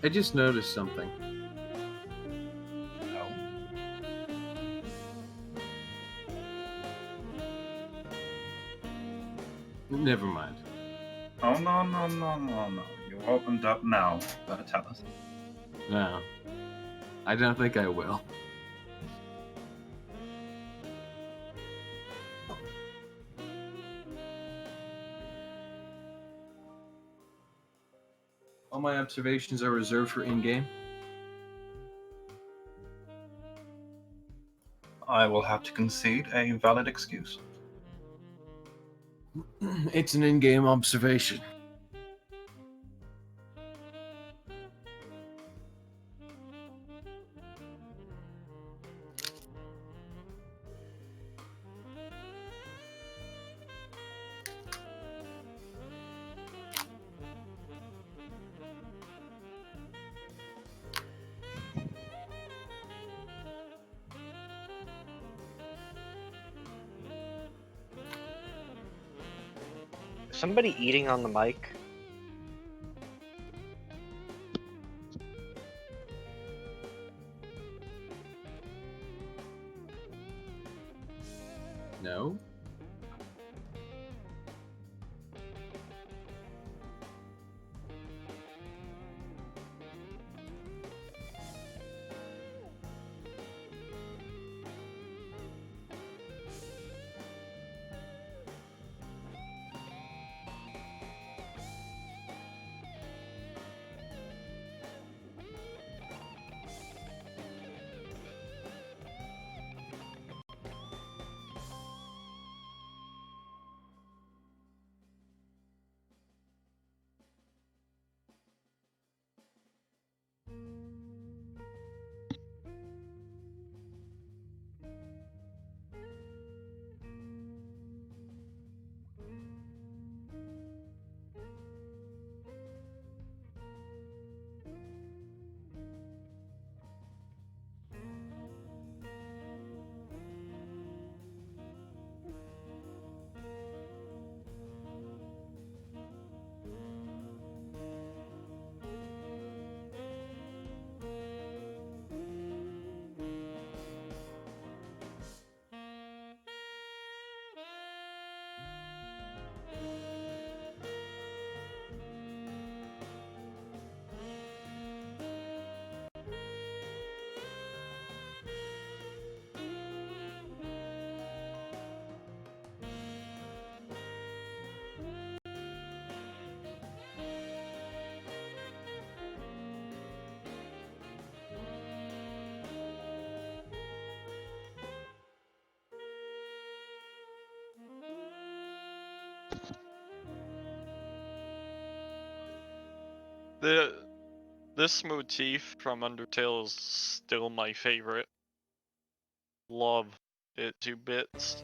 I just noticed something. No. Never mind. Oh, no. You opened up now. You gotta tell us. No. I don't think I will. All my observations are reserved for in-game. I will have to concede a valid excuse. It's an in-game observation. Somebody eating on the mic? No? This motif from Undertale is still my favorite. Love it to bits.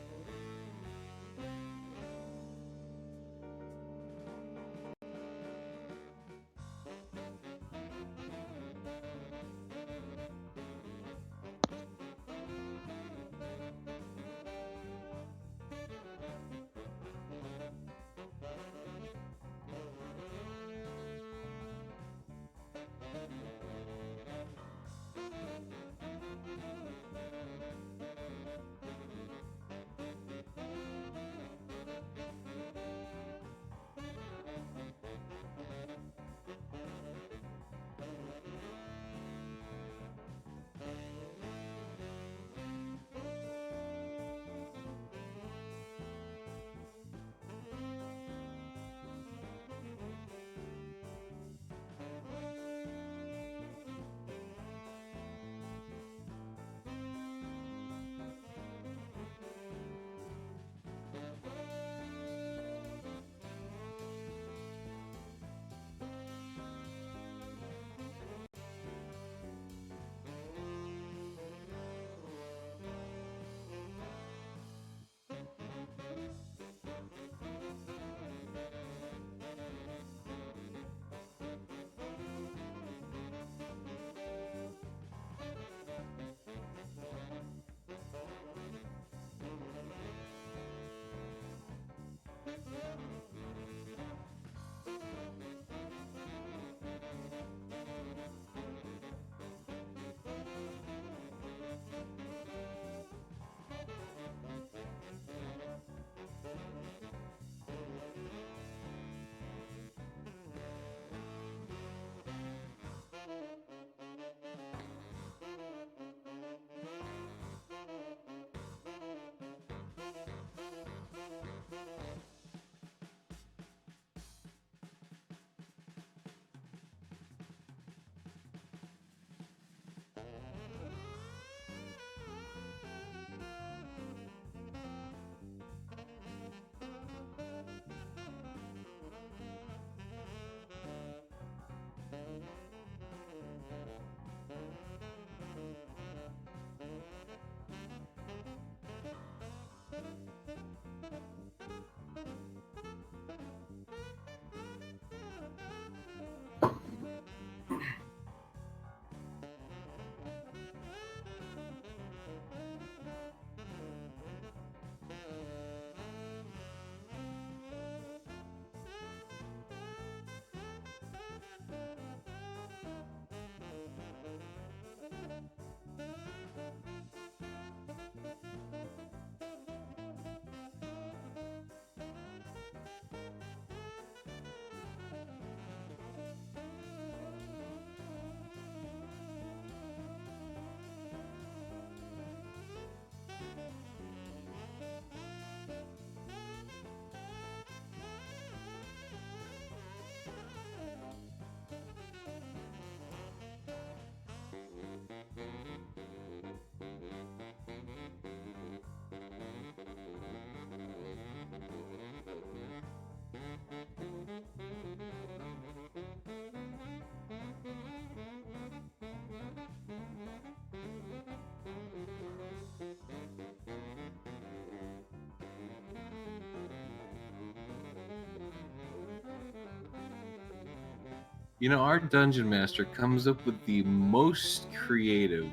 You know, our dungeon master comes up with the most creative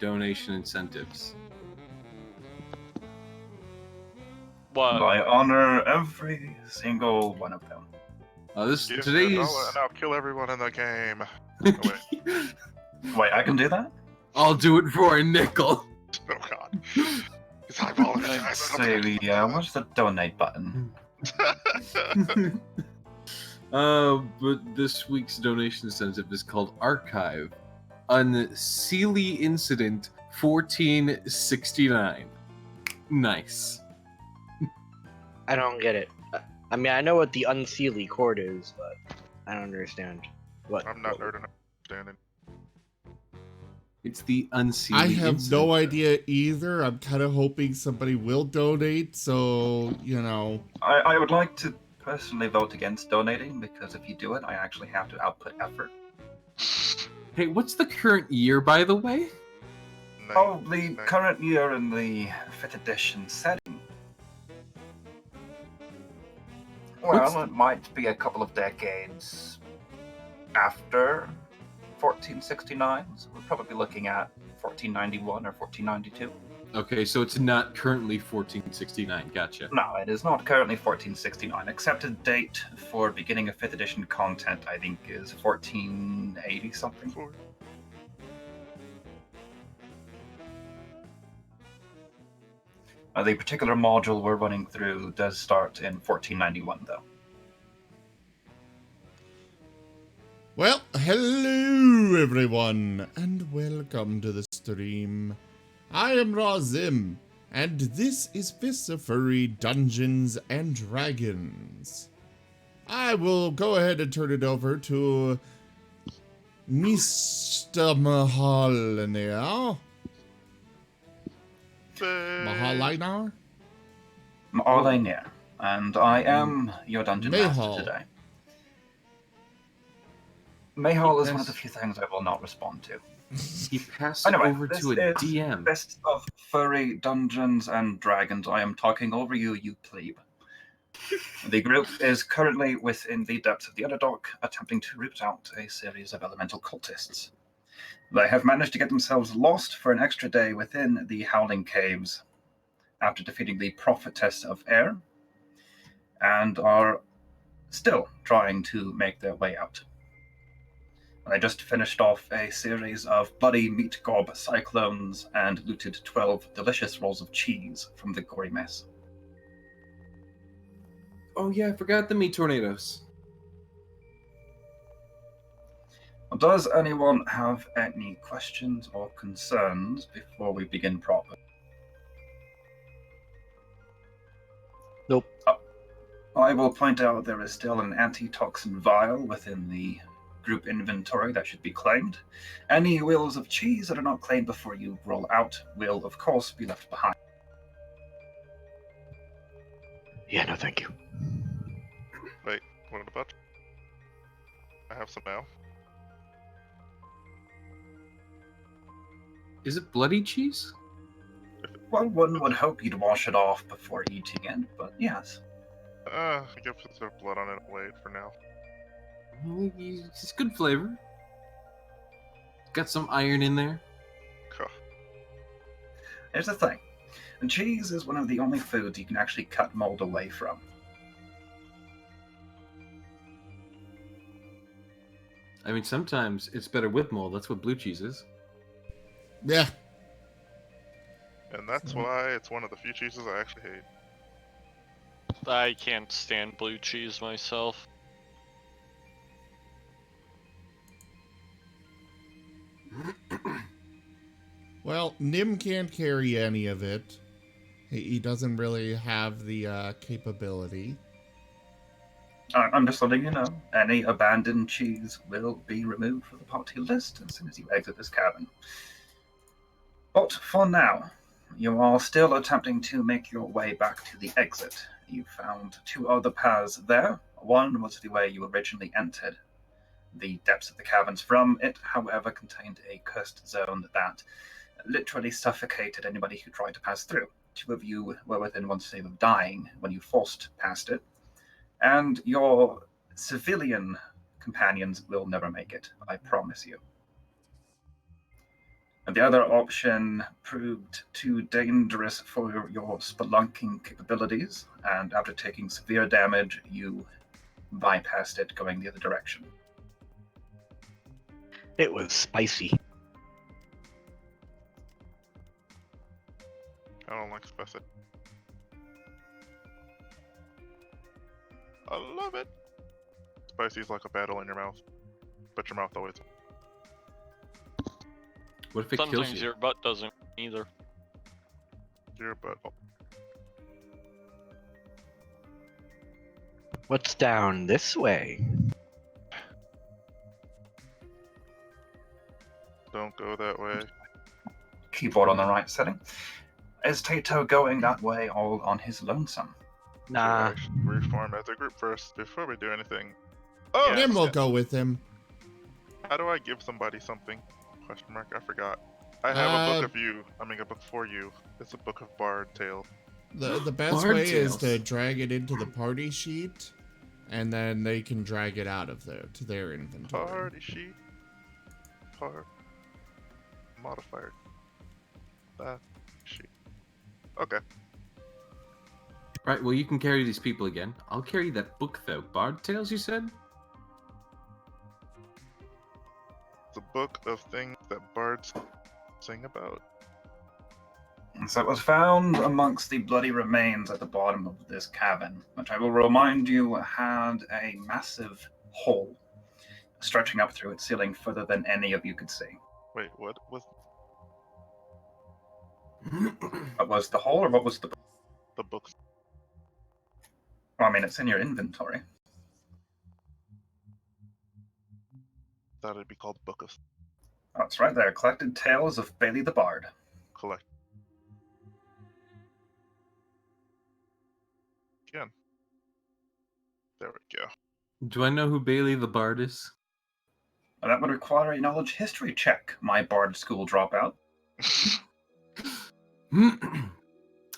donation incentives. And What? I honor every single one of them. Give Today's. me $1 and I'll kill everyone in the game. Oh, wait. Wait, I can do that? I'll do it for a nickel. Oh god. He's eyeballing it, guys. So, what's the donate button? But this week's donation incentive is called Archive Unseelie Incident 1469. Nice. I don't get it. I mean, I know what the unseelie cord is, but I don't understand. What? I'm not nerd enough to understand it. It's the Unseelie I have Incident. no idea either. I'm kind of hoping somebody will donate, so, you know. I would like to personally vote against donating, because if you do it, I actually have to output effort. Hey, what's the current year, by the way? Oh, the current year in the 5th edition setting. Well, it might be a couple of decades after 1469, so we're probably looking at 1491 or 1492. Okay, so it's not currently 1469. Gotcha. No, it is not currently 1469. Accepted date for beginning of 5th edition content, I think, is 1480 something. The particular module we're running through does start in 1491, though. Well, hello everyone, and welcome to the stream. I am Razim, and this is Furry Dungeons and Dragons. I will go ahead and turn it over to Mr. Mahal now. Mahalinar? Marlene, and I am your dungeon Mahal. master today. Mahal is one of the few things I will not respond to. He passed Anyway, over this to a is DM. Best of Furry Dungeons and Dragons. I am talking over you, you plebe. The group is currently within the depths of the Underdark, attempting to root out a series of elemental cultists. They have managed to get themselves lost for an extra day within the Howling Caves after defeating the Prophetess of Air, and are still trying to make their way out. I just finished off a series of bloody meat gob cyclones and looted 12 delicious rolls of cheese from the gory mess. Oh yeah, I forgot the meat tornadoes. Does anyone have any questions or concerns before we begin proper? Nope. I will point out there is still an antitoxin vial within the group inventory that should be claimed. Any wheels of cheese that are not claimed before you roll out will, of course, be left behind. Yeah, no, thank you. Wait, what about? I have some now. Is it bloody cheese? Well, one would hope you'd wash it off before eating it, but yes. I guess it's there's blood on it. Wait for now. Well, it's good flavor. Got some iron in there. Huh. Here's the thing. Cheese is one of the only foods you can actually cut mold away from. I mean, sometimes it's better with mold. That's what blue cheese is. Yeah. And that's why it's one of the few cheeses I actually hate. I can't stand blue cheese myself. Well, Nim can't carry any of it. He doesn't really have the capability. I'm just letting you know, any abandoned cheese will be removed from the party list as soon as you exit this cabin. But for now, you are still attempting to make your way back to the exit. You found two other paths there. One was the way you originally entered the depths of the caverns. From it, however, contained a cursed zone that literally suffocated anybody who tried to pass through. Two of you were within one save of dying when you forced past it, and your civilian companions will never make it. I promise you. And the other option proved too dangerous for your spelunking capabilities, and after taking severe damage, you bypassed it going the other direction. It was spicy. I don't like spicy. I love it. Spicy's like a battle in your mouth, but your mouth always. What if it kills Sometimes you? your butt doesn't either. Your butt. Oh, What's down this way? don't go that way. Keyboard on the right setting. Is Tato going that way all on his lonesome? Nah. Should I reform as a group first before we do anything? Oh, Yeah. Then we'll go with him. how do I give somebody something? Question mark. I forgot. I have a book of you. I mean, a book for you. It's a book of Bard Tale. The best Bard way is to Tales. drag it into the party sheet, and then they can drag it out of there to their inventory. Party sheet. Part. Modifier. That sheet. Okay. Right, well, you can carry these people again. I'll carry that book, though. Bard Tales, you said? It's a book of things that bards sing about. And so it was found amongst the bloody remains at the bottom of this cavern, which I will remind you had a massive hole stretching up through its ceiling further than any of you could see. Wait, what was What was the hole, or what was the... the book? Well, I mean, it's in your inventory. Thought it'd be called Book of Oh, it's right there. Collected Tales of Bailey the Bard. Collect. Again. There we go. Do I know who Bailey the Bard is? And that would require a knowledge history check, my Bard school dropout.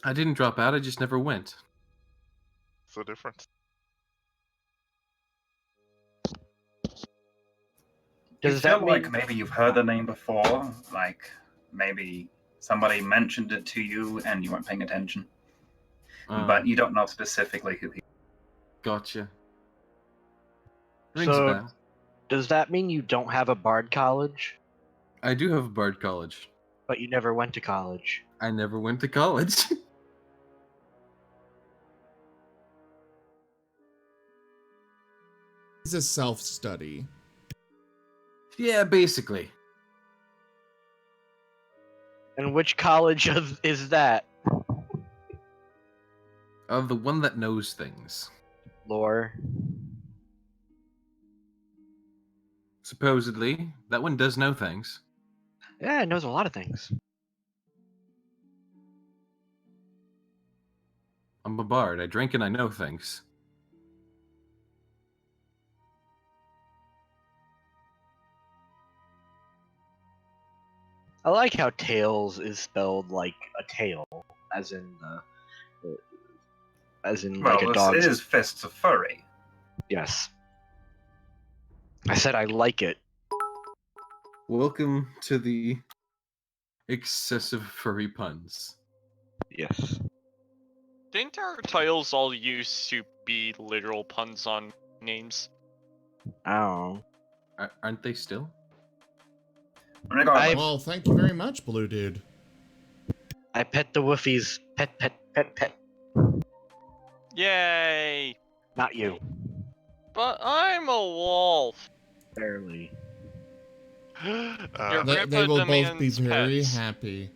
I didn't drop out, I just never went. So different. You Does feel that like mean maybe you've heard the name before? Like, maybe somebody mentioned it to you and you weren't paying attention? But you don't know specifically who he... Gotcha. Rings a So- bell. does that mean you don't have a bard college, I do have a Bard college. but you never went to college? I never went to college. It's a self-study. Yeah, basically. And which college is that? The one that knows things. Lore. Supposedly. That one does know things. Yeah, it knows a lot of things. I'm a bard. I drink and I know things. I like how tails is spelled like a tail, as in like a Well, dog's. this is Fists of Furry. Yes. I said I like it. Welcome to the excessive furry puns. Yes. Didn't our titles all used to be literal puns on names? Oh. Aren't they still? Regardless, Well, thank you very much, Blue Dude. I pet the woofies. Pet, pet, pet, pet. Yay! Not you. But I'm a wolf. Barely. Your Uh, They grandpa will both be demands very pets. happy.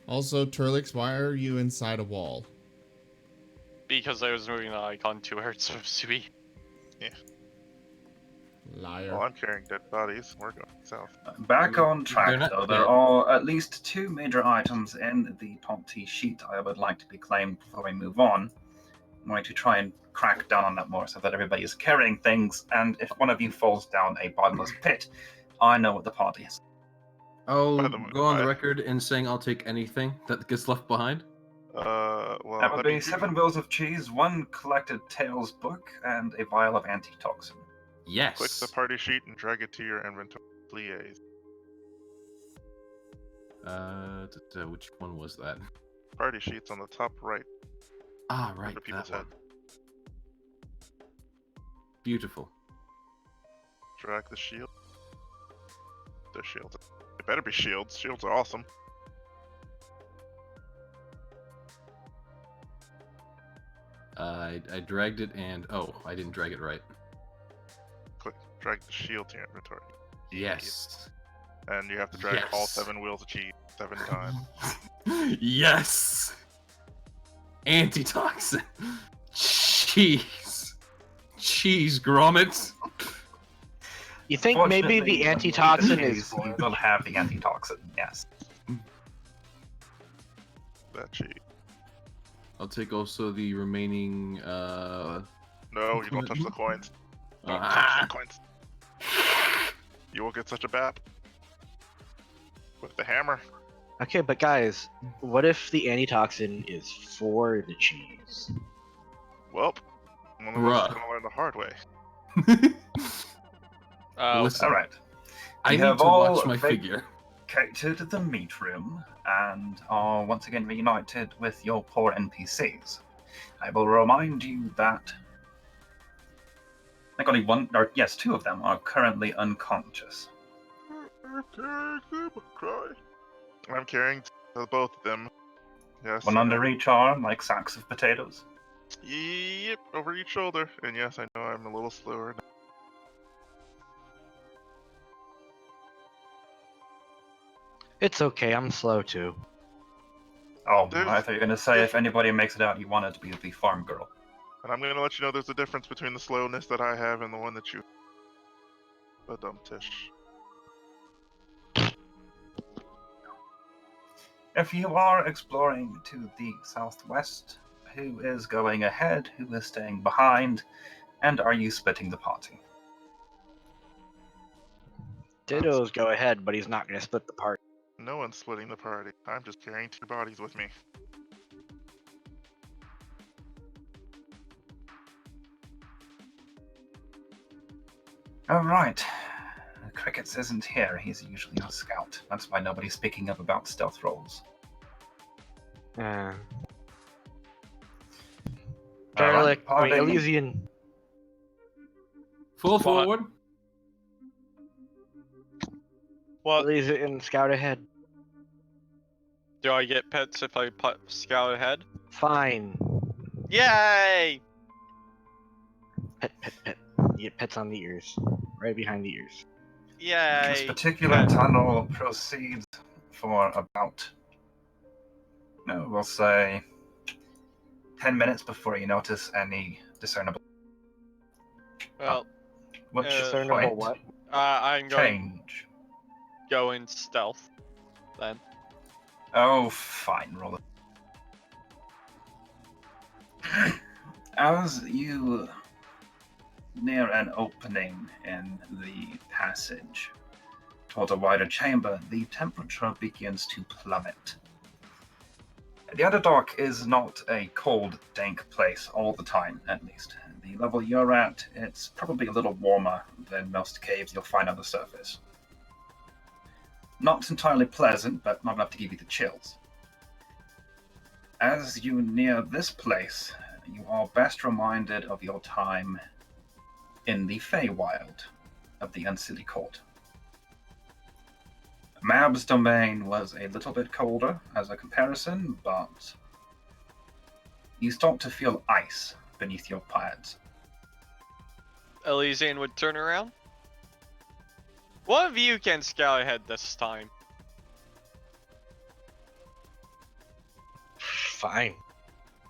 Also, Turlix, why are you inside a wall? Because I was moving the icon towards Sui. Liar. well, I'm carrying dead bodies. We're going south. back on They're track, not though, there dead. are at least two major items in the Ponty sheet I would like to be claimed before we move on. I'm going to try and crack down on that more so that everybody is carrying things, and if one of you falls down a bottomless pit, I know what the party is. I'll By the way, go on the I- record in saying I'll take anything that gets left behind. Well, That would that be means you- 7 bills of cheese, 1 collected Tales book, and a vial of antitoxin. Yes. Click the party sheet and drag it to your inventory, please. Which one was that? Party sheet's on the top right, Ah, right. under people's That head. one. Beautiful. Drag the shield. The shields. It better be shields. Shields are awesome. I dragged it and I didn't drag it right. Click, drag the shield to your inventory. Yes. And you have to drag all Yes. 7 wheels of cheese 7 times. Yes. Antitoxin. Cheese. Cheese grommets. You think maybe the Fortunately, antitoxin is you will have the antitoxin, yes. That cheese. I'll take also the remaining. No, you don't touch the coins. Don't touch Ah. the coins. You will get such a bap. With the hammer. Okay, but guys, what if the antitoxin is for the cheese? Well, one of us is Bruh. gonna learn the hard way. Listen, All right. I You need have to watch all my vac- figure. Captured the meat room and are once again reunited with your poor NPCs. I will remind you that I think only two of them are currently unconscious. I'm carrying both of them. Yes. One under each arm, like sacks of potatoes. Yep, over each shoulder. And yes, I know I'm a little slower. It's okay, I'm slow too. Oh, There's- I thought you were going to say if anybody makes it out, you want it to be the farm girl. And I'm gonna let you know there's a difference between the slowness that I have and the one that you. A dumb tish. If you are exploring to the southwest, who is going ahead, who is staying behind, and are you splitting the party? Ditto's go ahead, but he's not gonna split the party. No one's splitting the party. I'm just carrying 2 bodies with me. Oh, right. Crickets isn't here. He's usually our scout. That's why nobody's speaking up about stealth rolls. Uh, Alright, Garlic, wait, party. Elysian. Full What? forward. What? Elysian, scout ahead. Do I get pets if I scout ahead? Fine. Yay! Pet, pet, pet. You get pets on the ears. Right behind the ears. This Yay! particular Pet. tunnel proceeds for about, we'll say 10 minutes before you notice any discernible Well, which Discernible point what? I'm going change. go in stealth. Then. Oh, fine, roll it. As you near an opening in the passage toward a wider chamber, the temperature begins to plummet. The Underdark is not a cold, dank place all the time, at least. The level you're at, it's probably a little warmer than most caves you'll find on the surface. Not entirely pleasant, but not enough to give you the chills. As you near this place, you are best reminded of your time in the Feywild of the Unseelie Court. Mab's domain was a little bit colder as a comparison, but you start to feel ice beneath your pads. Elysian would turn around. One of you can scout ahead this time. Fine.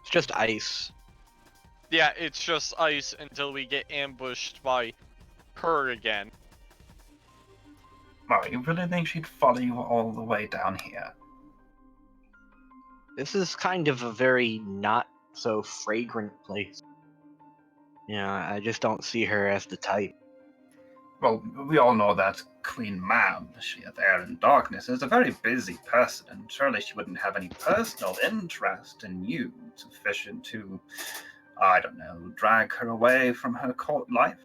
It's just ice. Yeah, it's just ice until we get ambushed by her again. Wow, you really think she'd follow you all the way down here? This is kind of a very not so fragrant place. I just don't see her as the type. Well, we all know that Queen Mab, she there in darkness, is a very busy person, and surely she wouldn't have any personal interest in you sufficient to, I don't know, drag her away from her court life.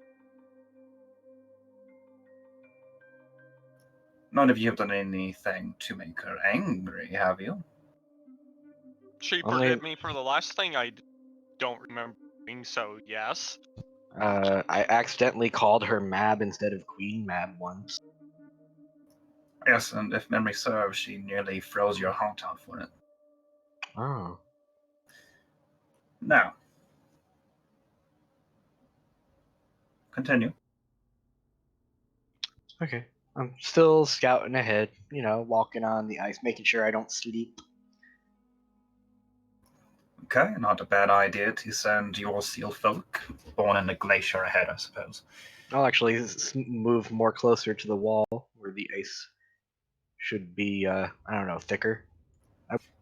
None of you have done anything to make her angry, have you? She Only- forgive me for the last thing I don't remember doing, so yes. I accidentally called her Mab instead of Queen Mab once. Yes, and if memory serves, she nearly froze your heart out for it. Oh. Now, continue. Okay. I'm still scouting ahead, walking on the ice, making sure I don't sleep. Okay, not a bad idea to send your seal folk born in the glacier ahead, I suppose. I'll actually move more closer to the wall where the ice should be, I don't know, thicker.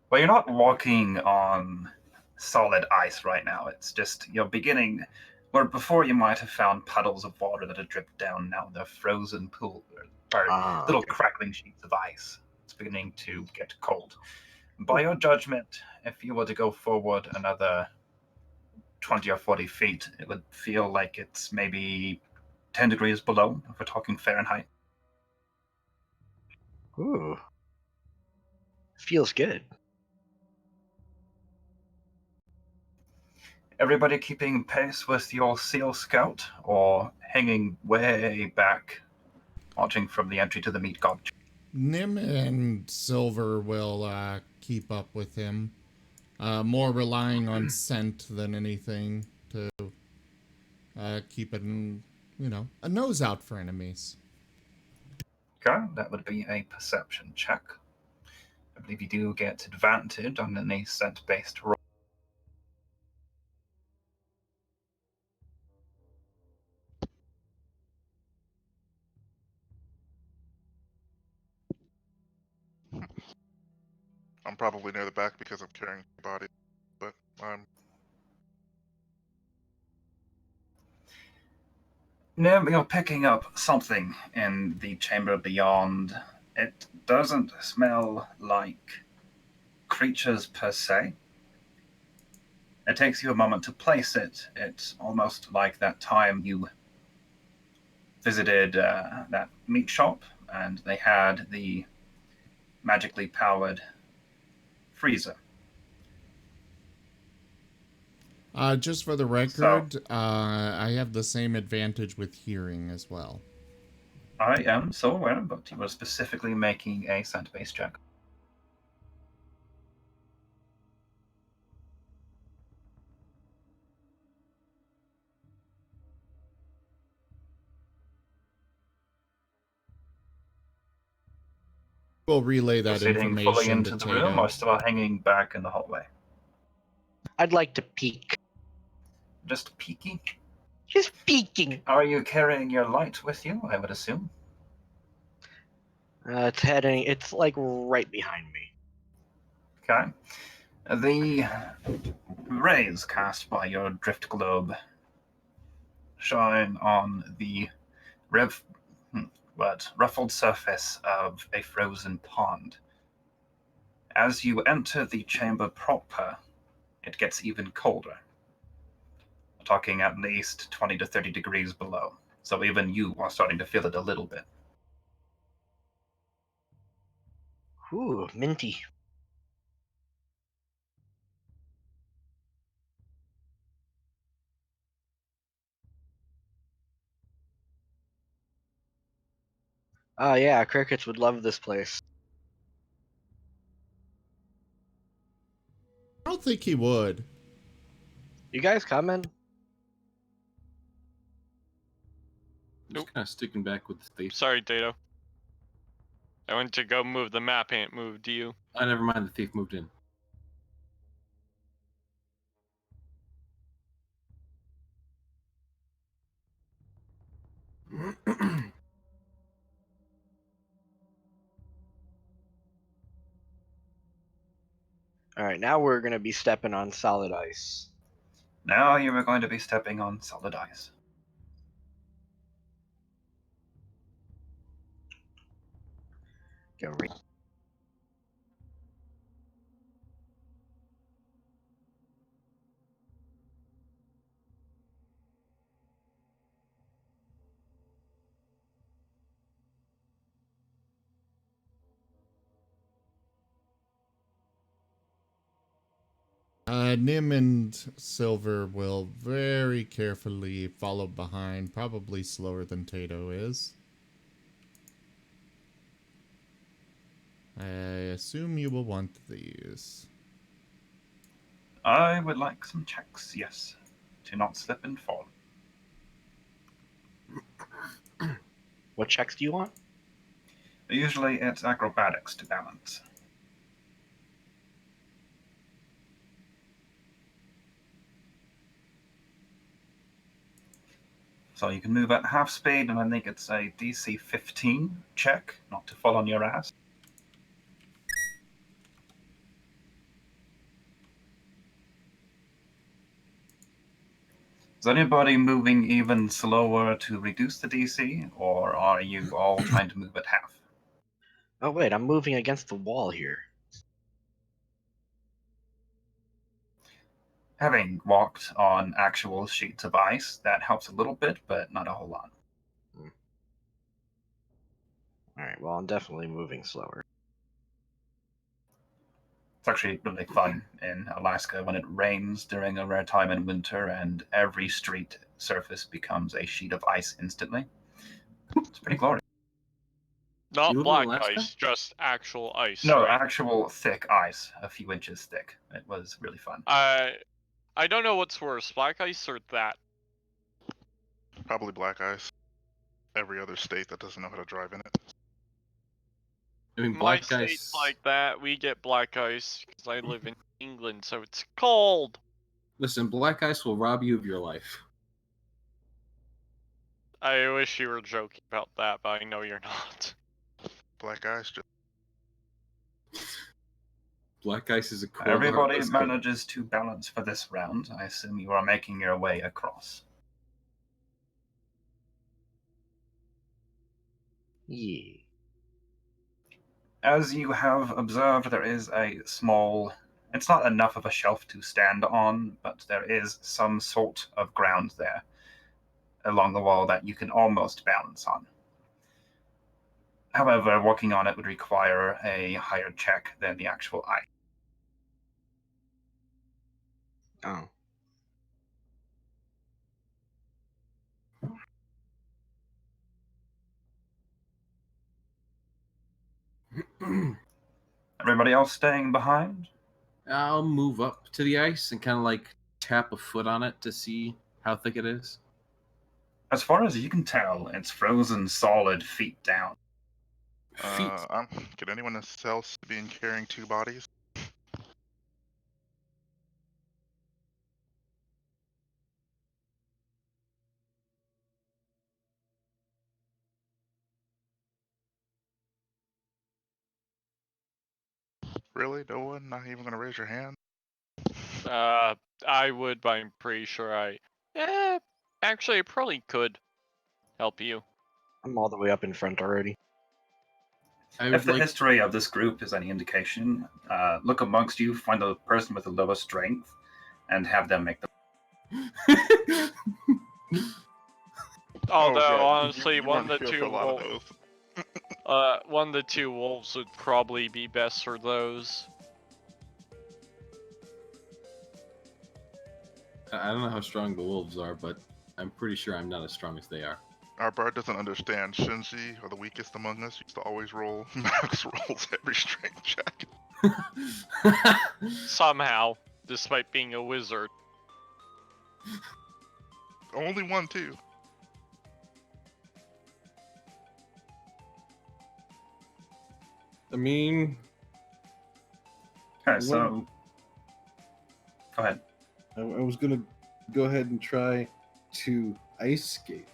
Well, you're not walking on solid ice right now. It's just you're beginning where before you might have found puddles of water that had dripped down. Now they're frozen pool or little Okay. crackling sheets of ice. It's beginning to get cold. By your judgment, if you were to go forward another 20 or 40 feet, it would feel like it's maybe 10 degrees below, if we're talking Fahrenheit. Ooh. Feels good. Everybody keeping pace with your Seal Scout or hanging way back, watching from the entry to the meat god? Nim and Silver will keep up with him. More relying on scent than anything to keep it, a nose out for enemies. Okay, that would be a perception check. I believe you do get advantage on any scent-based roll. I'm probably near the back because I'm carrying the body, but I'm No, you're picking up something in the chamber beyond. It doesn't smell like creatures per se. It takes you a moment to place it. It's almost like that time you visited that meat shop and they had the magically powered freezer. Just for the record, I have the same advantage with hearing as well. I am so aware, but you were specifically making a scent-based check. We'll relay that Proceeding fully information into to the room, Tato. or still hanging back in the hallway? I'd like to peek. Just peeky. Just peeking. Are you carrying your light with you? I would assume. It's like right behind me. Okay. The rays cast by your drift globe shine on the ruffled surface of a frozen pond. As you enter the chamber proper, it gets even colder. We're talking at least 20 to 30 degrees below. So even you are starting to feel it a little bit. Ooh, minty. Oh yeah, crickets would love this place. I don't think he would. You guys coming? Just kind of sticking back with the thief. Sorry, Dato. I went to go move the map and it moved you. Oh, never mind. The thief moved in. Alright, now we're gonna be stepping on solid ice. Now you are going to be stepping on solid ice. Go right. Nim and Silver will very carefully follow behind, probably slower than Tato is. I assume you will want these. I would like some checks, yes, to not slip and fall. What checks do you want? Usually it's acrobatics to balance. So you can move at half speed, and I think it's a DC 15 check, not to fall on your ass. Is anybody moving even slower to reduce the DC, or are you all trying to move at half? Oh wait, I'm moving against the wall here. Having walked on actual sheets of ice, that helps a little bit, but not a whole lot. Alright, well, I'm definitely moving slower. It's actually really fun in Alaska when it rains during a rare time in winter and every street surface becomes a sheet of ice instantly. It's pretty glorious. Not You live in black Alaska? ice, just actual ice, No, right? actual thick ice, a few inches thick. It was really fun. I don't know what's worse, black ice or that. Probably black ice. Every other state that doesn't know how to drive in it. I mean, My black state's ice. like that. We get black ice because I live in England, so it's cold. Listen, black ice will rob you of your life. I wish you were joking about that, but I know you're not. Black ice just Black ice is a cold, Everybody heartless killer. manages to balance for this round. I assume you are making your way across. Yeah. As you have observed, there is a small. It's not enough of a shelf to stand on, but there is some sort of ground there along the wall that you can almost balance on. However, walking on it would require a higher check than the actual ice. Oh. Everybody else staying behind? I'll move up to the ice and kind of like tap a foot on it to see how thick it is. As far as you can tell, it's frozen solid feet down. Feet. Could anyone else be carrying two bodies? Really? No one? Not even gonna raise your hand? I would, but I'm pretty sure actually, I probably could help you. I'm all the way up in front already. I If would the like. history of this group is any indication, look amongst you, find the person with the lowest strength, and have them make the. Although, God, honestly, you run field for a lot of those. one of the two wolves would probably be best for those. I don't know how strong the wolves are, but I'm pretty sure I'm not as strong as they are. Our bard doesn't understand. Shinji, or the weakest among us, used to always roll max rolls every strength check. Somehow, despite being a wizard. Only one, too. I mean, Okay, so. Go ahead. I was gonna go ahead and try to ice skate.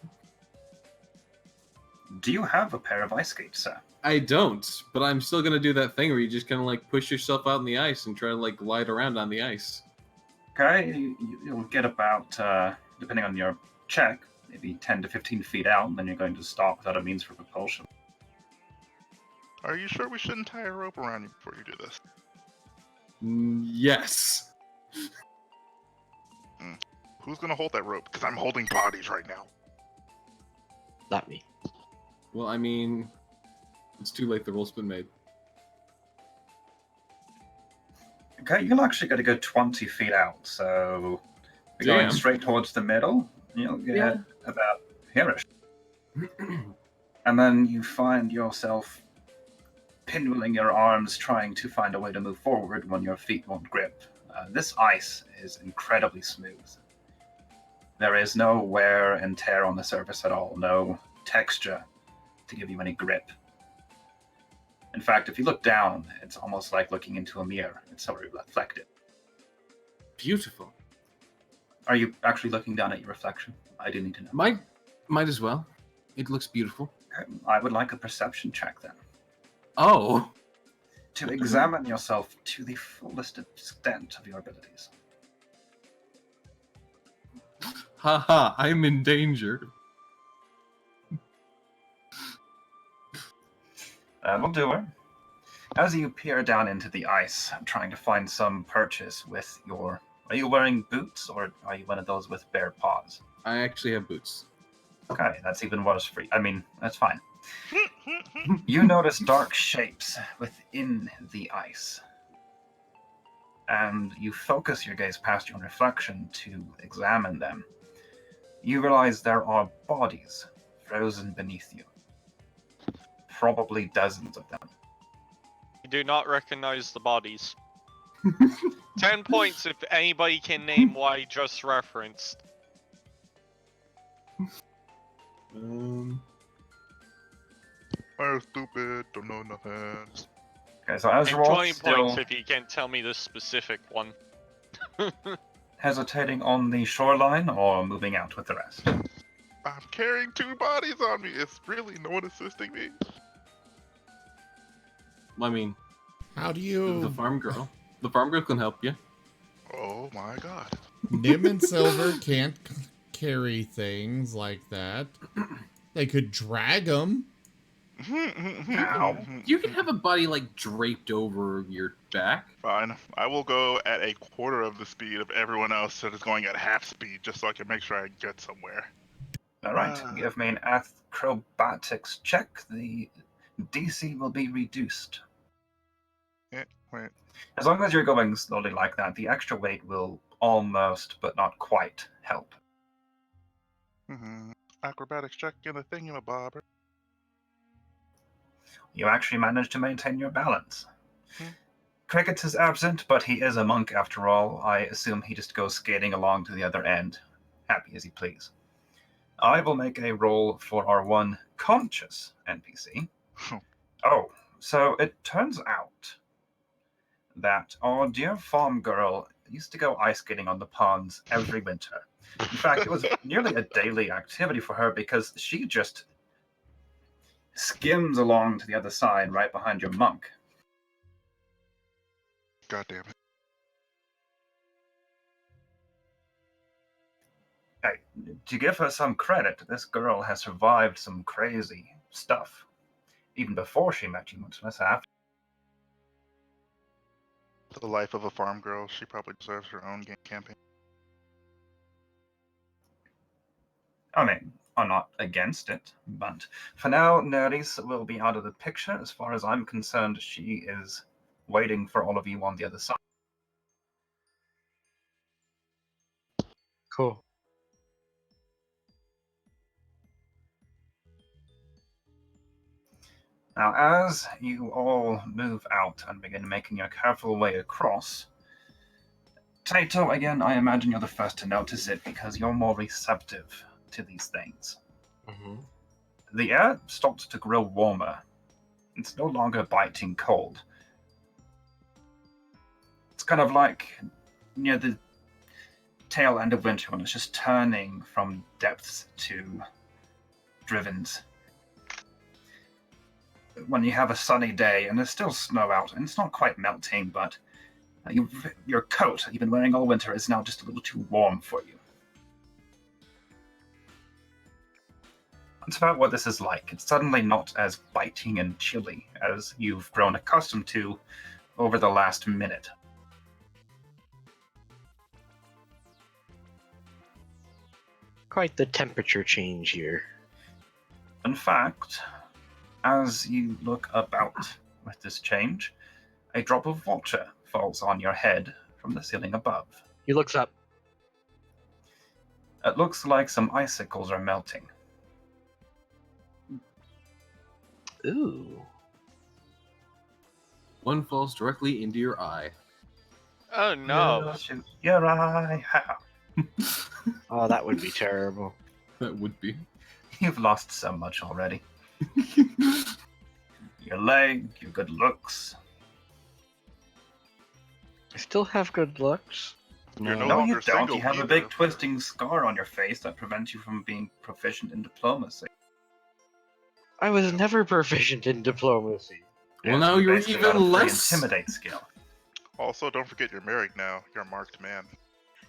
Do you have a pair of ice skates, sir? I don't, but I'm still gonna do that thing where you just kind of like push yourself out in the ice and try to like glide around on the ice. Okay, you'll get about, depending on your check, maybe 10 to 15 feet out, and then you're going to stop without a means for propulsion. Are you sure we shouldn't tie a rope around you before you do this? Yes. Who's gonna hold that rope? Because I'm holding bodies right now. Not me. Well, I mean, it's too late. The roll's been made. Okay, you're actually going to go 20 feet out, so you're going Damn. straight towards the middle. You'll get Yeah. about here-ish. And then you find yourself pinwheeling your arms, trying to find a way to move forward when your feet won't grip. This ice is incredibly smooth. There is no wear and tear on the surface at all, no texture to give you any grip. In fact, if you look down, it's almost like looking into a mirror. It's so reflective. Beautiful. Are you actually looking down at your reflection? I do need to know. Might as well. It looks beautiful. Okay, I would like a perception check then. Oh. To examine yourself to the fullest extent of your abilities. Haha, I'm in danger. That'll do it. As you peer down into the ice, trying to find some purchase with your... Are you wearing boots, or are you one of those with bare paws? I actually have boots. Okay, that's even worse for you. I mean, that's fine. You notice dark shapes within the ice. And you focus your gaze past your own reflection to examine them. You realize there are bodies frozen beneath you. Probably dozens of them. You do not recognize the bodies. 10 points if anybody can name what I just referenced. I'm stupid, don't know nothing. Okay, so as And you're all 20 still points if you can't tell me the specific one. hesitating on the shoreline or moving out with the rest? I'm carrying 2 bodies on me. It's really no one assisting me. I mean, How do the you... farm girl. The farm girl can help you. Oh my god. Nim and Silver can't carry things like that. They could drag them. Ow. You can have a body like draped over your back. Fine. I will go at a quarter of the speed of everyone else that is going at half speed, just so I can make sure I get somewhere. Alright, give me an acrobatics check. The DC will be reduced. Wait. As long as you're going slowly like that, the extra weight will almost, but not quite, help. Acrobatics check and a thingamabobber. You actually managed to maintain your balance. Hmm. Cricket is absent, but he is a monk after all. I assume he just goes skating along to the other end, happy as he please. I will make a roll for our one conscious NPC. Oh, so it turns out that our dear farm girl used to go ice skating on the ponds every winter. In fact, it was nearly a daily activity for her because she just skims along to the other side right behind your monk. God damn it. Hey, to give her some credit, this girl has survived some crazy stuff. Even before she met you, much less after. The life of a farm girl, she probably deserves her own game campaign. I mean, I'm not against it, but for now, Nerdies will be out of the picture. As far as I'm concerned, she is waiting for all of you on the other side. Cool. Now, as you all move out and begin making your careful way across, Tato, again, I imagine you're the first to notice it because you're more receptive to these things. Mm-hmm. The air stops to grow warmer. It's no longer biting cold. It's kind of like near the tail end of winter when it's just turning from depths to drivens. When you have a sunny day and there's still snow out and it's not quite melting, but your coat you've been wearing all winter is now just a little too warm for you. That's about what this is like. It's suddenly not as biting and chilly as you've grown accustomed to over the last minute. Quite the temperature change here. In fact, as you look about with this change, a drop of water falls on your head from the ceiling above. He looks up. It looks like some icicles are melting. Ooh. One falls directly into your eye. Oh no. Yeah, shoot your eye. Ha. Oh, that would be terrible. That would be. You've lost so much already. Your leg, your good looks. I still have good looks. You're no No, longer you don't. single You have a either. big twisting scar on your face that prevents you from being proficient in diplomacy. I was never proficient in diplomacy. Well, Yes, now you you're basically got a even free less. Intimidate skill. Also, don't forget you're married now. You're a marked man.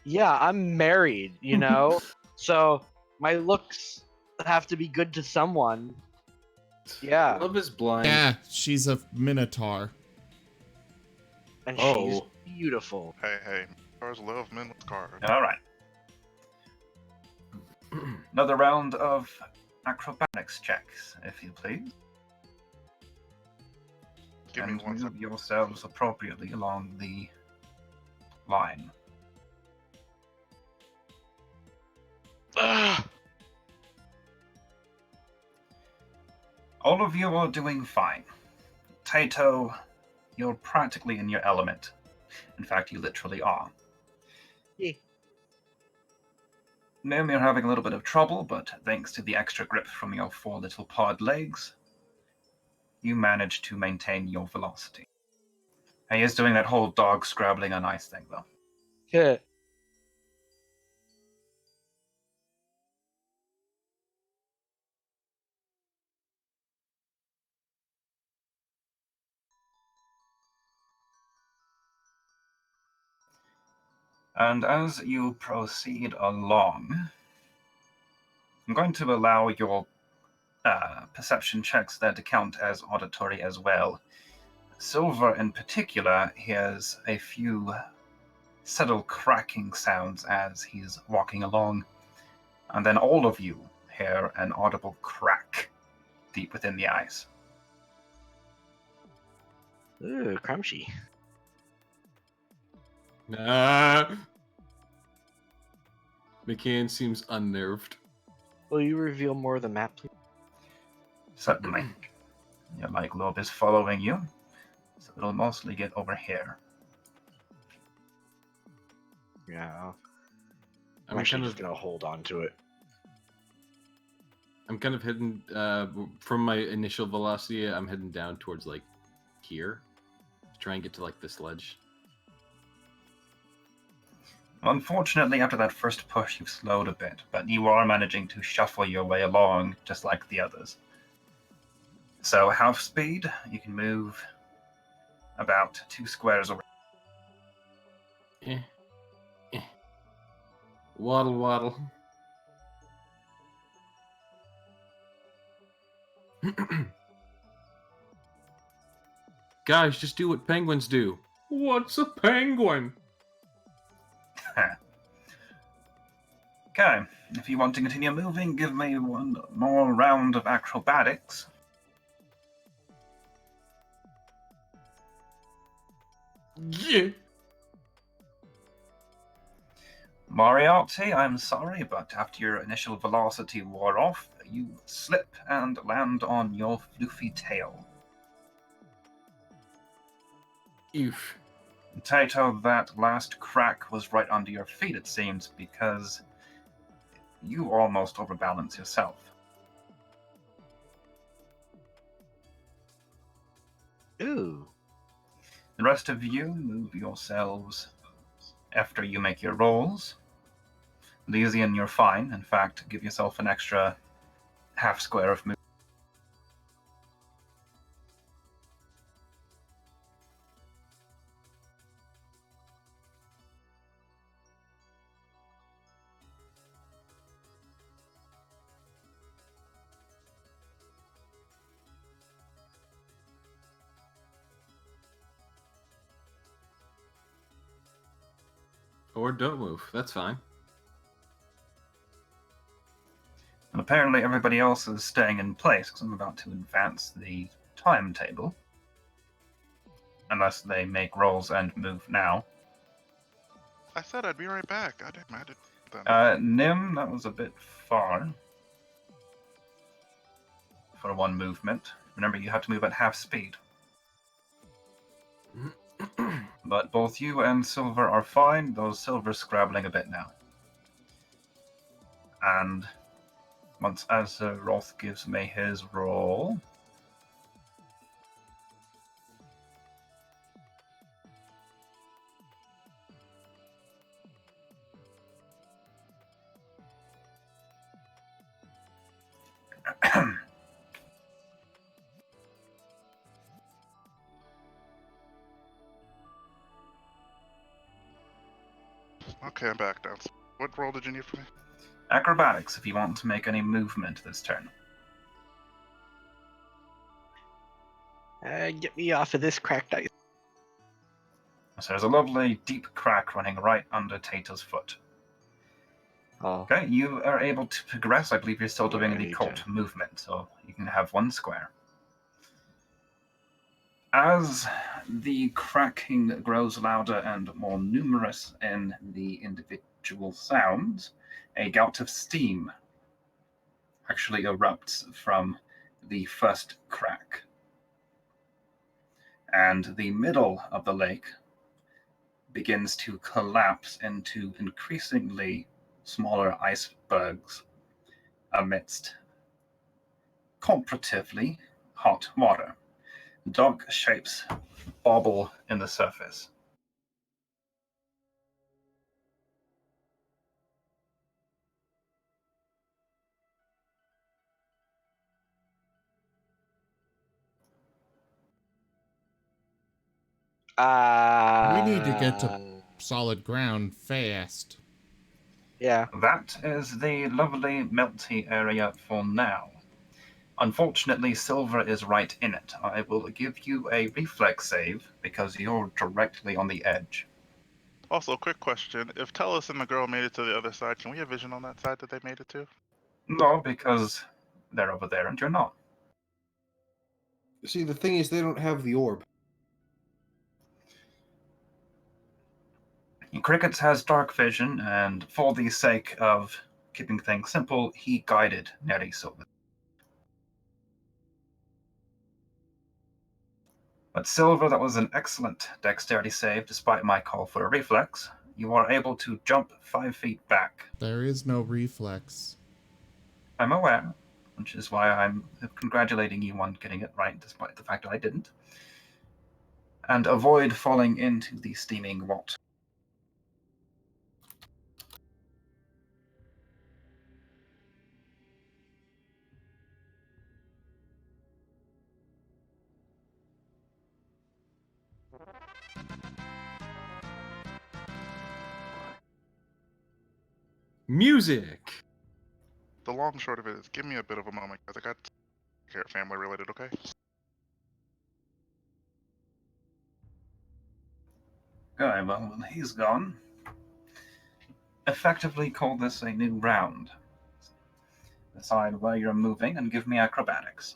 Yeah, I'm married, you know? So my looks have to be good to someone. Yeah. Love is blind. Yeah, she's a minotaur. And Oh. she's beautiful. Hey, cars love men with cars. All right. Another round of acrobatics checks, if you please. Give me And one move second. yourselves appropriately along the line. Ugh. All of you are doing fine. Taito, you're practically in your element. In fact, you literally are. Yeah. Nim, you're having a little bit of trouble, but thanks to the extra grip from your 4 little pod legs, you manage to maintain your velocity. He is doing that whole dog scrabbling on ice thing, though. Yeah. And as you proceed along, I'm going to allow your perception checks there to count as auditory as well. Silver, in particular, hears a few subtle cracking sounds as he's walking along, and then all of you hear an audible crack deep within the ice. Ooh, crunchy. Nah. McCann seems unnerved. Will you reveal more of the map, please? Certainly. Your light globe is following you, so it'll mostly get over here. Yeah. I'm I'm actually kind just of, gonna hold on to it. I'm kind of heading from my initial velocity. I'm heading down towards like here to try and get to like this ledge. Unfortunately, after that first push, you've slowed a bit, but you are managing to shuffle your way along, just like the others. So, half speed, you can move about 2 squares over. Eh. Waddle, waddle. Guys, just do what penguins do. What's a penguin? Okay, if you want to continue moving, give me one more round of acrobatics. Yeah. Moriarty, I'm sorry, but after your initial velocity wore off, you slip and land on your floofy tail. Oof. Taito, that last crack was right under your feet, it seems, because you almost overbalance yourself. Ooh. The rest of you move yourselves after you make your rolls. Lysian, you're fine. In fact, give yourself an extra half square of movement. Or don't move. That's fine. And apparently everybody else is staying in place because I'm about to advance the timetable. unless they make rolls and move now. I said I'd be right back. Goddamn, I did then. Nim, that was a bit far for one movement. Remember, you have to move at half speed. But both you and Silver are fine, though Silver's scrabbling a bit now. And once Azeroth gives me his roll... Okay, I'm back down. What roll did you need from me? Acrobatics, if you want to make any movement this turn. Get me off of this cracked ice. So there's a lovely deep crack running right under Tato's foot. Oh. Okay, you are able to progress. I believe you're still doing I the need cult to- movement, so you can have one square. As the cracking grows louder and more numerous in the individual sounds, a gout of steam actually erupts from the first crack. And the middle of the lake begins to collapse into increasingly smaller icebergs amidst comparatively hot water. Dark shapes bobble in the surface. We need to get to solid ground fast. Yeah. That is the lovely melty area for now. Unfortunately, Silver is right in it. I will give you a reflex save because you're directly on the edge. Also, quick question. If Tellus and the girl made it to the other side, can we have vision on that side that they made it to? No, because they're over there and you're not. See, the thing is, they don't have the orb. Crickets has dark vision, and for the sake of keeping things simple, he guided Neris over. But Silver, that was an excellent dexterity save, despite my call for a reflex. You are able to jump 5 feet back. There is no reflex. I'm aware, which is why I'm congratulating you on getting it right, despite the fact that I didn't. And avoid falling into the steaming water. Music. The long and short of it is, give me a bit of a moment, guys. I got to take care of family related, okay? Okay, well, when he's gone, effectively call this a new round. Decide where you're moving and give me acrobatics.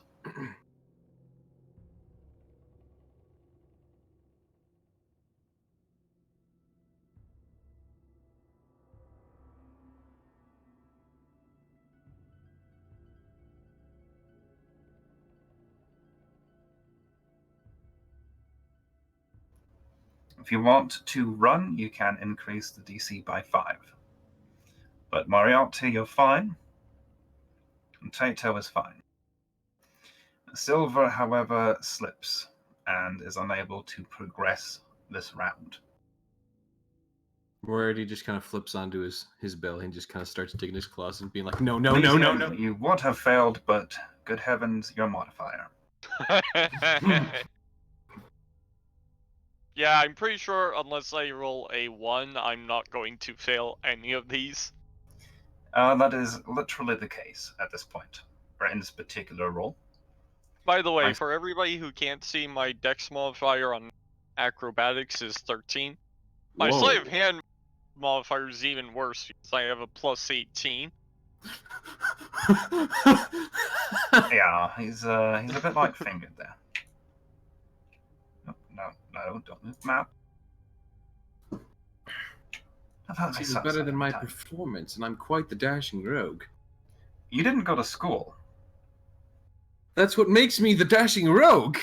If you want to run, you can increase the DC by 5. But Moriarty, you're fine. And Tato is fine. Silver, however, slips and is unable to progress this round. Moriarty just kind of flips onto his belly and just kind of starts digging his claws and being like, no, no, no, no, no. You would have failed, but good heavens, your modifier. Yeah, I'm pretty sure unless I roll a 1, I'm not going to fail any of these. That is literally the case at this point, or in this particular roll. By the way, Nice. for everybody who can't see, my dex modifier on acrobatics is 13. My Whoa. sleight of hand modifier is even worse because I have a plus 18. Yeah, he's a bit light-fingered there. No, don't move map. I've heard It's even myself better so than many my times. performance, and I'm quite the dashing rogue. You didn't go to school. That's what makes me the dashing rogue!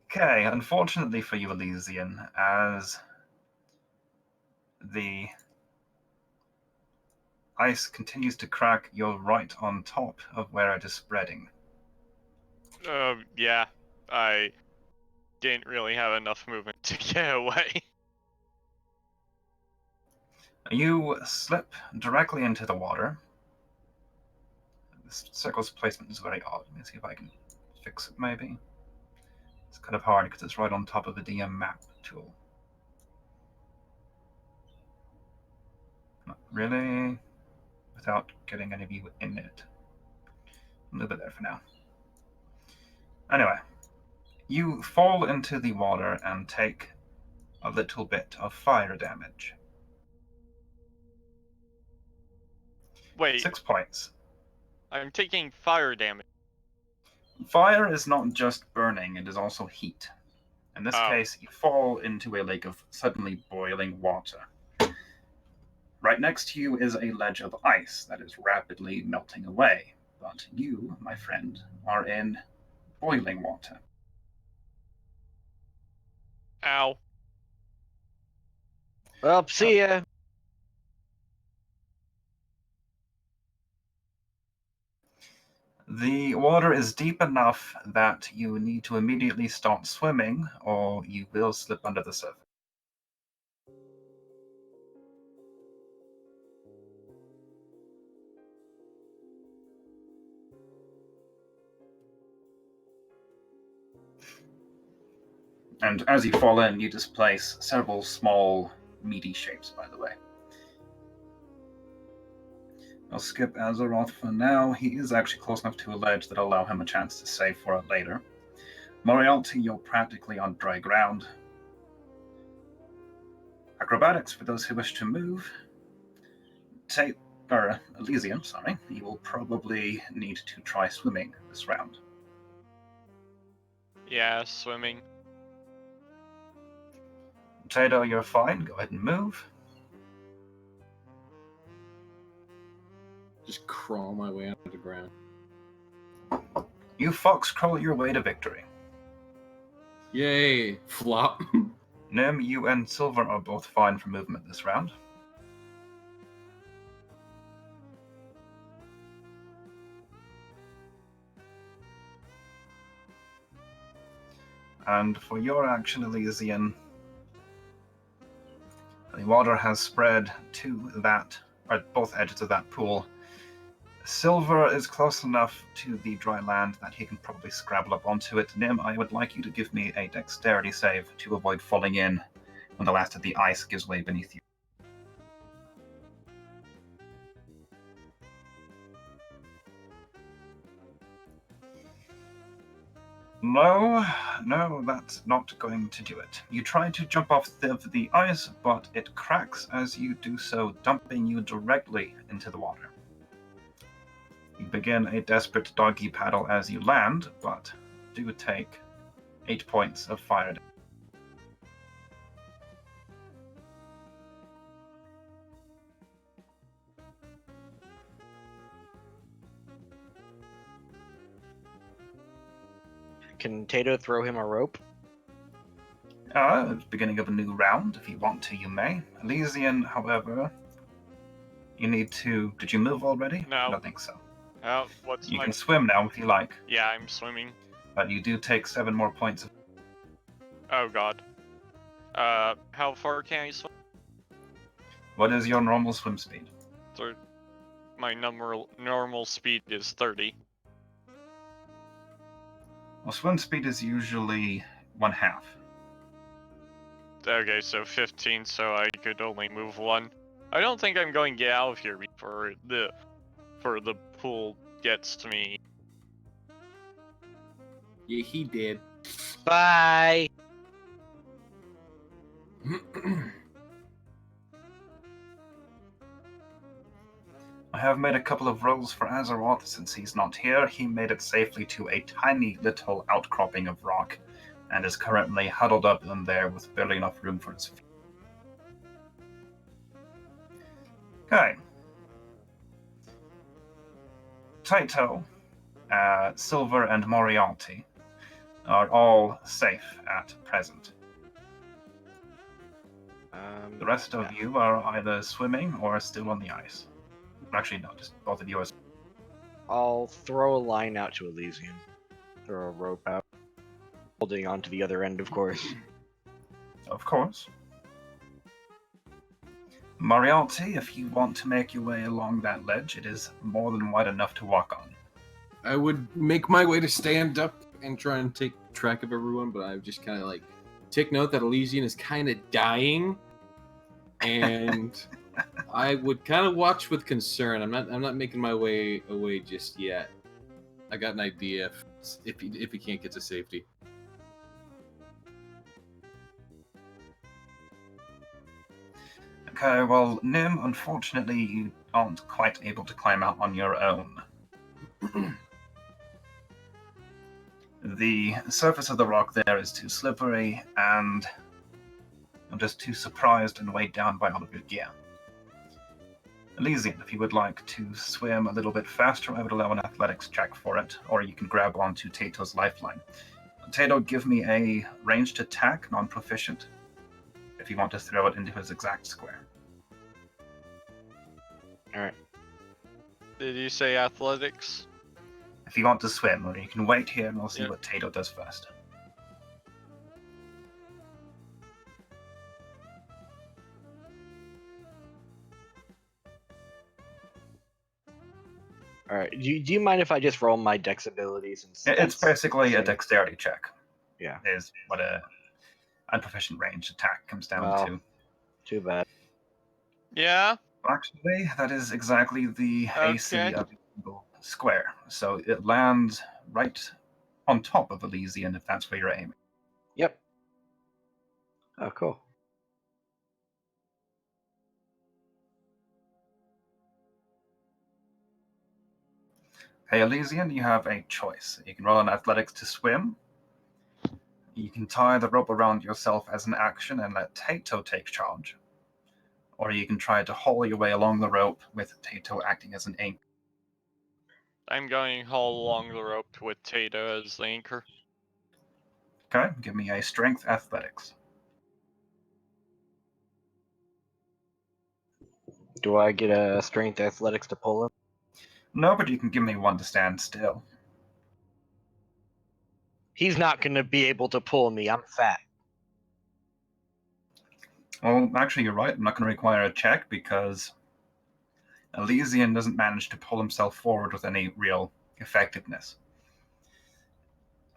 Okay, unfortunately for you, Elysian, as the ice continues to crack, you're right on top of where it is spreading. Yeah, I didn't really have enough movement to get away. You slip directly into the water. This circle's placement is very odd. Let me see if I can fix it, maybe. It's kind of hard because it's right on top of the DM map tool. Not really, without getting any of you in it. I'll leave it there for now. Anyway, you fall into the water and take a little bit of fire damage. Wait, 6 points. I'm taking fire damage. Fire is not just burning, it is also heat. In this Oh. case, you fall into a lake of suddenly boiling water. Right next to you is a ledge of ice that is rapidly melting away, but you, my friend, are in boiling water. Ow. Well, see ya. The water is deep enough that you need to immediately start swimming, or you will slip under the surface. And as you fall in, you displace several small, meaty shapes, by the way. I'll skip Azeroth for now. He is actually close enough to a ledge that will allow him a chance to save for it later. Moriarty, you're practically on dry ground. Acrobatics for those who wish to move. Elysium, sorry. You will probably need to try swimming this round. Yeah, swimming. Tato, you're fine. Go ahead and move. Just crawl my way out of the ground. You fox crawl your way to victory. Yay! Flop. Nim, you and Silver are both fine for movement this round. And for your action, Elysian, the water has spread to that, or both edges of that pool. Silver is close enough to the dry land that he can probably scrabble up onto it. Nim, I would like you to give me a dexterity save to avoid falling in when the last of the ice gives way beneath you. No, that's not going to do it. You try to jump off the ice, but it cracks as you do so, dumping you directly into the water. You begin a desperate doggy paddle as you land, but do take 8 points of fire damage. Can Tato throw him a rope? Beginning of a new round. If you want to, you may. Elysian, however, you need to... Did you move already? No. I don't think so. Oh, what's You my... can swim now if you like, Yeah, I'm swimming. but you do take 7 more points of... Oh god. How far can I swim? What is your normal swim speed? My normal speed is 30. Well, swim speed is usually 1/2. Okay, so 15, so I could only move 1. I don't think I'm going to get out of here before the pool gets to me. Yeah, he did. Bye. I have made a couple of rolls for Azeroth since he's not here. He made it safely to a tiny little outcropping of rock and is currently huddled up in there with barely enough room for his feet. Okay. Taito, Silver, and Moriarty are all safe at present. The rest of you are either swimming or still on the ice. Actually, no, just both of you are. I'll throw a line out to Elysian. Throw a rope out. Holding on to the other end, of course. Of course. Moriarty, if you want to make your way along that ledge, it is more than wide enough to walk on. I would make my way to stand up and try and take track of everyone, but I just kind of like take note that Elysian is kind of dying, and I would kind of watch with concern. I'm not making my way away just yet. I got an idea if he can't get to safety. Okay, well, Nim, unfortunately, you aren't quite able to climb out on your own. The surface of the rock there is too slippery, and I'm just too surprised and weighed down by all of your gear. Elysian, if you would like to swim a little bit faster, I would allow an athletics check for it, or you can grab onto Tato's lifeline. Tato, give me a ranged attack, non-proficient, if you want to throw it into his exact square. Alright. Did you say athletics? If you want to swim, or you can wait here and we'll see Yeah. what Tato does first. Alright. Do you mind if I just roll my dex abilities? It's basically a dexterity check. Yeah. Is what a unproficient range attack comes down Well. to. Too bad. Yeah. Actually, that is exactly the AC Okay. of a single square. So it lands right on top of Elysian if that's where you're aiming. Yep. Oh, cool. Hey, Elysian, you have a choice. You can roll an athletics to swim. You can tie the rope around yourself as an action and let Tato take charge. Or you can try to haul your way along the rope with Tato acting as an anchor. I'm going haul along the rope with Tato as the anchor. Okay, give me a strength athletics. Do I get a strength athletics to pull him? No, but you can give me one to stand still. He's not going to be able to pull me. I'm fat. Well, actually, you're right. I'm not going to require a check because Elysian doesn't manage to pull himself forward with any real effectiveness.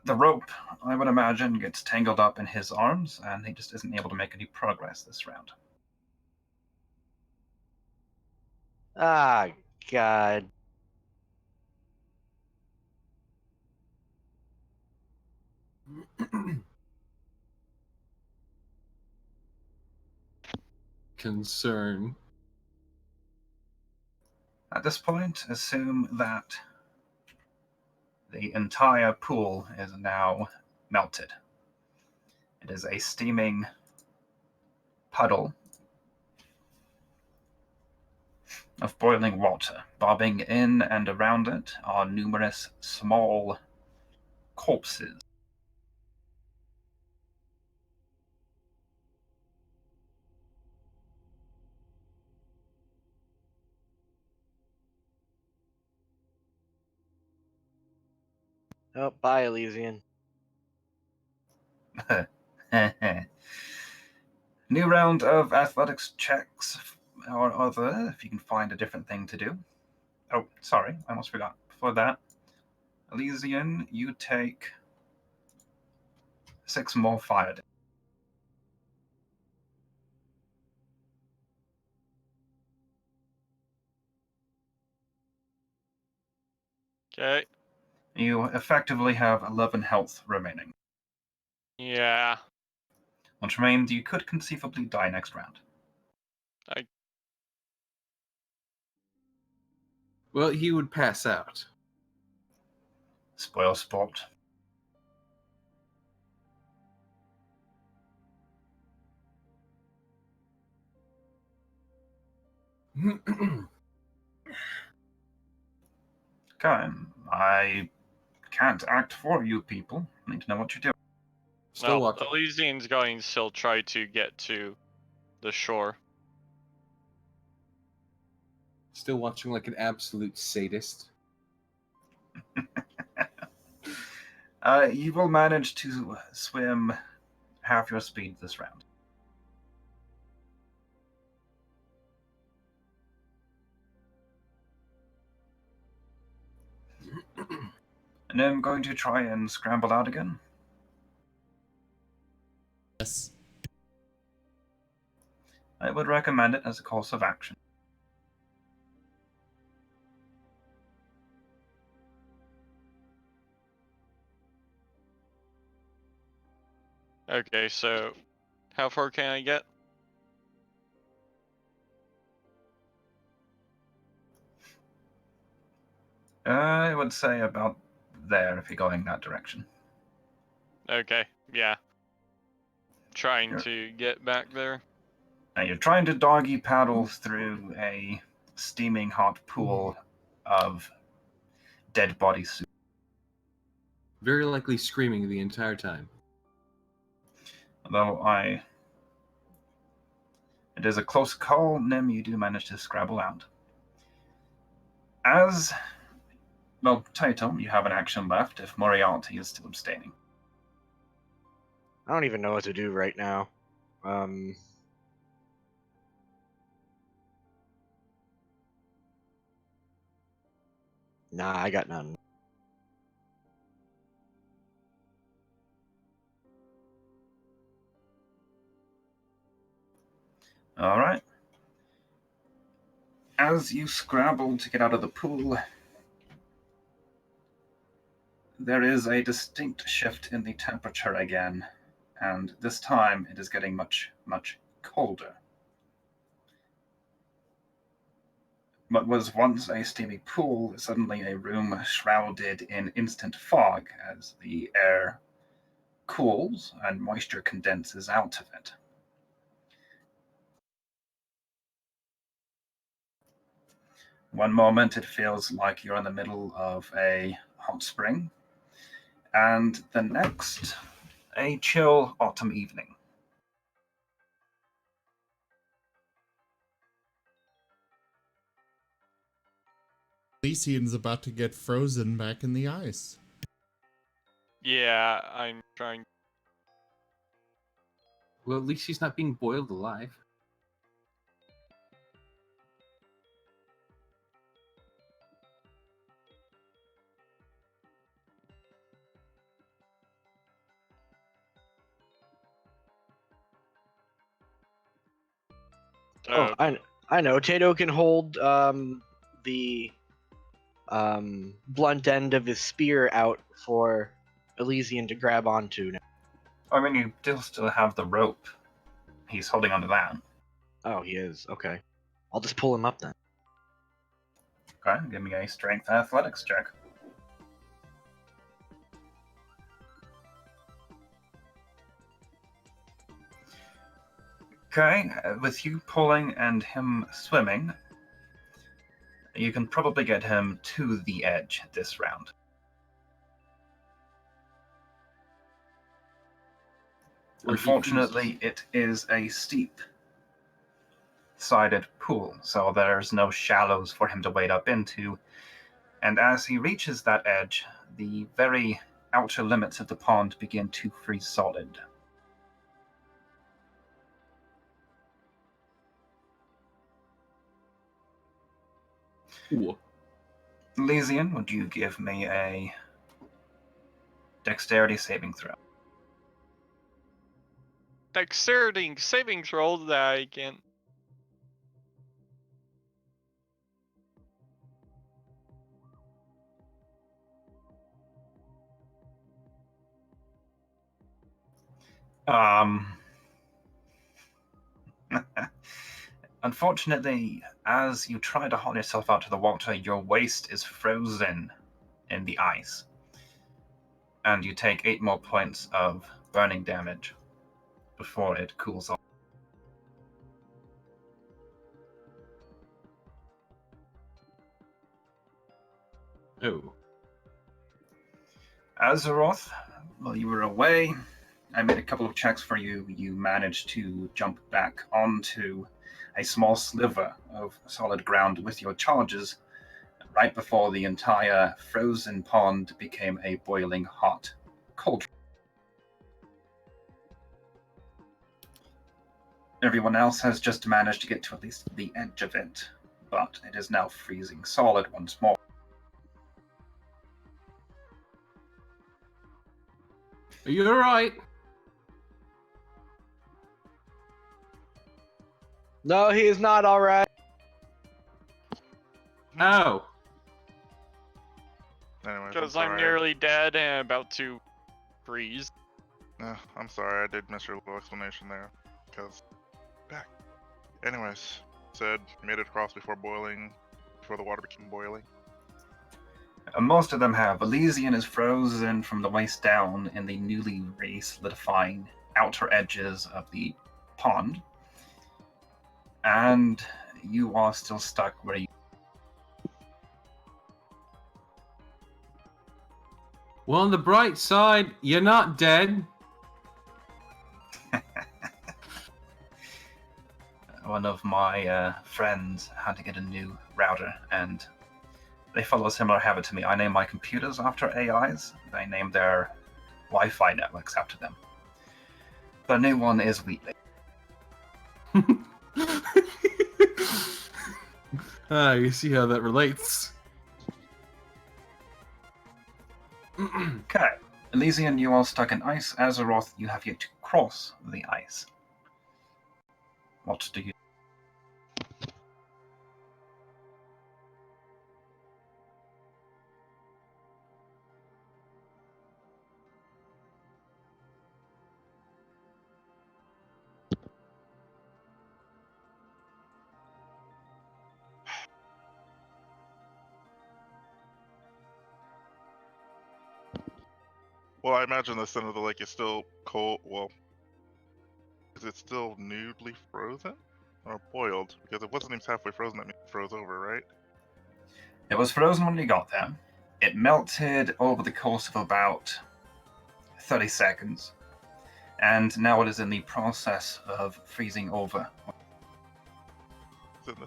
The rope, I would imagine, gets tangled up in his arms, and he just isn't able to make any progress this round. Ah, God. Concern. At this point, assume that the entire pool is now melted. It is a steaming puddle of boiling water. Bobbing in and around it are numerous small corpses. Oh, bye, Elysian. New round of athletics checks or other, if you can find a different thing to do. Oh, sorry, I almost forgot. Before that, Elysian, you take 6 more fire damage. Okay. You effectively have 11 health remaining. Yeah. Which means you could conceivably die next round. Well, he would pass out. Spoil sport. Okay, I can't act for you people. I need to know what you're doing. Still Well, watching. Elysian's going to still try to get to the shore. Still watching like an absolute sadist. You will manage to swim half your speed this round. And I'm going to try and scramble out again. Yes. I would recommend it as a course of action. Okay, so how far can I get? I would say about there if you're going that direction. Okay, yeah. Trying Sure. to get back there. Now you're trying to doggy paddle through a steaming hot pool of dead body soup. Very likely screaming the entire time. Although it is a close call, Nim, you do manage to scrabble out. Well, Taito, you have an action left if Moriarty is still abstaining. I don't even know what to do right now. Nah, I got none. All right. As you scrabble to get out of the pool, there is a distinct shift in the temperature again, and this time it is getting much, much colder. What was once a steamy pool is suddenly a room shrouded in instant fog as the air cools and moisture condenses out of it. One moment it feels like you're in the middle of a hot spring, and the next, a chill autumn evening. Elysian's about to get frozen back in the ice. Yeah, I'm trying. Well, at least he's not being boiled alive. Oh, I know. Tato can hold the blunt end of his spear out for Elysian to grab onto now. I mean, you still have the rope. He's holding onto that. Oh, he is. Okay. I'll just pull him up then. Okay, give me a strength athletics check. Okay, with you pulling and him swimming, you can probably get him to the edge this round. Unfortunately, it is a steep-sided pool, so there's no shallows for him to wade up into. And as he reaches that edge, the very outer limits of the pond begin to freeze solid. Ooh. Elysian, would you give me a dexterity saving throw? Dexterity saving throw that I can. Unfortunately, as you try to haul yourself out to the water, your waist is frozen in the ice. And you take 8 more points of burning damage before it cools off. Oh. Azeroth, while you were away, I made a couple of checks for you. You managed to jump back onto a small sliver of solid ground with your charges right before the entire frozen pond became a boiling hot cauldron. Everyone else has just managed to get to at least the edge of it, but it is now freezing solid once more. Are you alright? No, he is not all right. Oh. Anyways, Because I'm I'm sorry. nearly dead and about to freeze. I'm sorry, I did miss your little explanation there. Because, back. Anyways, said made it across before boiling, before the water became boiling. Most of them have. Elysian is frozen from the waist down in the newly re-solidifying outer edges of the pond. And you are still stuck where you... Well, on the bright side, you're not dead. One of my friends had to get a new router, and they follow a similar habit to me. I name my computers after AIs. They name their Wi-Fi networks after them. The new one is Wheatley. You see how that relates. Okay. Elysian, you are stuck in ice. Azeroth, you have yet to cross the ice. What do you... Well, I imagine the center of the lake is still cold. Well, is it still newly frozen? Or boiled? Because it wasn't even halfway frozen, that means it froze over, right? It was frozen when you got there. It melted over the course of about 30 seconds. And now it is in the process of freezing over. It's in the...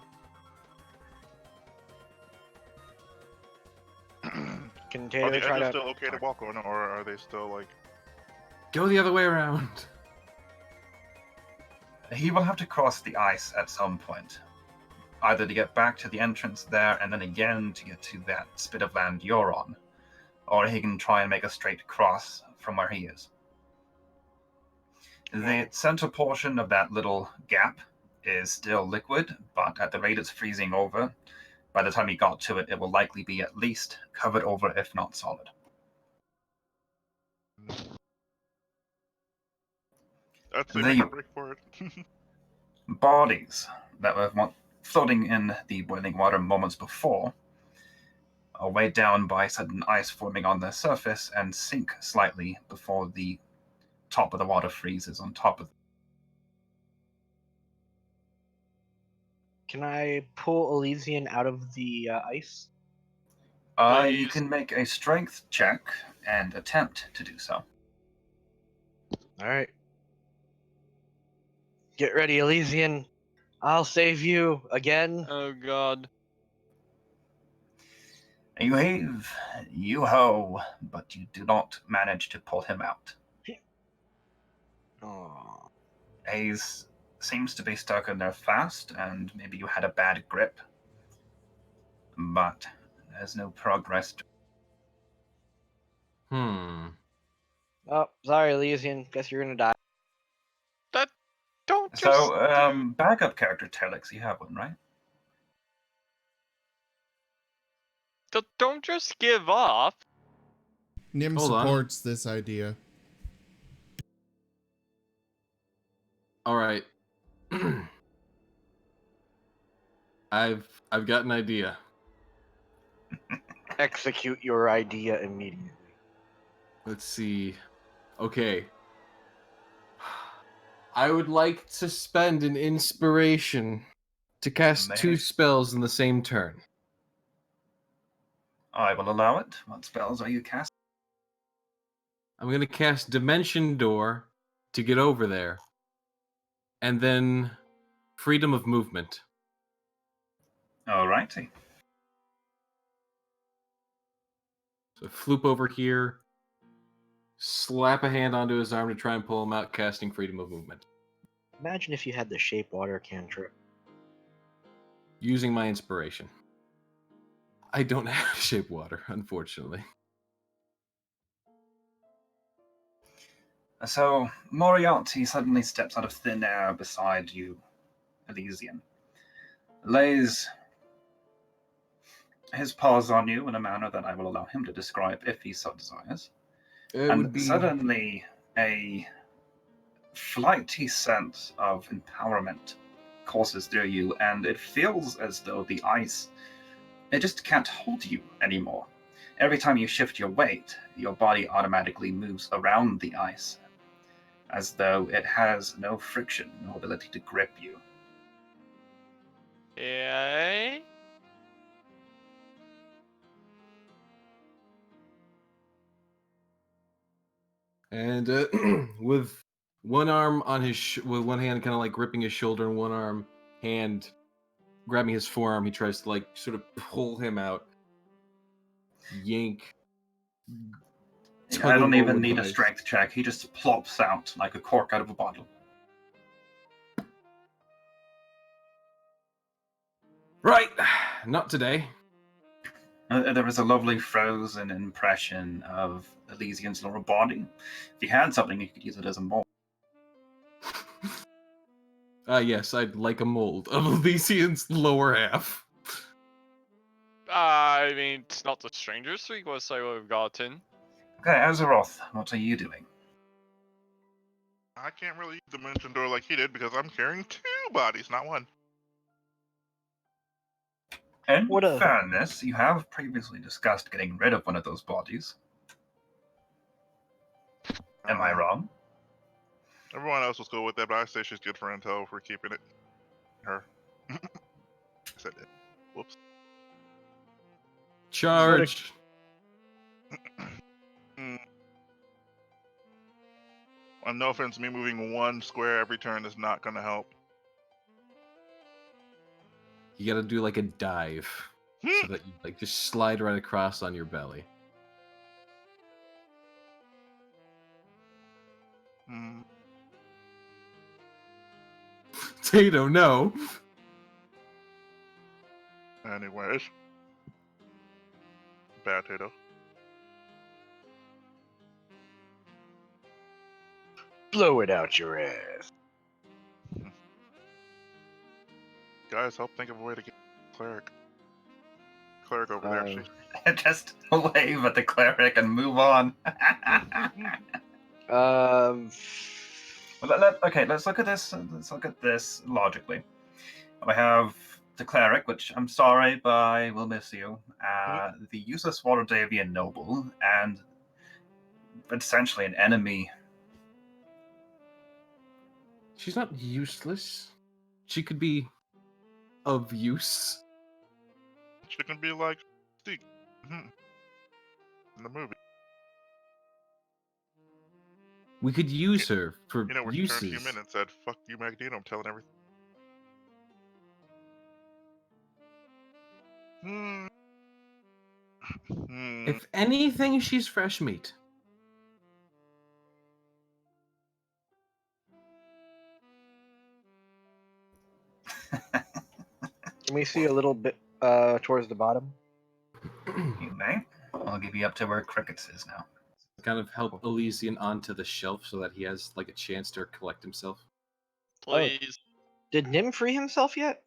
Can Are Taylor the try edges to? still okay to walk on, or are they still like... Go the other way around. He will have to cross the ice at some point. Either to get back to the entrance there and then again to get to that spit of land you're on. Or he can try and make a straight cross from where he is. The center portion of that little gap is still liquid, but at the rate it's freezing over, by the time he got to it, it will likely be at least covered over, if not solid. I'd say They- make a break for it. Bodies that were floating in the boiling water moments before are weighed down by sudden ice forming on their surface and sink slightly before the top of the water freezes on top of them. Can I pull Elysian out of the ice? You Please. can make a strength check and attempt to do so. All right. Get ready, Elysian. I'll save you again. Oh god. You heave, you hoe, but you do not manage to pull him out. Oh. Hayes seems to be stuck in there fast, and maybe you had a bad grip. But there's no progress. Oh, sorry, Elysian. Guess you're gonna die. Don't just So, backup character Telix, you have one, right? don't just give up. Nim Hold on. supports this idea. Alright. I've got an idea. Execute your idea immediately. Let's see. Okay. I would like to spend an inspiration to cast May- 2 spells in the same turn. I will allow it. What spells are you casting? I'm going to cast Dimension Door to get over there. And then Freedom of Movement. Alrighty. So floop over here, slap a hand onto his arm to try and pull him out, casting Freedom of Movement. Imagine if you had the shape water cantrip. Using my inspiration. I don't have shape water, unfortunately. So, Moriarty suddenly steps out of thin air beside you, Elysian. Lays his paws on you in a manner that I will allow him to describe if he so desires. Suddenly, a flighty sense of empowerment courses through you, and it feels as though the ice, it just can't hold you anymore. Every time you shift your weight, your body automatically moves around the ice, as though it has no friction, no ability to grip you. Yay. And with one arm on his, with one hand kind of like gripping his shoulder, and one hand grabbing his forearm, he tries to like sort of pull him out, yank. I don't even need a strength check. He just plops out like a cork out of a bottle. Right, not today. There is a lovely frozen impression of Elysian's lower body. If you had something, you could use it as a mold. Yes, I'd like a mold of Elysian's lower half. I mean, it's not the strangest request I would have gotten. Okay, Azeroth, what are you doing? I can't really use Dimension Door like he did because I'm carrying 2 bodies, not 1. In What a- fairness, you have previously discussed getting rid of one of those bodies. Am I wrong? Everyone else was cool with that, but I say she's good for intel if we're keeping it. Her. Said it. Whoops. Charge. Well, no offense, me moving 1 square every turn is not going to help. You gotta do like a dive, so that you like just slide right across on your belly. Tato, no. Anyways. Bad Tato. Blow it out your ass. Guys, help think of a way to get cleric. Cleric over there. She... Just wave at the cleric and move on. Okay, let's look at this. Let's look at this logically. I have the cleric, which I'm sorry, but I will miss you. The useless Waterdavian noble, and essentially an enemy. She's not useless. She could be of use. She can be like Steve in the movie. We could use her for You know, where she turned human and said, "Fuck you, Magneto, I'm telling everything." If anything, she's fresh meat. Can we see a little bit towards the bottom? You may. I'll give you up to where Crickets is now. Kind of help Elysian onto the shelf so that he has like a chance to collect himself. Please. Did Nim free himself yet?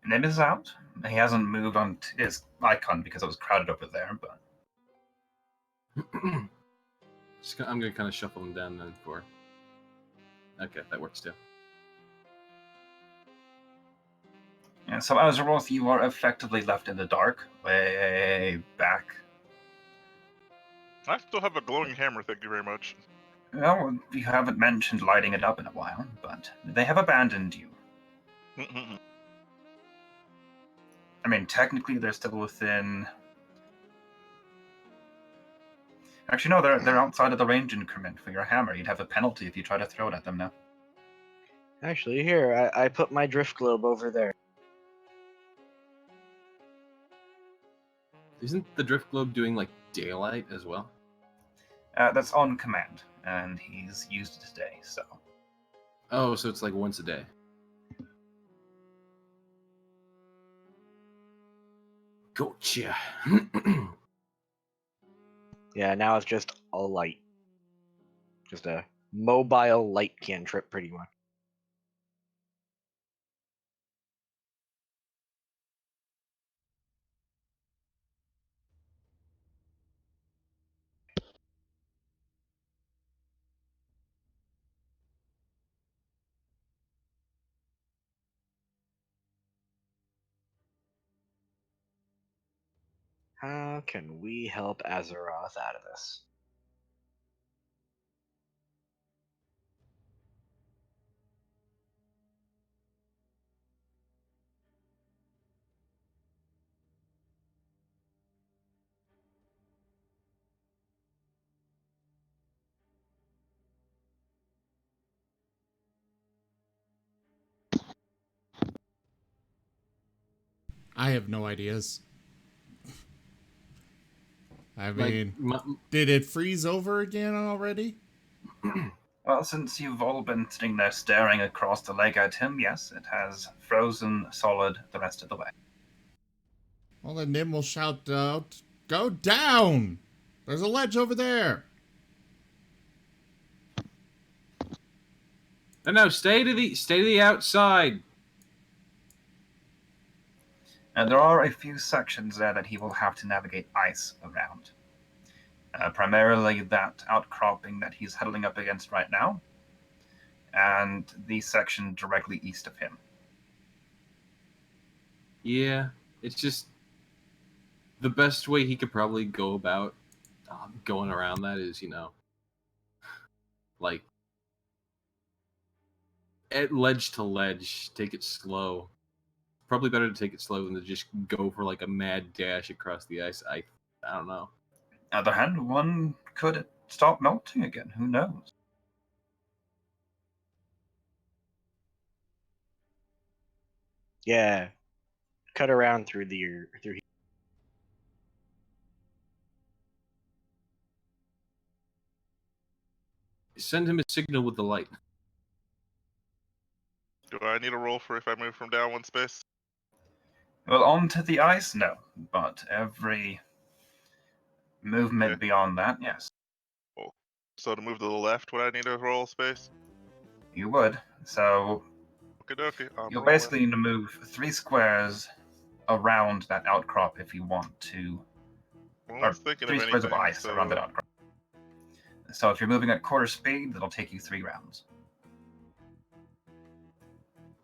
Nim is out. He hasn't moved on to his icon because it was crowded over there, but... I'm gonna kind of shuffle him down then for... Okay, that works too. Yeah, so Azeroth, you are effectively left in the dark, way back. I still have a glowing hammer, thank you very much. Well, you haven't mentioned lighting it up in a while, but they have abandoned you. I mean, technically they're still within Actually, no, they're outside of the range increment for your hammer. You'd have a penalty if you try to throw it at them now. Actually, here, I put my drift globe over there. Isn't the drift globe doing like daylight as well? That's on command, and he's used it today, so. Oh, so it's like once a day. Gotcha. Yeah, now it's just a light. Just a mobile light cantrip, pretty much. How can we help Azeroth out of this? I have no ideas. I Like, mean, did it freeze over again already? Well, since you've all been sitting there staring across the lake at him, yes, it has frozen solid the rest of the way. Well, then Nim will shout out, "Go down! There's a ledge over there!" no, stay to the outside. And there are a few sections there that he will have to navigate ice around. Primarily that outcropping that he's huddling up against right now, and the section directly east of him. Yeah, it's just the best way he could probably go about going around that is, you know, like at ledge to ledge, take it slow. Probably better to take it slow than to just go for like a mad dash across the ice. I don't know. On the other hand, one could stop melting again. Who knows? Yeah, cut around through the through. Send him a signal with the light. Do I need a roll for if I move from down one space? Well, onto the ice, no. But every movement Okay. beyond that, yes. So to move to the left, would I need a roll space? You would. So Okie dokie. you'll basically need to move 3 squares around that outcrop if you want to. Well, I Or was thinking 3 of squares anything, of ice around that outcrop. So if you're moving at quarter speed, that'll take you 3 rounds.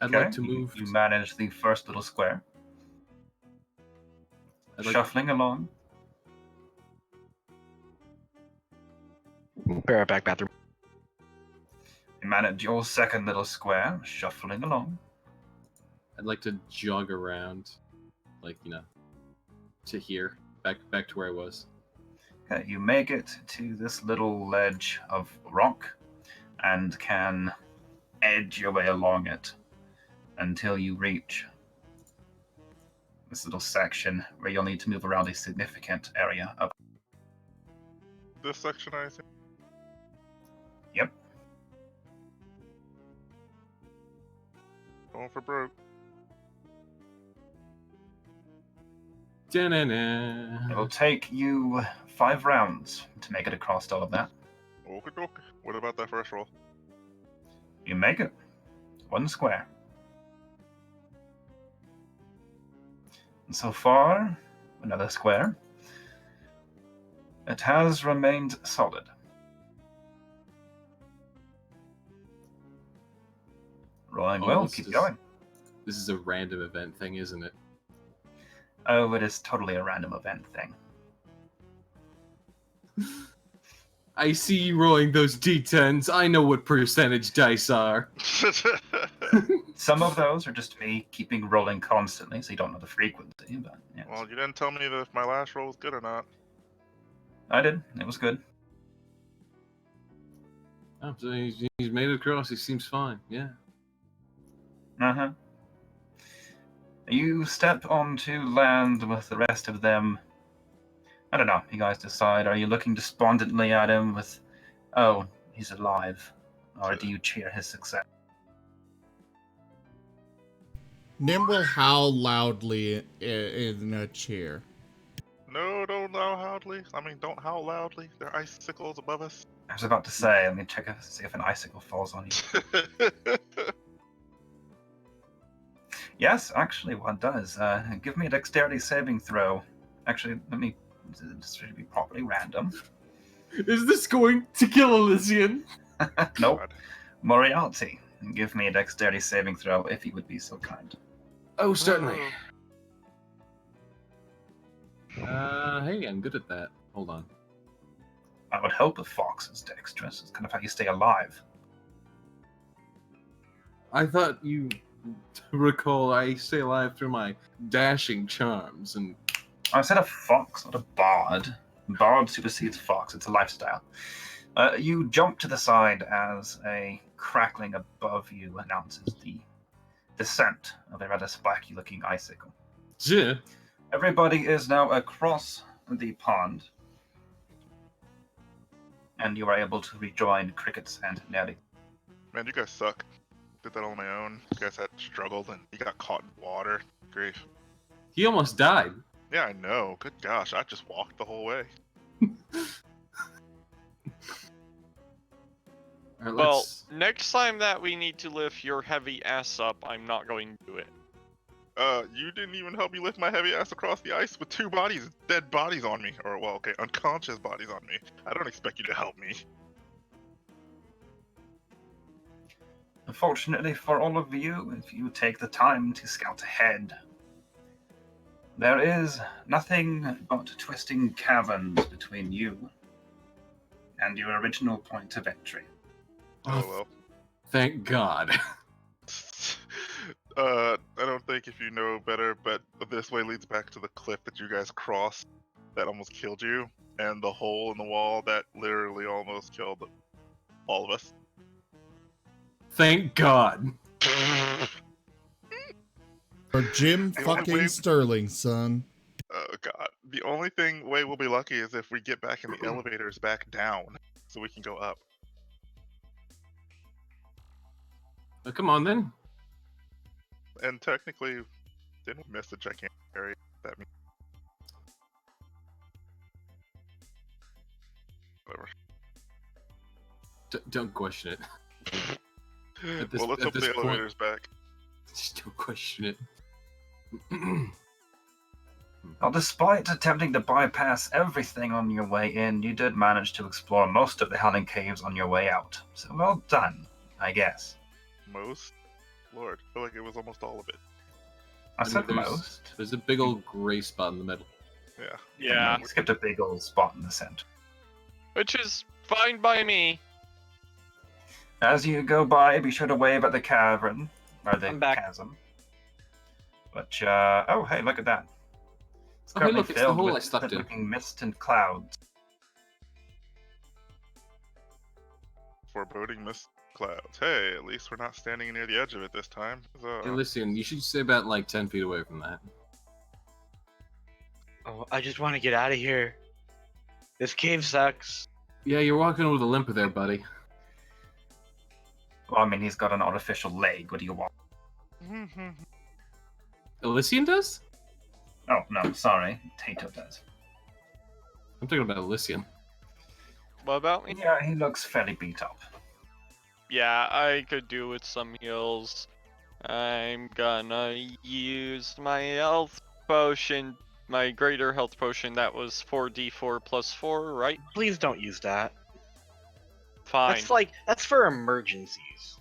I'd like to move. You manage the first little square. Shuffling along. Be right back, bathroom. You manage your second little square, shuffling along. I'd like to jog around, like, you know, to here, back to where I was. Okay, you make it to this little ledge of rock and can edge your way along it until you reach this little section where you'll need to move around a significant area of. This section, I think. Yep. Going for broke. Da-na-na. It'll take you 5 rounds to make it across all of that. Okie dokie. What about that first roll? You make it. 1 square. And so far, another square. It has remained solid. Rolling well, keep going. This is a random event thing, isn't it? Oh, it is totally a random event thing. I see you rolling those d10s. I know what percentage dice are. Some of those are just me keeping rolling constantly, so you don't know the frequency, but yes. Well, you didn't tell me if my last roll was good or not. I did. It was good. Oh, so he's made it across. He seems fine. Yeah. Uh-huh. You step onto land with the rest of them. I don't know. You guys decide. Are you looking despondently at him with, oh, he's alive? Or do you cheer his success? Nim will howl loudly in a chair. No, don't howl loudly. I mean, don't howl loudly. There are icicles above us. I was about to say, let me check see if an icicle falls on you. Yes, actually, one does. Give me a dexterity saving throw. Actually, let me. This should be properly random. Is this going to kill Elysian? Nope. God. Moriarty, give me a dexterity saving throw if you would be so kind. Oh, certainly. Hey, I'm good at that. Hold on. I would hope a fox is dexterous. It's kind of how you stay alive. I thought you recall I stay alive through my dashing charms and. I said a fox, not a bard. Bard supersedes fox. It's a lifestyle. You jump to the side as a crackling above you announces the descent of a rather spiky-looking icicle. Yeah. Everybody is now across the pond, and you are able to rejoin Crickets and Nelly. Man, you guys suck. Did that on my own. You guys had struggled and you got caught in water. Grief. He almost died. Yeah, I know. Good gosh, I just walked the whole way. All right, Well, let's... next time that we need to lift your heavy ass up, I'm not going to do it. You didn't even help me lift my heavy ass across the ice with two bodies, dead bodies on me. Or, well, okay, unconscious bodies on me. I don't expect you to help me. Unfortunately for all of you, if you take the time to scout ahead, there is nothing but twisting caverns between you and your original point of entry. Oh, well. Thank God. I don't think if you know better, but this way leads back to the cliff that you guys crossed that almost killed you, and the hole in the wall that literally almost killed all of us. Thank God. Or Jim The only fucking way- Sterling, son. Oh god. The only way we'll be lucky is if we get back in the elevators back down, so we can go up. Oh, come on then. And technically, didn't we miss the gigantic area? That means whatever. Don't question it. this- Well, let's at hope the this point- elevator's back. Just don't question it. Well, despite attempting to bypass everything on your way in, you did manage to explore most of the Howling Caves on your way out. So well done, I guess. Most? Lord, I feel like it was almost all of it. I said there's, most. There's a big old gray spot in the middle. Yeah. Yeah, You skipped a big old spot in the center. which is fine by me. As you go by, be sure to wave at the cavern, or the I'm back. chasm. But, oh, hey, look at that. It's Oh, hey, currently look, it's the filled hole I with stepped in. looking mist and clouds. Foreboding mist clouds. Hey, at least we're not standing near the edge of it this time. Hey, listen, you should stay about like 10 feet away from that. Oh, I just want to get out of here. This cave sucks. Yeah, you're walking with a limp there, buddy. Well, I mean, he's got an artificial leg. What do you want? Elysian does? Oh, no, sorry. Tato does. I'm talking about Elysian. What about me? Yeah, he looks fairly beat up. Yeah, I could do with some heals. I'm gonna use my health potion, my greater health potion. That was 4d4 plus 4, right? Please don't use that. Fine. That's for emergencies.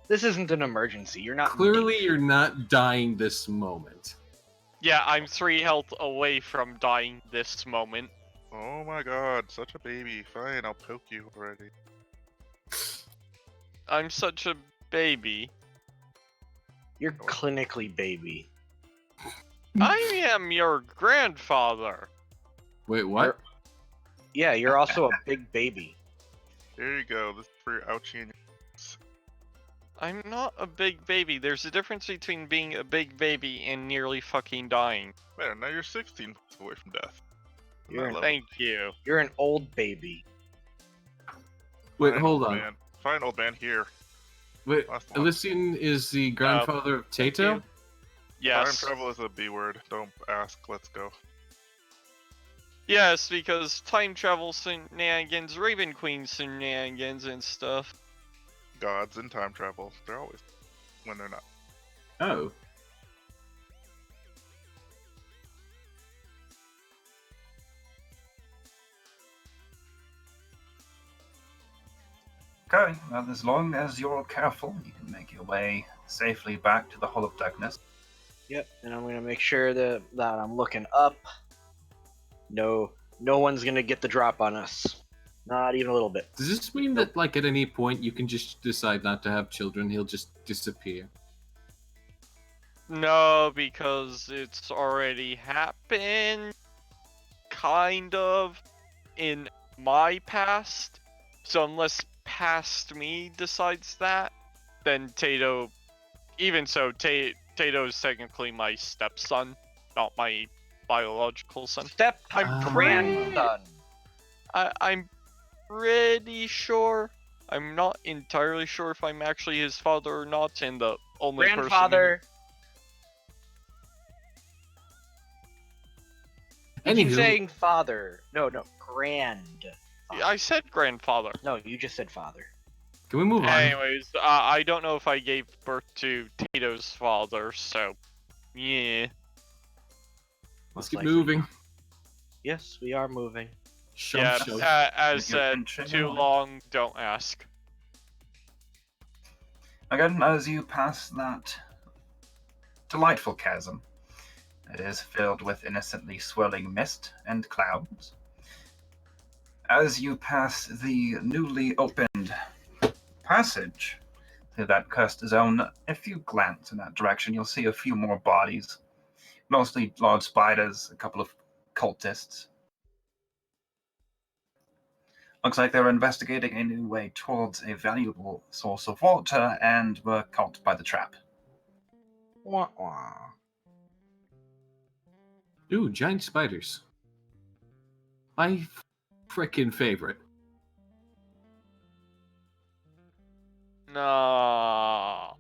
This isn't an emergency. You're not. Clearly, you're not dying this moment. Yeah, I'm 3 health away from dying this moment. Oh my god, such a baby. Fine, I'll poke you already. I'm such a baby. You're clinically baby. I am your grandfather. Wait, what? Yeah, you're also a big baby. Here you go. This is for your ouchie and I'm not a big baby. There's a difference between being a big baby and nearly fucking dying. There, now you're 16 points away from death. You're That an, level. Thank you. you're an old baby. Wait, Fine, hold old on. Man. Fine, old man, here. Wait, Last one. Elysian is the grandfather of Tato? you. Yes. Time travel is a B word. Don't ask. Let's go. Yes, because time travel shenanigans, Raven Queen shenanigans and stuff. Gods and time travel. They're always when they're not. Oh. Okay, well, as long as you're careful, you can make your way safely back to the Hall of Darkness. Yep, and I'm gonna make sure that I'm looking up. No one's gonna get the drop on us. Not even a little bit. Does this mean that, like, at any point you can just decide not to have children? He'll just disappear. No, because it's already happened, kind of, in my past. So unless past me decides that, then Tato, even so, Tato is technically my stepson, not my biological son. I'm grandson. I'm pretty sure. I'm not entirely sure if I'm actually his father or not, and the only Grandfather. You keep Anywho, saying father. No, grand. I said grandfather. No, you just said father. can we move on? Anyways, I don't know if I gave birth to Tato's father, so yeah. Let's Most keep likely. moving. Yes, we are moving. Shove, Yeah, shove. as You're said, inching too away. long, don't ask. Again, as you pass that delightful chasm, it is filled with innocently swirling mist and clouds. As you pass the newly opened passage through that cursed zone, if you glance in that direction, you'll see a few more bodies. Mostly large spiders, a couple of cultists. Looks like they were investigating a new way towards a valuable source of water and were caught by the trap. Wah, wah. Ooh, giant spiders. My frickin' favorite. No.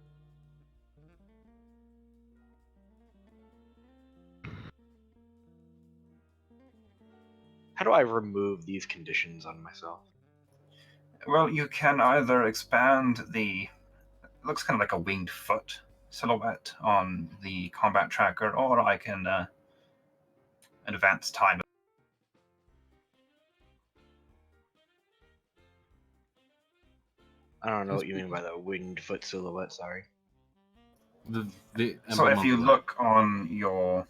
How do I remove these conditions on myself? Well, you can either expand the, looks kind of like a winged foot silhouette on the combat tracker, or I can advance time. I don't know what you mean by the winged foot silhouette, sorry. The So if emblem you of look on your,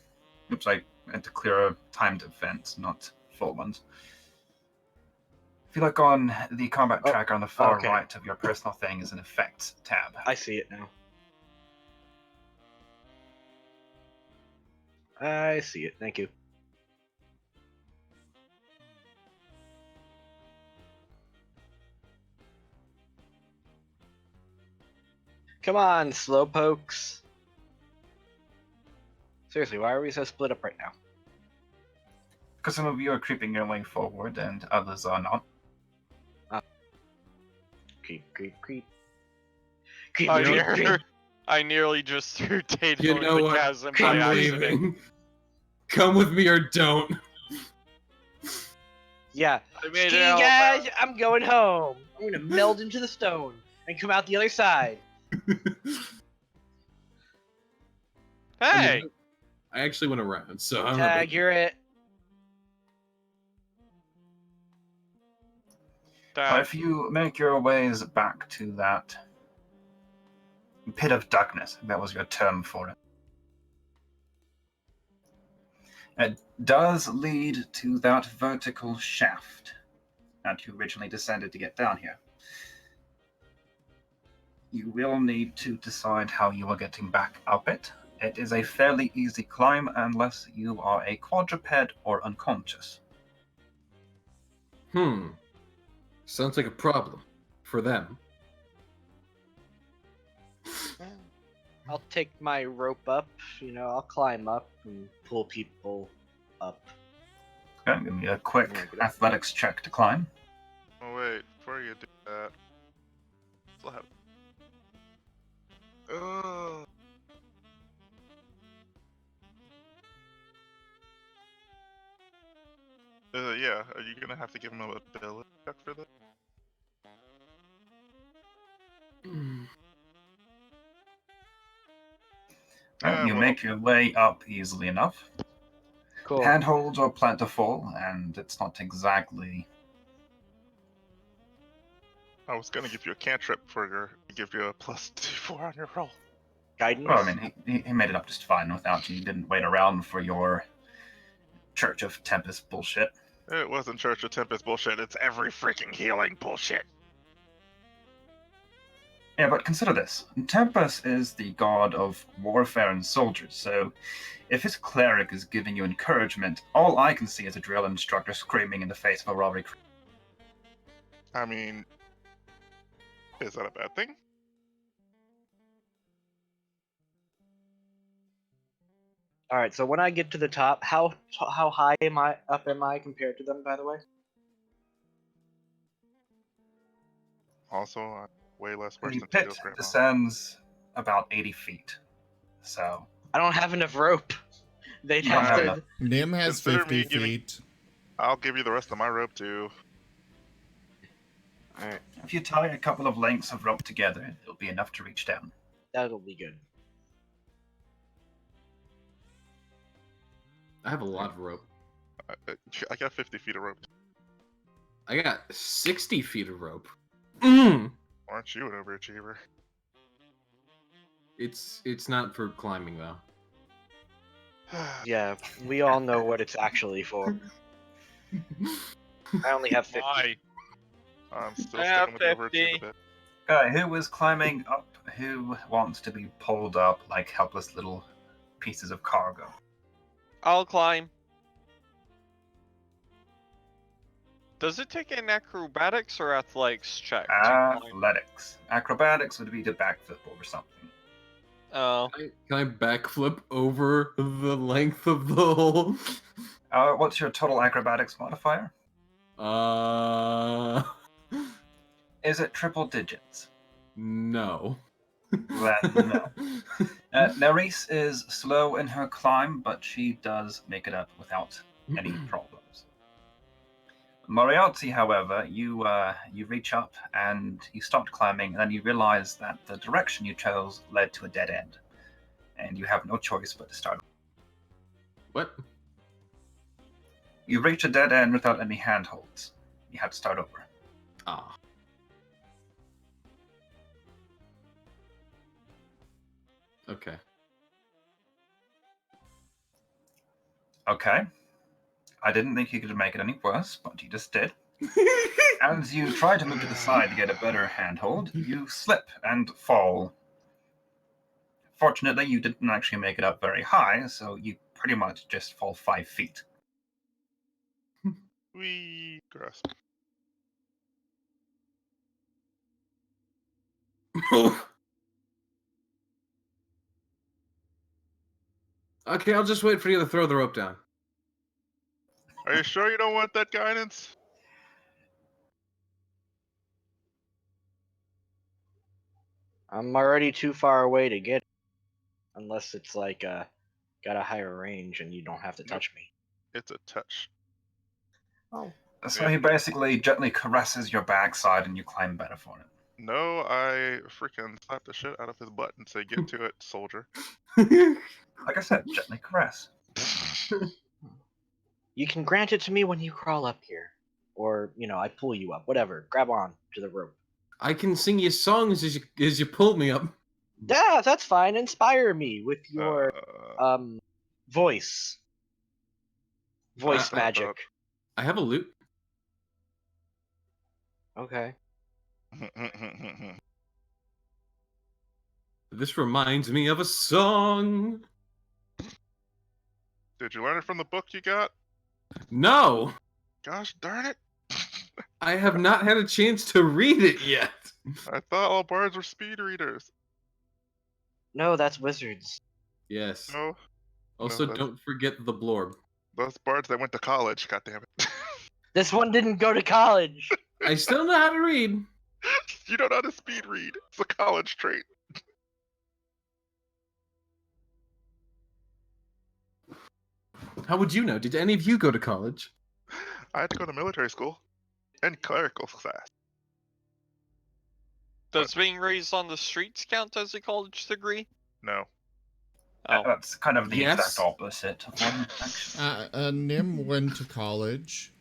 oops, I had to clear a timed event, not full ones. If you look on the combat Oh, tracker on the far okay. right of your personal thing is an effects tab. I see it now. I see it, thank you. Come on, slowpokes. Seriously, why are we so split up right now? Because some of you are creeping your way forward and others are not. Creep. I, You know- near- I nearly just threw Tato You in know the what? chasm by I'm accident. leaving. Come with me or don't. Yeah. I made Ski it out. guys, I'm going home. I'm gonna meld into the stone and come out the other side. Hey! I actually went around, so I'm Tag, you're it. Damn. If you make your ways back to that pit of darkness, that was your term for it. It does lead to that vertical shaft that you originally descended to get down here. You will need to decide how you are getting back up it. It is a fairly easy climb unless you are a quadruped or unconscious. Sounds like a problem for them. I'll take my rope up, I'll climb up and pull people up. Okay, give me a quick Yeah, good. athletics check to climb. Oh wait, before you do that, still have. Oh. Yeah, are you gonna have to give him a ability check for that? You well, make your way up easily enough. Cool. Handholds are plentiful, and it's not exactly. I was gonna give you a cantrip to give you a plus 2/4 on your roll. Guidance? Well, I mean, he made it up just fine without you. He didn't wait around for your Church of Tempest bullshit. It wasn't Church of Tempest bullshit, it's every freaking healing bullshit. Yeah, but consider this. Tempest is the god of warfare and soldiers, so if his cleric is giving you encouragement, all I can see is a drill instructor screaming in the face of a robbery. I mean, is that a bad thing? All right. So when I get to the top, how high am I compared to them? By the way. Also, I'm way less worse The than pit Tito's grandma. descends about 80 feet, so I don't have enough rope. They'd You don't have have to. enough. Nim has Consider 50 me giving- feet. I'll give you the rest of my rope too. All right. if you tie a couple of lengths of rope together, it'll be enough to reach down. That'll be good. I have a lot of rope. I got 50 feet of rope. I got 60 feet of rope. Aren't you an overachiever? It's not for climbing though. Yeah, we all know what it's actually for. I only have 50. Why? I'm still I have sticking with the 50. overachiever bit. Okay, who is climbing up? Who wants to be pulled up like helpless little pieces of cargo? I'll climb. Does it take an acrobatics or athletics check to climb? Athletics. Acrobatics would be to backflip over something. Oh, Can I backflip over the length of the hole? What's your total acrobatics modifier? Is it triple digits? No. No. Nerys is slow in her climb, but she does make it up without any problems. Moriarty, however, you reach up and you start climbing, and then you realize that the direction you chose led to a dead end, and you have no choice but to start. What? You reach a dead end without any handholds. You have to start over. Ah. Okay. Okay. I didn't think you could make it any worse, but you just did. As you try to move to the side to get a better handhold, you slip and fall. Fortunately, you didn't actually make it up very high, so you pretty much just fall 5 feet. Wee, gross. Okay, I'll just wait for you to throw the rope down. Are you sure you don't want that guidance? I'm already too far away to get it. Unless it's like got a higher range and you don't have to touch me. It's a touch. Oh. So he basically gently caresses your backside and you climb better for it. No, I freaking slap the shit out of his butt and say, "Get to it, soldier." Like I said, gently caress. You can grant it to me when you crawl up here. Or, I pull you up. Whatever. Grab on to the rope. I can sing you songs as you pull me up. Yeah, that's fine. Inspire me with your voice. Voice magic. I have a lute. Okay. This reminds me of a song. Did you learn it from the book you got? No. Gosh darn it! I have not had a chance to read it yet. I thought all bards were speed readers. No, that's wizards. Yes. No, Also, that's- don't forget the blorb. those bards that went to college. God damn it! This one didn't go to college. I still know how to read. You don't know how to speed read. It's a college trait. How would you know? Did any of you go to college? I had to go to military school and clerical class. Does being raised on the streets count as a college degree? No. Oh, That's kind of the Yes. exact opposite of one, actually. Nim went to college.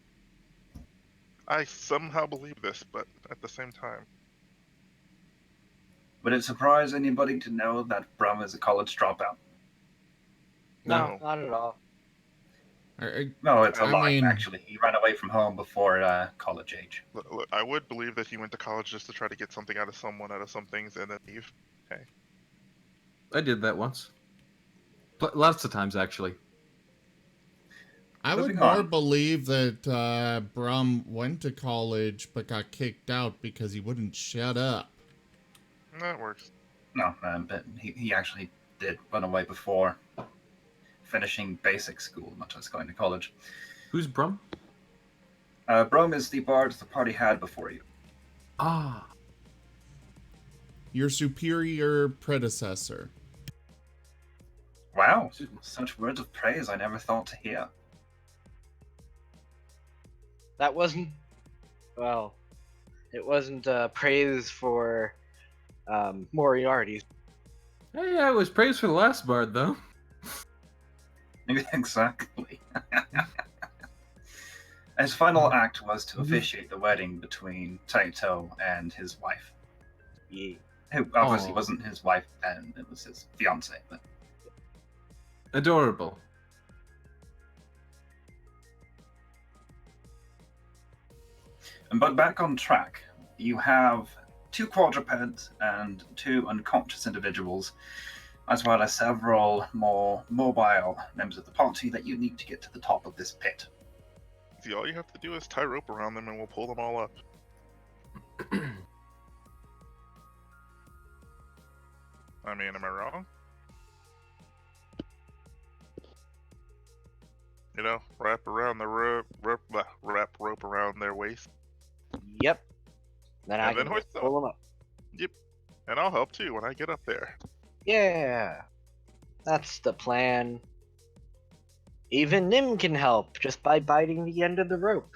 I somehow believe this, but at the same time, Would it surprise anybody to know that Brum is a college dropout? No, No. not at all. No, it's a I lie, mean- actually. He ran away from home before college age. look, I would believe that he went to college just to try to get something out of someone, out of some things, and then leave. I did that once. Lots of times, actually. I would Moving more on. believe that Brum went to college but got kicked out because he wouldn't shut up. That works. No, but he actually did run away before finishing basic school, not just going to college. Who's Brum? Brum is the bard the party had before you. Ah. Your superior predecessor. Wow, such words of praise I never thought to hear. That wasn't. Well, it wasn't praise for Moriarty's. Hey, I was praised for the last bard, though. Exactly. His final act was to officiate the wedding between Taito and his wife. Yeah. Who obviously Aw. wasn't his wife then, it was his fiance. But Adorable. But back on track, you have 2 quadrupeds and 2 unconscious individuals, as well as several more mobile members of the party that you need to get to the top of this pit. See, all you have to do is tie rope around them, and we'll pull them all up. I mean, am I wrong? You know, wrap around the wrap rope around their waist, Yep. Then I And then can hoist them pull them up. and I'll help too when I get up there. Yeah. That's the plan. Even Nim can help just by biting the end of the rope.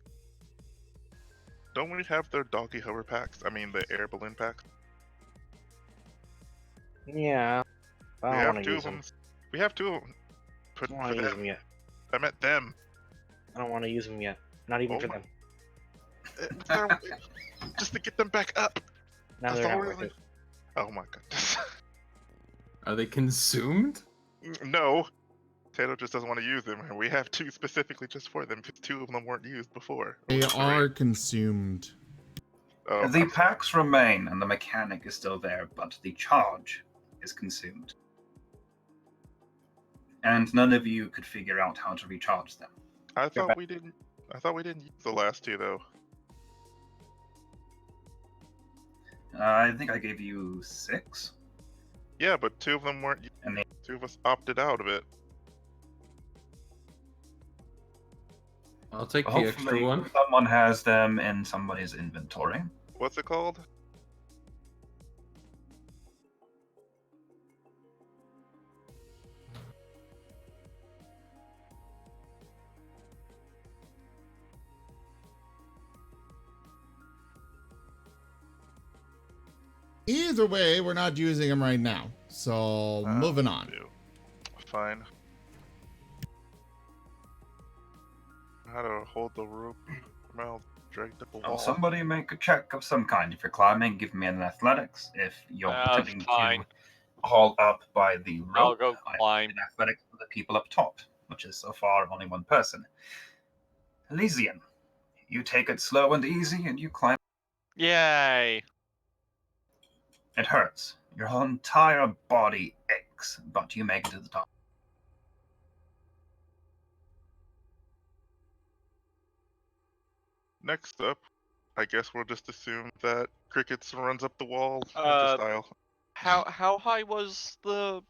Don't we have their doggy hover packs? I mean, the air balloon packs. Yeah. I We don't have want 2 to of use them. them. We have 2 of them. I Put don't for want to use them. them yet. I meant them. I don't want to use them yet. Not even Oh for my- them. Just to get them back up. Now That's they're all not worth really- it. Oh my goodness. Are they consumed? No. Tato just doesn't want to use them, and we have 2 specifically just for them because 2 of them weren't used before. They Or 3. are consumed. Oh, The I'm sorry. packs remain and the mechanic is still there, but the charge is consumed. And none of you could figure out how to recharge them. I You're thought we didn't. I thought we didn't use the last 2 though. I think I gave you 6. Yeah, but 2 of them weren't. And they- 2 of us opted out of it. I'll take the Hopefully, extra one. someone has them in somebody's inventory. What's it called? Either way, we're not using them right now. So, moving on. Ew. Fine. How to hold the rope? Mouth dragged up a Well, wall. somebody make a check of some kind. If you're climbing, give me an athletics. If you're attempting fine. to haul up by the rope, I'll go I climb. an athletics for the people up top, which is so far only one person. Elysian, you take it slow and easy, and you climb. Yay! It hurts. Your whole entire body aches, but you make it to the top. Next up, I guess we'll just assume that Crickets runs up the wall Uh, ninja style. How high was the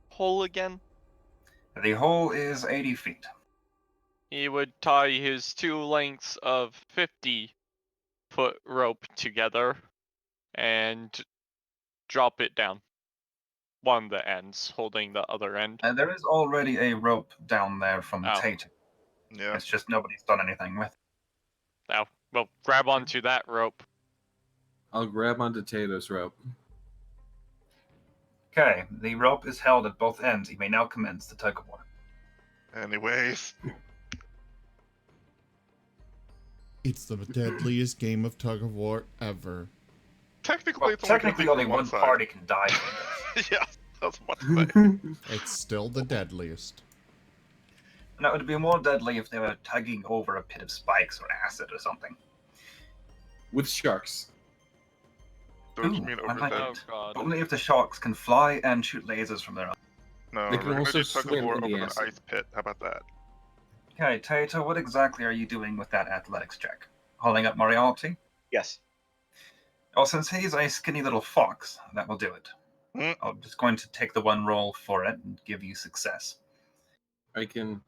hole again? The hole is 80 feet. He would tie his 2 lengths of 50-foot rope together and drop it down. One of the ends, holding the other end. And there is already a rope down there from Oh. Tate. Yeah. It's just nobody's done anything with it. Now, well, grab onto that rope. I'll grab onto Tato's rope. Okay, the rope is held at both ends. You may now commence the tug of war. Anyways, It's the deadliest game of tug of war ever. technically, Well, it's only, technically gonna only be one side. party can die from this. Yeah, that's what I'm saying. It's still the deadliest. And that would be more deadly if they were tugging over a pit of spikes or acid or something. With sharks. Don't you Ooh, mean I over like the... Oh god. Only if the sharks can fly and shoot lasers from their eyes. No, They we're can gonna also do tug of swim war in the over the acid. ice pit. How about that? Okay, Tato, what exactly are you doing with that athletics check? Holding up Moriarty? Yes. Oh, since he's a skinny little fox, that will do it. Mm. I'm just going to take the one roll for it and give you success. I can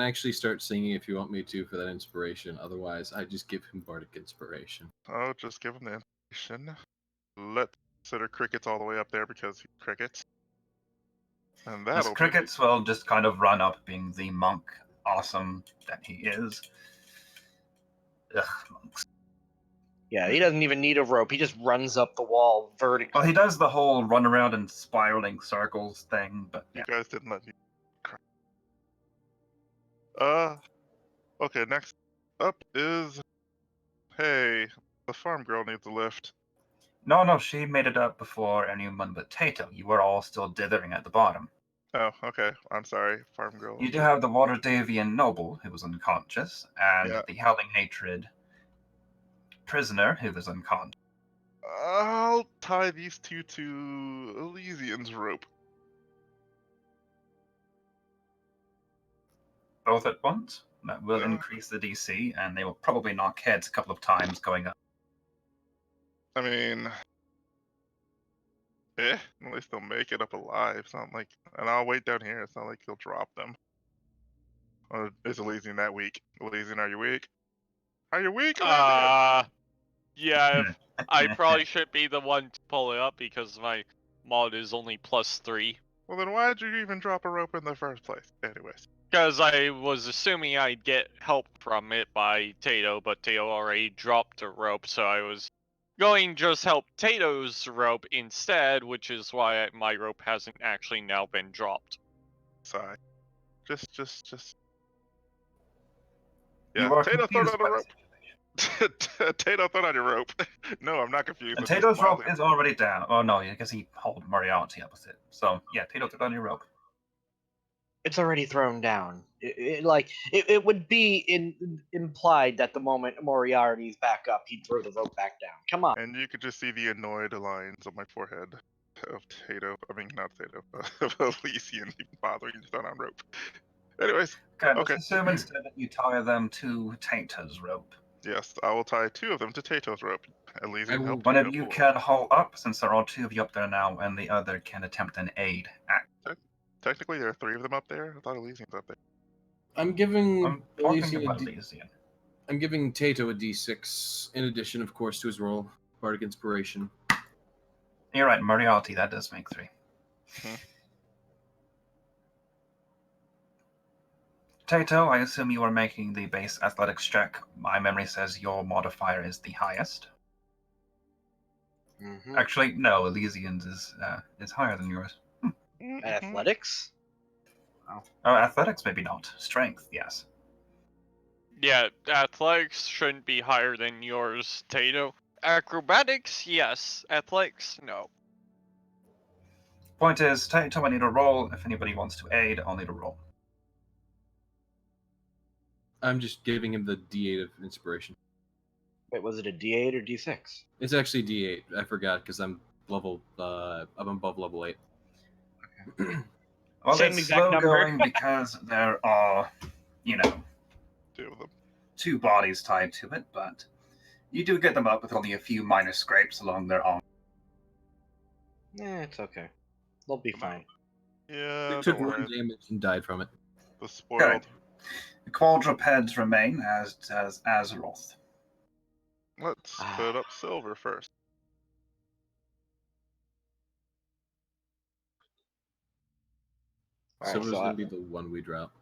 actually start singing if you want me to for that inspiration. Otherwise, I just give him bardic inspiration. Oh, just give him the information. Let's consider Crickets all the way up there because he's Crickets. And As that'll be... Crickets will just kind of run up, being the monk awesome that he is. Ugh, monks. Yeah, he doesn't even need a rope. He just runs up the wall vertically. Well, he does the whole run around in spiraling circles thing, but yeah. You guys didn't let me cry. Okay, next up is... Hey, the farm girl needs a lift. No, she made it up before anyone but Tato. You were all still dithering at the bottom. Oh, okay. I'm sorry, farm girl. You do have the Water Davian noble, who was unconscious, and Yeah. the Howling Hatred prisoner, who was unconscious. I'll tie these two to Elysian's rope. Both at once. That will Yeah. increase the DC, and they will probably knock heads a couple of times going up. I mean... at least they'll make it up alive. It's not like... And I'll wait down here. It's not like he'll drop them. Or is Elysian that weak? Elysian, are you weak? Are you weak, Elysian? Yeah, I probably should be the one to pull it up because my mod is only +3. Well, then why did you even drop a rope in the first place? Anyways. Because I was assuming I'd get help from it by Tato, but Tato already dropped a rope, so I was going just help Tato's rope instead, which is why my rope hasn't actually now been dropped. Sigh. Just... You Yeah, are Tato throw confused down by a the rope. situation. Tato, throw down your rope. No, I'm not confused. And I'm just Tato's rope smiling. is already down. Oh no, I guess he hauled Moriarty up with it. So yeah, Tato took on your rope. It's already thrown down. It would be implied that the moment Moriarty's back up, he'd throw the rope back down. Come on. And you could just see the annoyed lines on my forehead of Tato. I mean, not Tato, of Elysian even bothering to stand on rope. Anyways, Okay, Okay. let's assume instead that you tie them to Tato's rope. yes, I will tie two of them to Tato's rope. Elysian will- helped One me of up you below. can haul up, since there are two of you up there now, and the other can attempt an aid act. Technically, there are three of them up there. I thought Elysian's up there. I'm giving I'm talking Elysian a about D- Elysian. I'm giving Tato a D6 in addition, of course, to his roll, bardic inspiration. You're right, Moriarty, that does make 3. Mhm. Tato, I assume you are making the base athletics check. My memory says your modifier is the highest. Mhm. Actually, no, Elysian's is higher than yours. Mhm. Athletics? Oh, athletics maybe not. Strength, yes. Yeah, athletics shouldn't be higher than yours, Tato. Acrobatics, yes. Athletics, no. Point is, Tato, I need a roll. If anybody wants to aid, I'll need a roll. I'm just giving him the D8 of inspiration. Wait, was it a D8 or D6? It's actually D8. I forgot because I'm level. I'm above level 8. Well, Same it's exact slow number. going because there are, Two of them. 2 bodies tied to it, but You do get them up with only a few minor scrapes along their arm. It's okay. They'll be fine. Yeah, Took don't one worry. damage and died from it. The spoiled. The quadrupeds remain, as does Azeroth. Let's put up silver first. Alright, Silver's so gonna be the one we drop.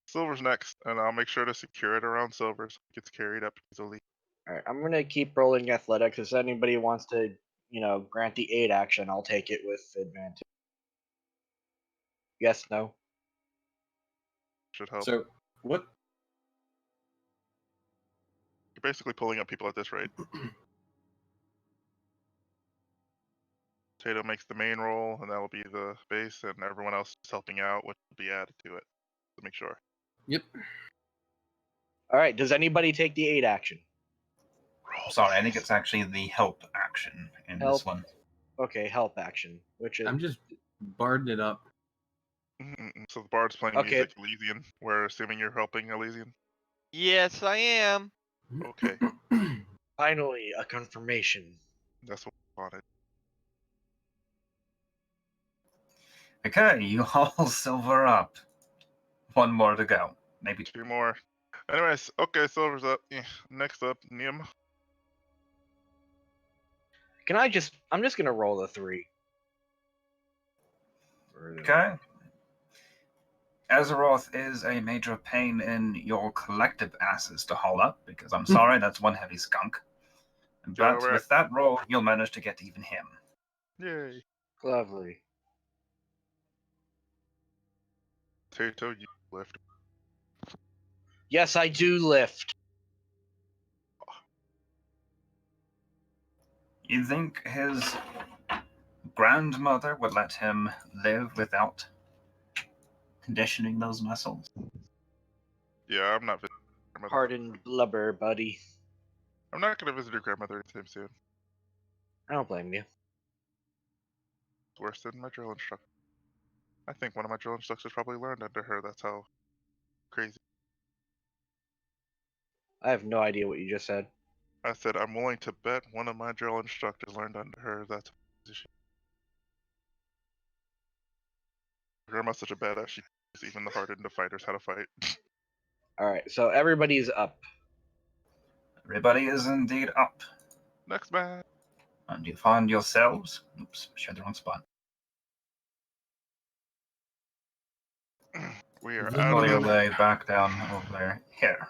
Silver's next, and I'll make sure to secure it around silver so it gets carried up easily. Alright, I'm gonna keep rolling athletics. If anybody wants to, grant the aid action, I'll take it with advantage. Yes, no. Should help. So, what? You're basically pulling up people at this rate. Tato makes the main roll, and that will be the base, and everyone else is helping out, which will be added to it to make sure. Yep. Alright, does anybody take the aid action? Sorry, I think it's actually the help action in Help. this one. Okay, help action. Which is I'm just barding it up. So the bard's playing Okay. music, Elysian. We're assuming you're helping Elysian. Yes, I am. Okay, finally a confirmation. that's what we wanted. Okay, you all silver up. One more to go. Maybe two. 2 more. Anyways, okay, silver's up. Yeah. Next up, Nim. I'm just gonna roll a 3. Okay. Azeroth is a major pain in your collective asses to haul up, because I'm sorry, that's one heavy skunk. But right. with that roll, you'll manage to get even him. Yay. Lovely. Tato, you lift. Yes, I do lift. You think his grandmother would let him live without conditioning those muscles? Yeah, I'm not visiting your grandmother. Hardened blubber, buddy. I'm not going to visit your grandmother anytime soon. I don't blame you. It's worse than my drill instructor. I think one of my drill instructors probably learned under her. That's how crazy. I have no idea what you just said. I said I'm willing to bet one of my drill instructors learned under her. That's how crazy she. Grandma's such a badass. She teaches even the hardened fighters how to fight. Alright, so everybody's up. Everybody is indeed up. Next man. And you find yourselves. Oops, shared the wrong spot. We are Then out Pull of your the way back down over here.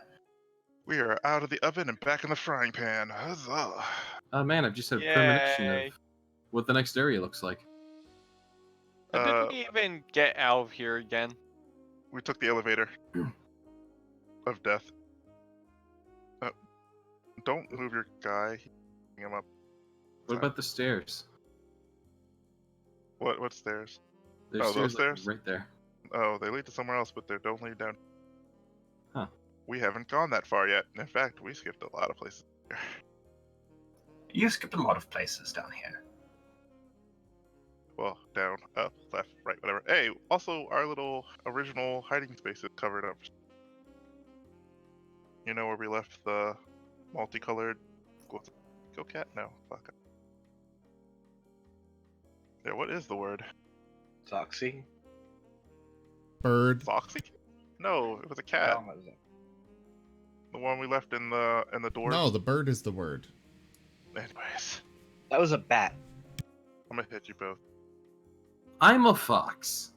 We are out of the oven and back in the frying pan. Huzzah! Oh man, I've just had a premonition Yay. of what the next area looks like. How did we even get out of here again? We took the elevator of death. Don't move your guy. Him up. What about the stairs? What stairs? There's Oh, those stairs stairs? like, right there. Oh, they lead to somewhere else, but they don't lead down. Huh. We haven't gone that far yet. In fact, we skipped a lot of places. You skipped a lot of places down here. Well, down, up, left, right, whatever. Hey, also, our little original hiding space is covered up. You know where we left the multicolored... What's it? Go cat? No, fuck. Yeah, what is the word? Toxie? Bird. Foxy? No, it was a cat. Oh, what is it? The one we left in the door. No, the bird is the word. Anyways, That was a bat. I'm gonna hit you both. I'm a fox.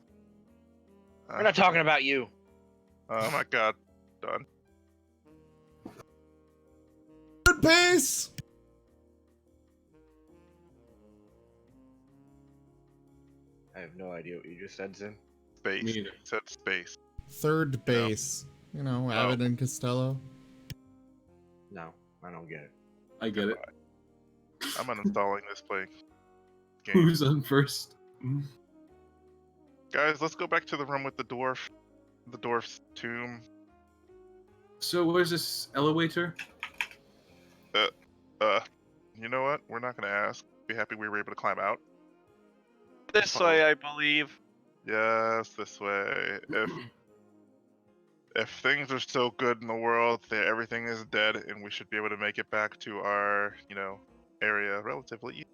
We're not talking about you. Oh my god. Done. Bird pace! I have no idea what you just said, Zim. Space. Me neither. It said space. Third base. You know, Abbott and Costello. No, I don't get it. I get it. I'm uninstalling this game. Who's on first? Guys, let's go back to the room with the dwarf. The dwarf's tomb. So where's this elevator? You know what? We're not gonna ask. Be happy we were able to climb out. This way, I believe. Yes, this way. if things are still good in the world, everything is dead, and we should be able to make it back to our, area relatively easy.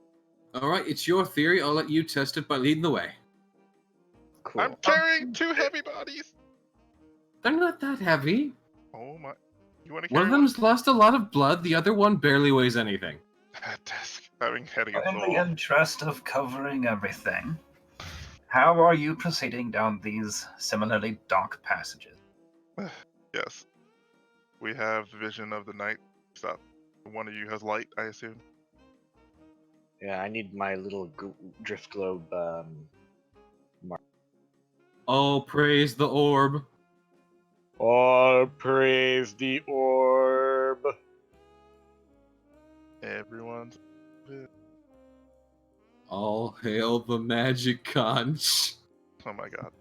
All right, it's your theory. I'll let you test it by leading the way. Cool. I'm carrying 2 heavy bodies. They're not that heavy. Oh my! You want to One carry of them's lost a lot of blood. The other one barely weighs anything. That desk. Having heading In the goal. interest of covering everything, how are you proceeding down these similarly dark passages? Yes. We have vision of the night stuff. One of you has light, I assume. Yeah, I need my little drift globe. Oh, praise the orb. Oh, praise the orb. Everyone's. All hail the magic conch. Oh my god.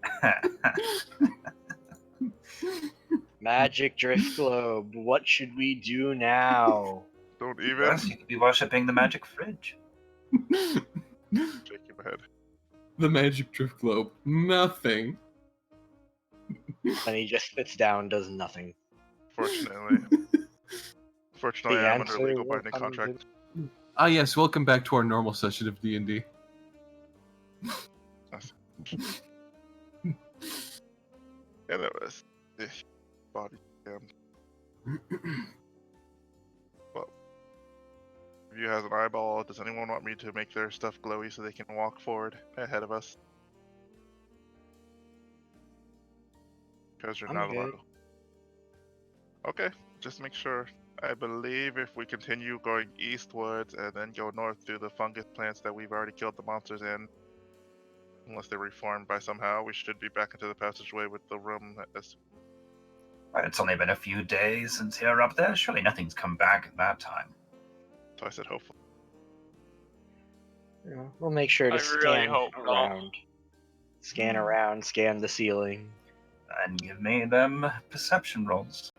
Magic drift globe. What should we do now? Don't even Yes, you could be worshipping the magic fridge. shake your head. The magic drift globe. Nothing. And he just sits down, does nothing. Fortunately, The I'm under answer legal will binding come contract. Ah, yes. Welcome back to our normal session of D&D. Yeah, that was body damned. Well, if you has an eyeball, does anyone want me to make their stuff glowy so they can walk forward ahead of us? Because you're I'm not good. allowed. Okay, just make sure. I believe if we continue going eastwards and then go north through the fungus plants that we've already killed the monsters in, unless they're reformed by somehow, we should be back into the passageway with the room. It's only been a few days since you're up there. Surely nothing's come back in that time. So I said hopefully. Yeah, we'll make sure to I really scan hope not. around. Scan around, scan the ceiling. And give me them perception rolls.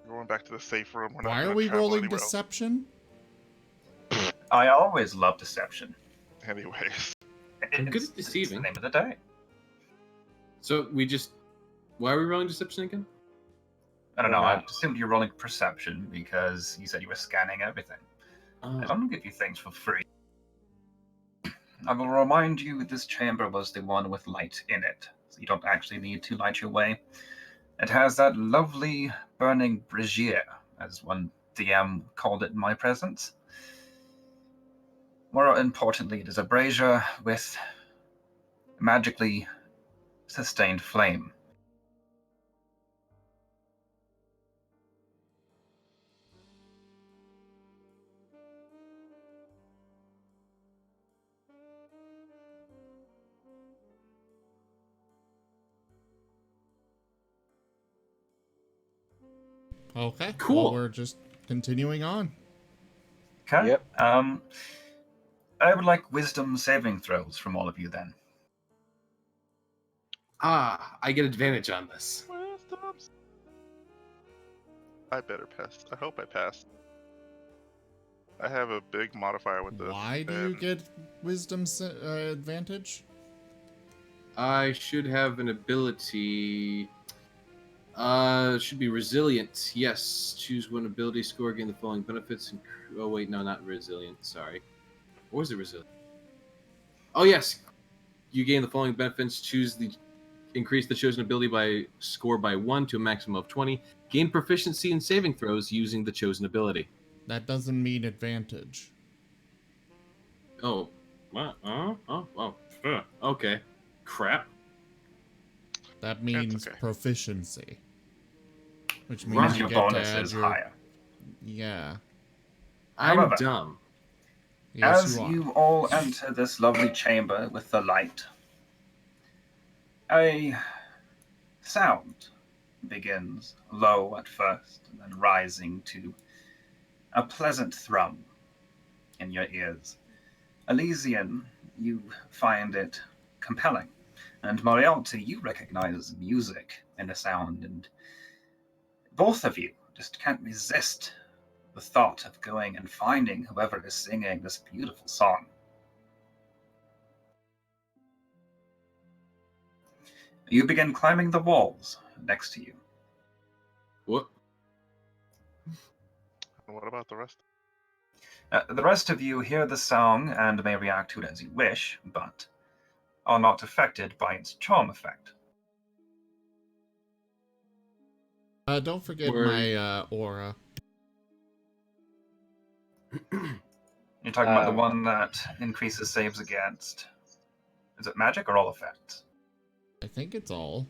We're going back to the safe room. We're not Why are gonna we travel rolling anywhere else. deception? I always love deception. Anyways, I'm good at It's deceiving. the name of the day. So we just... Why are we rolling deception again? I don't Or know. I not. assumed you're rolling perception because you said you were scanning everything. I don't give you things for free. I will remind you that this chamber was the one with light in it, so you don't actually need to light your way. It has that lovely burning brazier, as one DM called it in my presence. More importantly, it is a brazier with magically sustained flame. Okay. Cool. Well, we're just continuing on. Okay. Yep. I would like wisdom saving throws from all of you then. Ah, I get advantage on this. I better pass. I hope I pass. I have a big modifier with this. Why do you and get wisdom advantage? I should have an ability... should be resilient. Yes. Choose one ability score, gain the following benefits. And... Oh, wait, no, not resilient. Sorry. Or was it resilient? Oh, yes. You gain the following benefits. Increase the chosen ability by score by 1 to a maximum of 20. Gain proficiency in saving throws using the chosen ability. That doesn't mean advantage. Oh. What? Okay. Crap. That means okay. proficiency. Which means Right. you Your get to bonus add is your... higher. Yeah. I'm However, dumb. Yes, As you are. you all enter this lovely chamber with the light, a sound begins low at first and then rising to a pleasant thrum in your ears. Elysian, you find it compelling, and Moriarty, you recognize music in the sound, and both of you just can't resist the thought of going and finding whoever is singing this beautiful song. You begin climbing the walls next to you, What? And what about the rest? The rest of you hear the song and may react to it as you wish, but are not affected by its charm effect. Don't forget Where- my aura. You're talking about the Um, one that increases saves against. Is it magic or all effects? I think it's all.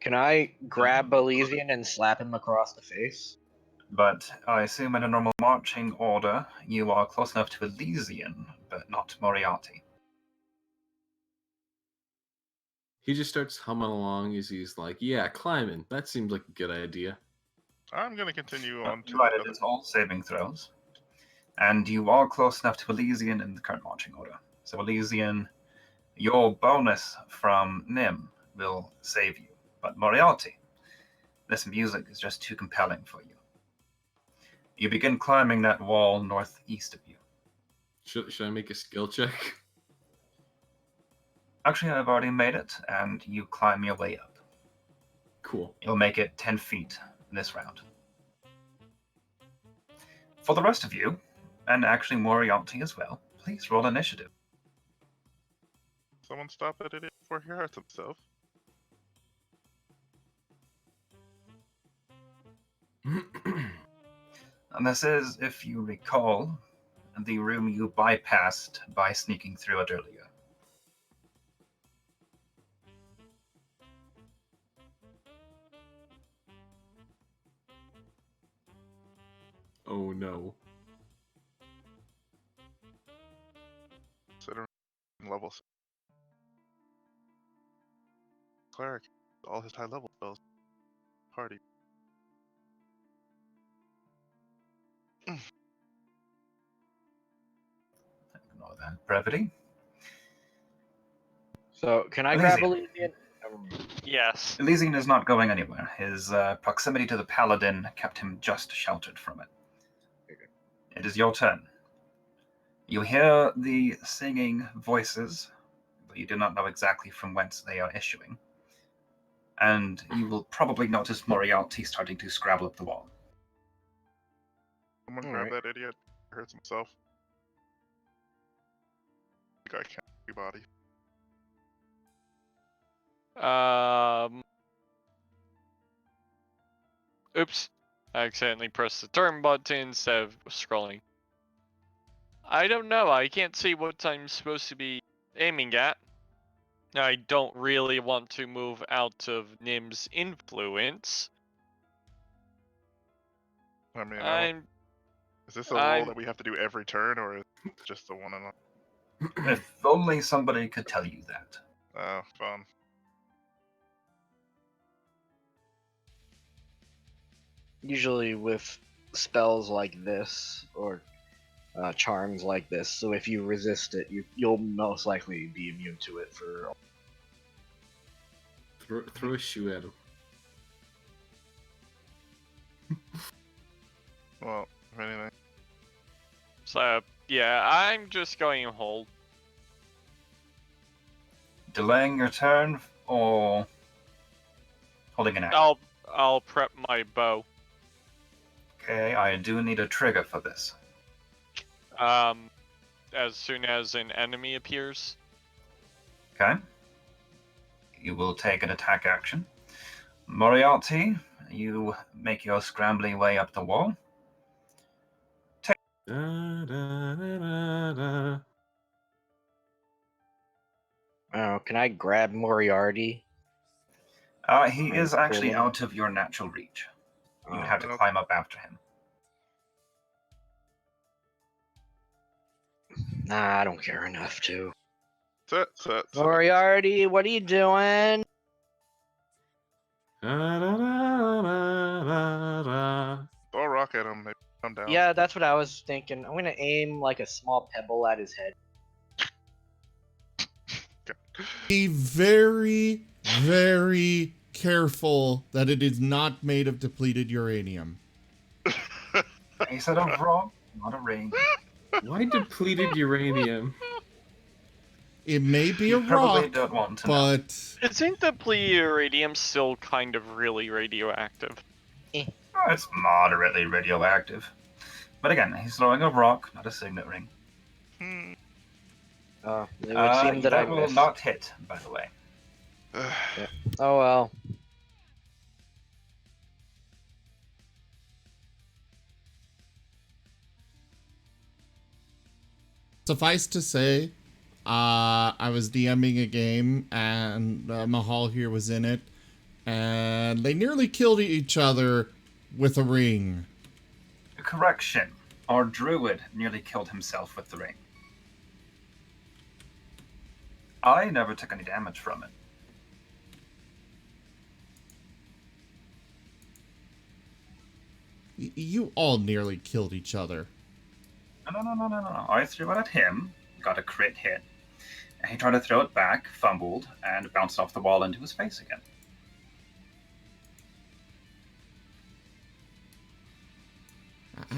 Can I grab Elysian and slap him across the face? But I assume in a normal marching order, you are close enough to Elysian, but not Moriarty. He just starts humming along as he's like, "Yeah, climbing. That seems like a good idea." I'm gonna continue on to Right, the it other. is all saving throws. And you are close enough to Elysian in the current marching order. So Elysian, your bonus from Nim will save you. But Moriarty, this music is just too compelling for you. You begin climbing that wall northeast of you. Should I make a skill check? Actually, I've already made it, and you climb your way up. Cool. You'll make it 10 feet this round. For the rest of you, and actually Moriarty as well, please roll initiative. Someone stop that idiot before he hurts himself. And this is, if you recall, the room you bypassed by sneaking through it earlier. Oh no. Considering levels. Cleric, all his high level spells. Party. Ignore that brevity. So, can I grab Elysian? Never mind. Yes. Elysian is not going anywhere. His proximity to the paladin kept him just sheltered from it. It is your turn. You hear the singing voices, but you do not know exactly from whence they are issuing. And you will probably notice Moriarty starting to scrabble up the wall. Someone All grab right. that idiot. He hurts himself. The guy can't be body. Oops. I accidentally pressed the turn button instead of scrolling. I don't know. I can't see what I'm supposed to be aiming at. I don't really want to move out of Nim's influence. I mean, is this a rule I'm- that we have to do every turn, or is it just the one and all? If only somebody could tell you that. Oh, fun. Usually with spells like this, or charms like this, so if you resist it, you'll most likely be immune to it for... Throw a shoe at him. Well, if anything. So, yeah, I'm just going to hold. Delaying your turn or holding an action? I'll prep my bow. Okay, I do need a trigger for this. As soon as an enemy appears. Okay. You will take an attack action. Moriarty, you make your scrambling way up the wall. Da, da, da, da, da. Oh, can I grab Moriarty? He And is actually pull him? out of your natural reach. You would Oh. have to Okay. climb up after him. Nah, I don't care enough to. Sit. Moriarty, what are you doing? Da, da, da, da, da, da. Throw a rock at him, maybe come down. Yeah, that's what I was thinking. I'm gonna aim like a small pebble at his head. Be very, very careful that it is not made of depleted uranium. He said a rock, not a ring. Why depleted uranium? It may be a You probably rock, don't want to know. but Isn't the plutonium still kind of really radioactive? Oh, it's moderately radioactive. But again, he's throwing a rock, not a signet ring. Hmm. It would seem that I will missed. not hit, by the way. Yeah. Oh well. Suffice to say, I was DMing a game and Mahal here was in it, and they nearly killed each other with a ring. Correction. Our druid nearly killed himself with the ring. I never took any damage from it. You all nearly killed each other. No. I threw it at him, got a crit hit, and he tried to throw it back, fumbled, and bounced off the wall into his face again.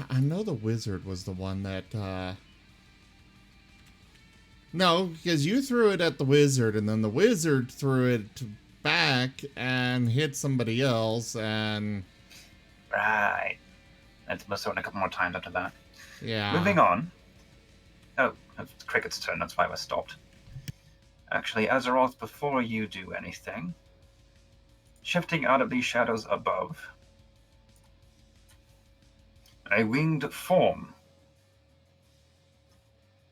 I know the wizard was the one that, No, because you threw it at the wizard, and then the wizard threw it back and hit somebody else, and... Right. It must have been a couple more times after that. Yeah. Moving on. Oh, it's Cricket's turn, that's why I was stopped. Actually, Azeroth, before you do anything, shifting out of these shadows above, a winged form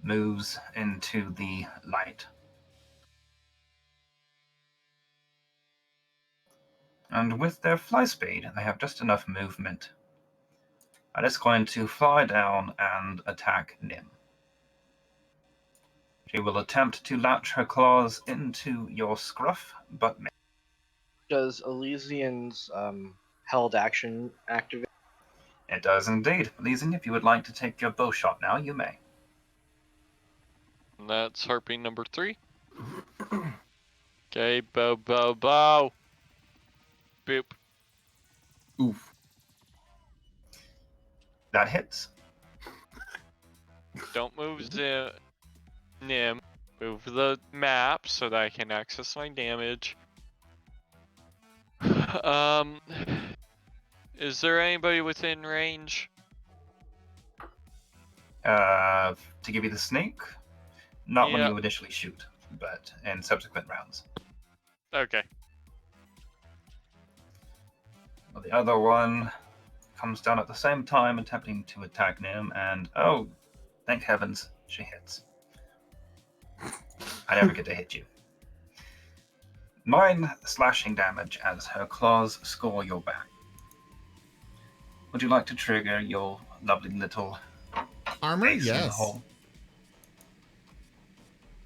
moves into the light. And with their fly speed, they have just enough movement. And it's going to fly down and attack Nim. She will attempt to latch her claws into your scruff, but miss. Does Elysian's held action activate? It does indeed. Elysian, if you would like to take your bow shot now, you may. That's harpy number 3. Okay, bow. Boop. Oof. That hits. Don't move the Nim. Move the map so that I can access my damage. Is there anybody within range? To give you the snake, not when Yep. you initially shoot, but in subsequent rounds. Okay. Well, the other one comes down at the same time, attempting to attack Nim, and oh, thank heavens, she hits. I never get to hit you. 9 slashing damage as her claws score your back. Would you like to trigger your lovely little Armor? ace in the Yes. hole?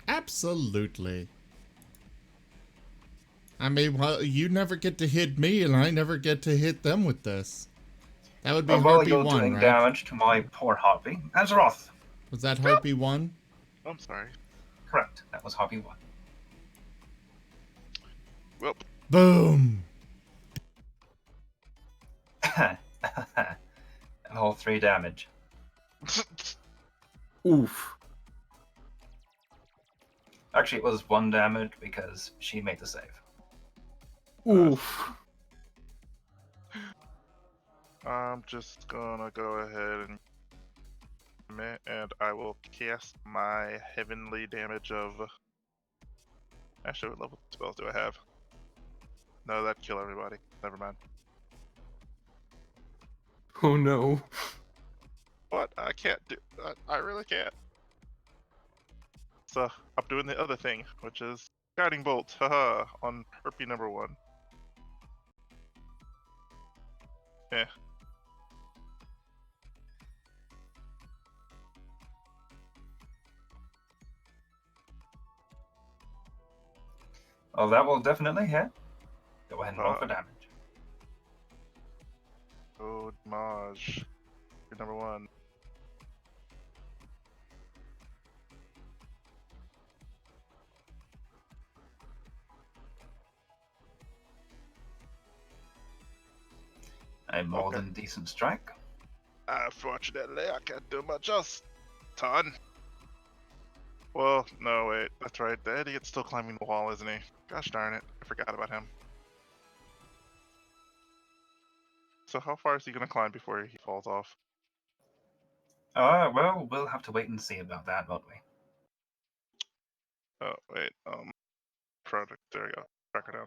Absolutely. I mean, well, you never get to hit me, and I never get to hit them with this. That would be Well, while Harpy you're 1, doing right? damage to my poor Harpy, Azeroth. Was that Harpy 1? I'm sorry. Correct, that was Harpy 1. Well, Boom! And all 3 damage. Oof. Actually, it was 1 damage because she made the save. Oof. I'm just gonna go ahead and I will cast my heavenly damage of. Actually, what level spells do I have? No, that'd kill everybody. Never mind. Oh no. What? I can't do. I really can't. So I'm doing the other thing, which is guiding bolt. Haha! On Harpy number 1. Yeah. Oh, that will definitely hit. Go ahead and roll for damage. Oh, Maj. Number 1. A more Okay. than decent strike. Unfortunately, I can't do much else. Ton. Well, no, wait. That's right. The idiot's still climbing the wall, isn't he? Gosh darn it. I forgot about him. So how far is he gonna climb before he falls off? Well, we'll have to wait and see about that, won't we? Oh wait, project. There you go. Tracker down.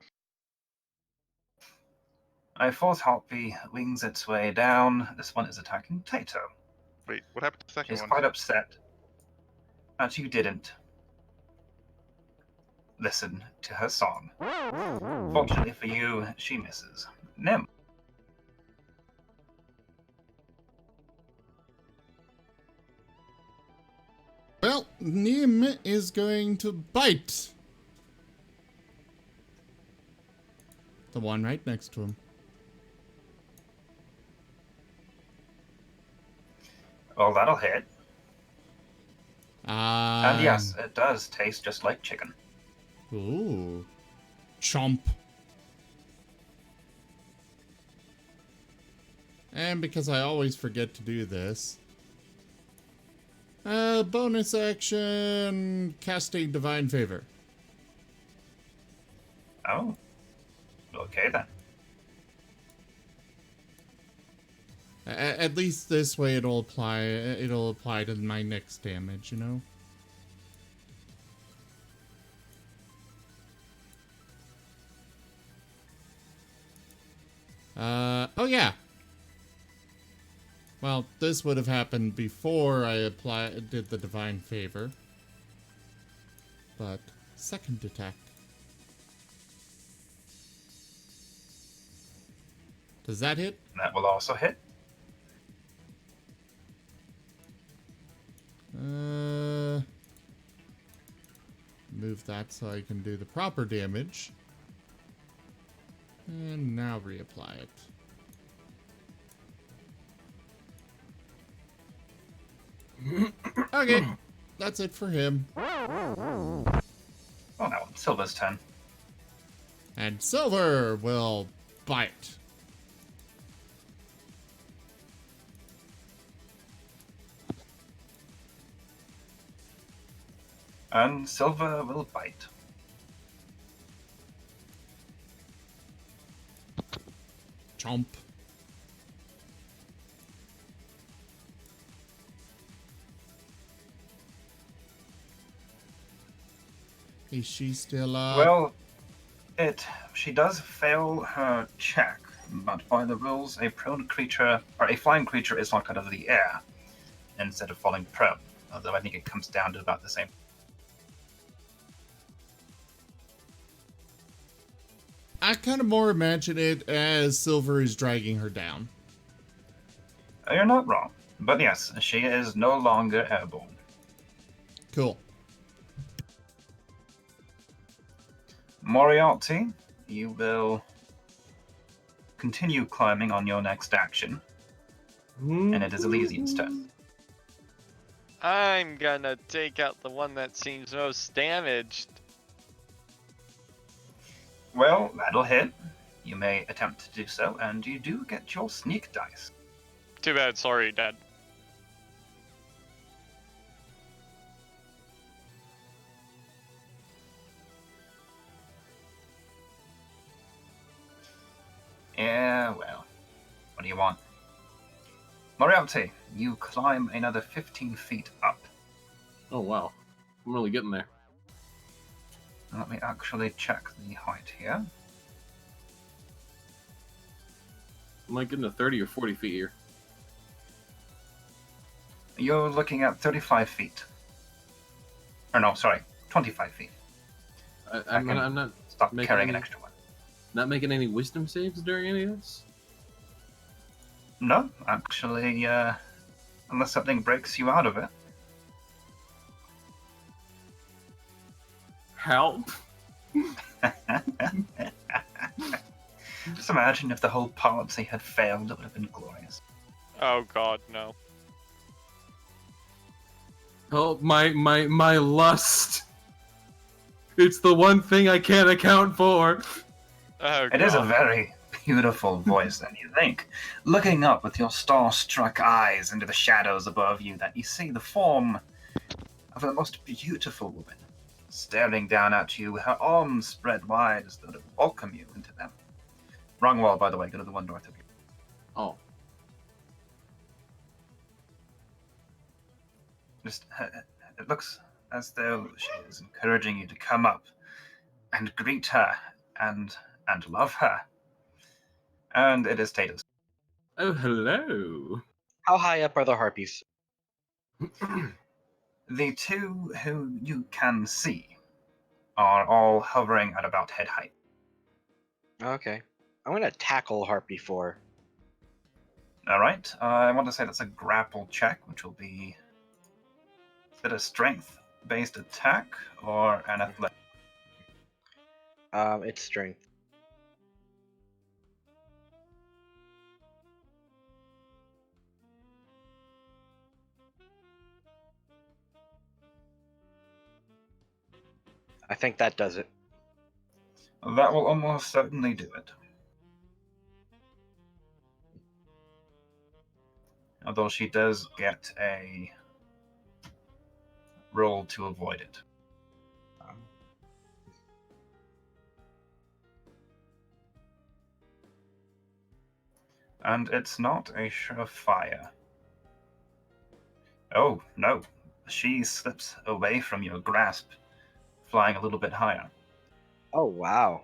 A fourth harpy wings its way down. This one is attacking Tato. Wait, what happened to the second She's one? quite upset that you didn't listen to her song. Fortunately for you, she misses. Nim. Well, Nim is going to bite the one right next to him. Well, that'll hit. And yes, Ah. it does taste just like chicken. Ooh. Chomp. And because I always forget to do this. Bonus action, casting Divine Favor. Oh. Okay then. At least this way it'll apply to my next damage, you know? Oh yeah. Well, this would have happened before I did the Divine Favor. But, second attack. Does that hit? That will also hit. Move that so I can do the proper damage. And now reapply it. Okay, that's it for him. Oh no, Silver's turn. And Silver will bite. And Silver will bite. Chomp. Is she still up? Well, she does fail her check, but by the rules, a prone creature or a flying creature is knocked out of the air instead of falling prone. Although I think it comes down to about the same. I kind of more imagine it as Silver is dragging her down. You're not wrong, but yes, she is no longer airborne. Cool. Moriarty, you will continue climbing on your next action, and it is Elysian's turn. I'm gonna take out the one that seems most damaged. Well, that'll hit. You may attempt to do so, and you do get your sneak dice. Too bad, sorry, Dad. Yeah, well, what do you want? Moriarty, you climb another 15 feet up. Oh wow, I'm really getting there. Let me actually check the height here. Am I getting to 30 or 40 feet here? You're looking at 35 feet. Or no, sorry, 25 feet. I'm not Stop making carrying an any- extra one. not making any wisdom saves during any of this. No, actually, unless something breaks you out of it. Help! Just imagine if the whole policy had failed, it would have been glorious. Oh god, no. Help my lust. It's the one thing I can't account for. Oh god. It is a very beautiful voice, than you think. Looking up with your star-struck eyes into the shadows above you, that you see the form of the most beautiful woman, staring down at you, her arms spread wide as though to welcome you into them. Wrong wall, by the way, go to the one north of you. Oh. Just, it looks as though she is encouraging you to come up and greet her and love her. And it is Tatus. Oh, hello. How high up are the harpies? The two who you can see are all hovering at about head height. Okay. I'm gonna tackle Harpy 4. All right. I want to say that's a grapple check, which will be. Is it a strength-based attack or an athletic? It's strength. I think that does it. That will almost certainly do it. Although she does get a roll to avoid it. And it's not a surefire. Oh, no. She slips away from your grasp, flying a little bit higher. Oh, wow.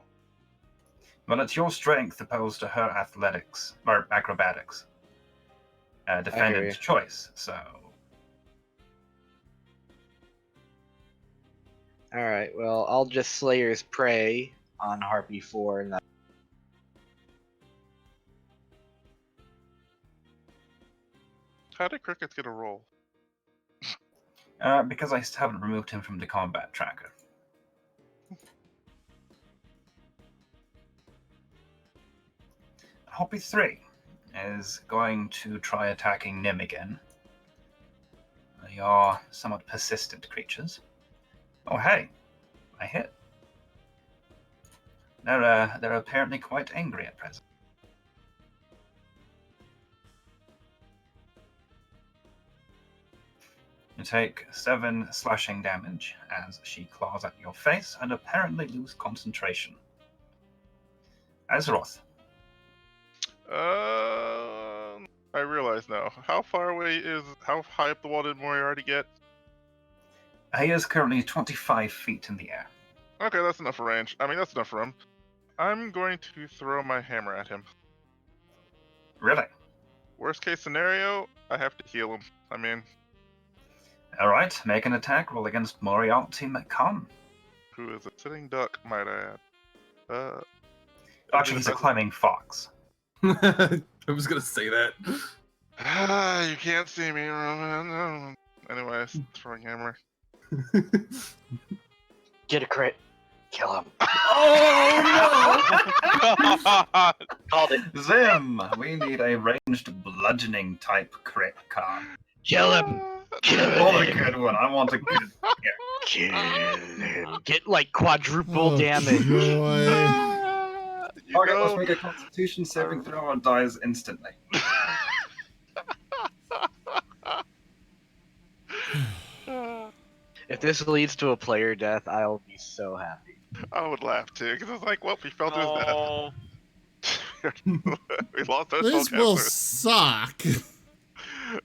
But it's your strength opposed to her athletics, or acrobatics. Defendant's choice, so... Alright, well, I'll just Slayer's Prey on Harpy 4 and that. How did Crickets get a roll? Because I haven't removed him from the combat tracker. Hoppy 3 is going to try attacking Nim again. They are somewhat persistent creatures. Oh, hey, I hit. They're apparently quite angry at present. You take 7 slashing damage as she claws at your face and apparently lose concentration. Azeroth. I realize now. How high up the wall did Moriarty get? He is currently 25 feet in the air. Okay, that's enough for range. I mean, that's enough for him. I'm going to throw my hammer at him. Really? Worst case scenario, I have to heal him. I mean... Alright, make an attack roll against Moriarty McCon. Who is a sitting duck, might I add. Actually, he's a climbing fox. I was gonna say that. You can't see me. Anyways, throwing hammer. Get a crit. Kill him. Oh Called it. Zim! We need a ranged bludgeoning type crit card. Kill him. Kill Oh, a him. good one. I want a good. Kill him. Get like quadruple Oh, damage. joy. Target must make a Constitution saving throw or dies instantly. If this leads to a player death, I'll be so happy. I would laugh too, because it's like, well, we fell to his Oh, death. We lost our This will spellcaster. suck.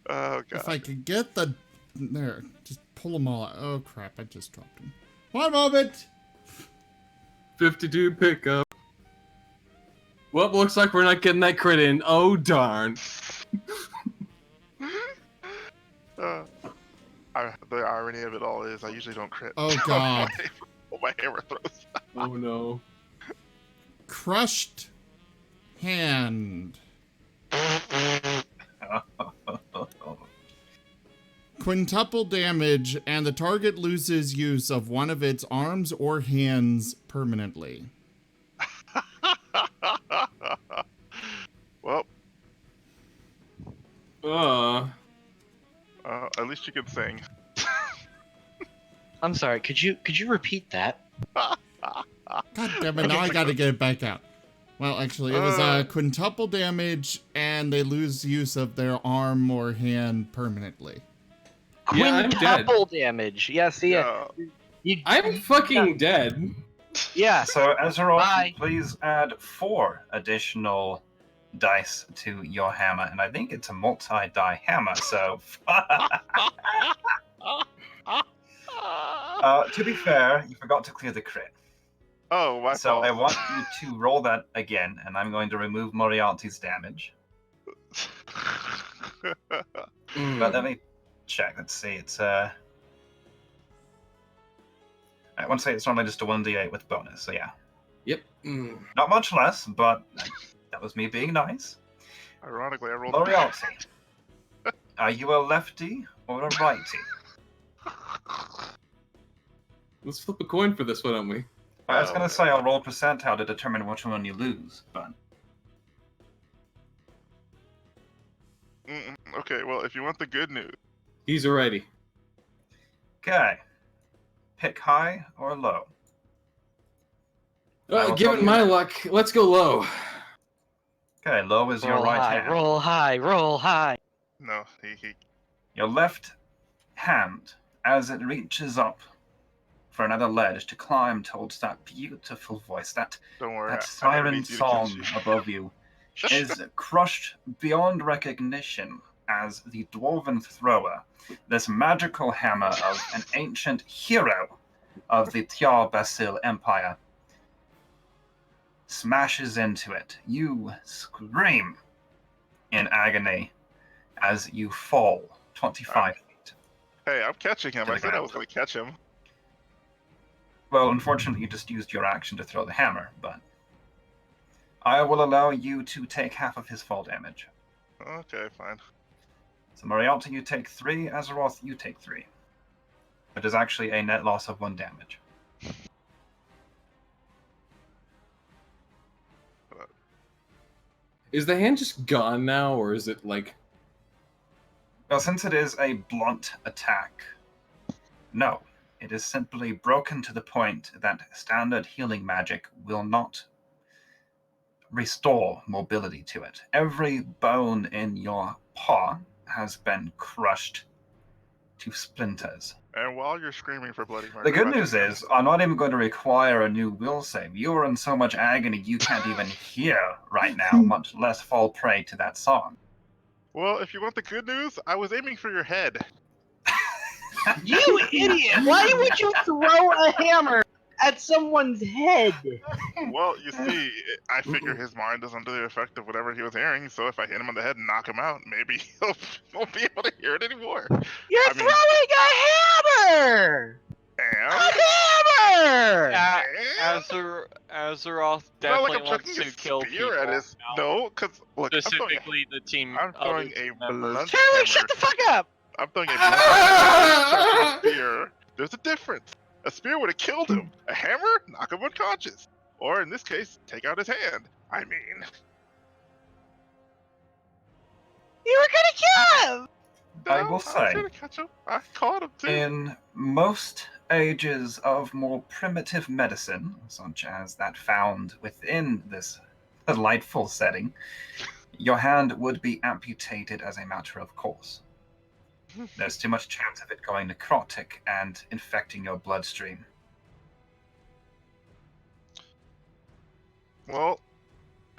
Oh god. If I could get the... There, just pull them all out. Oh, crap, I just dropped them. One moment! 52 pickup. Well, looks like we're not getting that crit in. Oh, darn. The irony of it all is I usually don't crit. Oh, God. my hammer throws. Oh, no. Crushed hand. Quintuple damage, and the target loses use of one of its arms or hands permanently. Well, at least you can sing. I'm sorry. Could you repeat that? God damn it, now I gotta get it back out. Well, actually, it was quintuple damage, and they lose use of their arm or hand permanently. Yeah, I'm dead. Quintuple damage. Yeah, see ya. I'm fucking dead. Yeah. So, Azeroth, Bye. please add 4 additional dice to your hammer, and I think it's a multi-die hammer. So, to be fair, you forgot to clear the crit. Oh, my So fault. I want you to roll that again, and I'm going to remove Moriarty's damage. But let me check. Let's see. It's I want to say it's normally just a 1d8 with bonus. So yeah, Yep. not much less, but that was me being nice. Ironically, I rolled. Moriarty, are you a lefty or a righty? Let's flip a coin for this one, don't we? I was gonna say I'll roll percentile to determine which one you lose, but Okay, well, if you want the good news, He's already. okay. Pick high or low. I will tell Given you- my luck, let's go low. Okay, low is your Roll right high, hand. roll high, roll high. no, he Your left hand, as it reaches up for another ledge to climb towards that beautiful voice, that don't worry. that I siren need you to catch song you. above you, is crushed beyond recognition as the dwarven thrower, this magical hammer of an ancient hero of the Tiar Basil Empire, smashes into it. You scream in agony as you fall 25 feet. Hey, I'm catching him. To the I said I ground. was going to catch him. Well, unfortunately, you just used your action to throw the hammer, but I will allow you to take half of his fall damage. Okay, fine. So, Moriarty, you take 3. Azeroth, you take 3. It is actually a net loss of 1 damage. Is the hand just gone now, or is it like... Well, since it is a blunt attack, no. It is simply broken to the point that standard healing magic will not restore mobility to it. Every bone in your paw has been crushed to splinters. And while you're screaming for bloody murder, The good I'm news actually- is, I'm not even going to require a new will save. You are in so much agony you can't even hear right now, much less fall prey to that song. Well, if you want the good news, I was aiming for your head. You idiot! Why would you throw a hammer at someone's head? Well, you see, I figure his mind is under the effect of whatever he was hearing, so if I hit him on the head and knock him out, maybe he won't be able to hear it anymore. You're I mean- throwing a hammer! And... A hammer! Azeroth It's not like definitely I'm wants chucking to a kill spear people. at his... now. No, because, look, Specifically the team. I'm throwing a members. blunt Charlie, hammer. shut the fuck up! I'm throwing a blunt hammer chucking a spear. There's a difference. A spear would have killed him. A hammer? Knock him unconscious. Or, in this case, take out his hand. I mean... You were gonna kill him! I no, will was say- gonna catch him. I caught him, too. In most ages of more primitive medicine, such as that found within this delightful setting, your hand would be amputated as a matter of course. There's too much chance of it going necrotic and infecting your bloodstream. Well,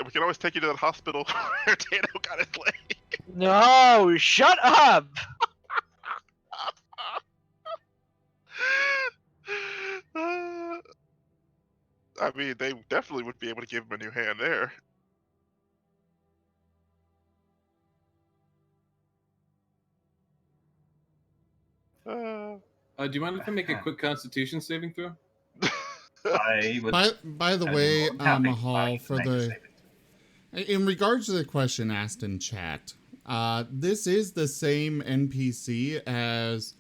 we can always take you to that hospital where Tano got his leg. No, shut up! I mean, they definitely would be able to give him a new hand there. do you mind if I make a quick Constitution saving throw? I would. By the I'd be way, more than happy Mahal, to for make a the saving. in regards to the question asked in chat, this is the same NPC as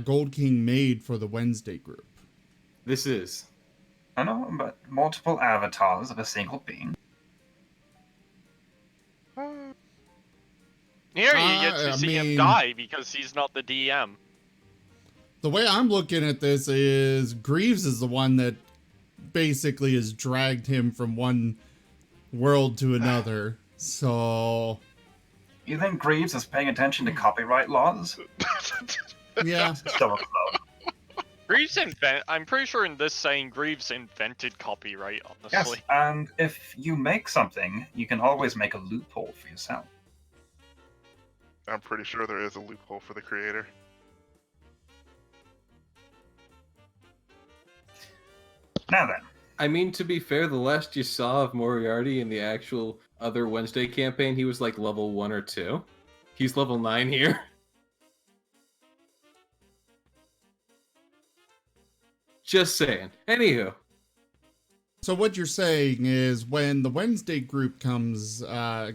Gold King made for the Wednesday group. This is. I know, but multiple avatars of a single being. Here you get to I see him mean- die because he's not the DM. The way I'm looking at this is Greaves is the one that basically has dragged him from one world to another. So, You think Greaves is paying attention to copyright laws? yeah. Still a flow. I'm pretty sure in this saying, Greaves invented copyright, Yes, honestly. and if you make something, you can always make a loophole for yourself. I'm pretty sure there is a loophole for the creator. Now then. I mean, to be fair, the last you saw of Moriarty in the actual other Wednesday campaign, he was like level 1 or 2. He's level 9 here. Just saying. Anywho. So what you're saying is when the Wednesday group comes,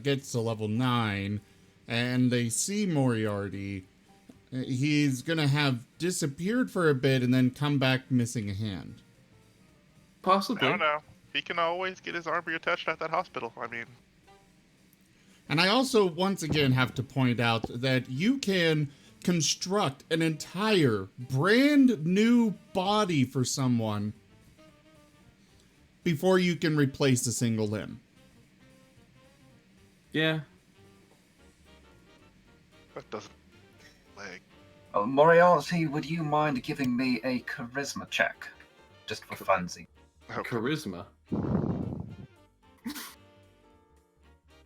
gets to level 9, and they see Moriarty, he's gonna have disappeared for a bit and then come back missing a hand. Possibly. No, no. He can always get his arm reattached at that hospital. I mean, And I also, once again, have to point out that you can construct an entire brand new body for someone before you can replace a single limb. Yeah. that doesn't leg. Moriarty, would you mind giving me a charisma check? Just for funsies. Okay. Charisma.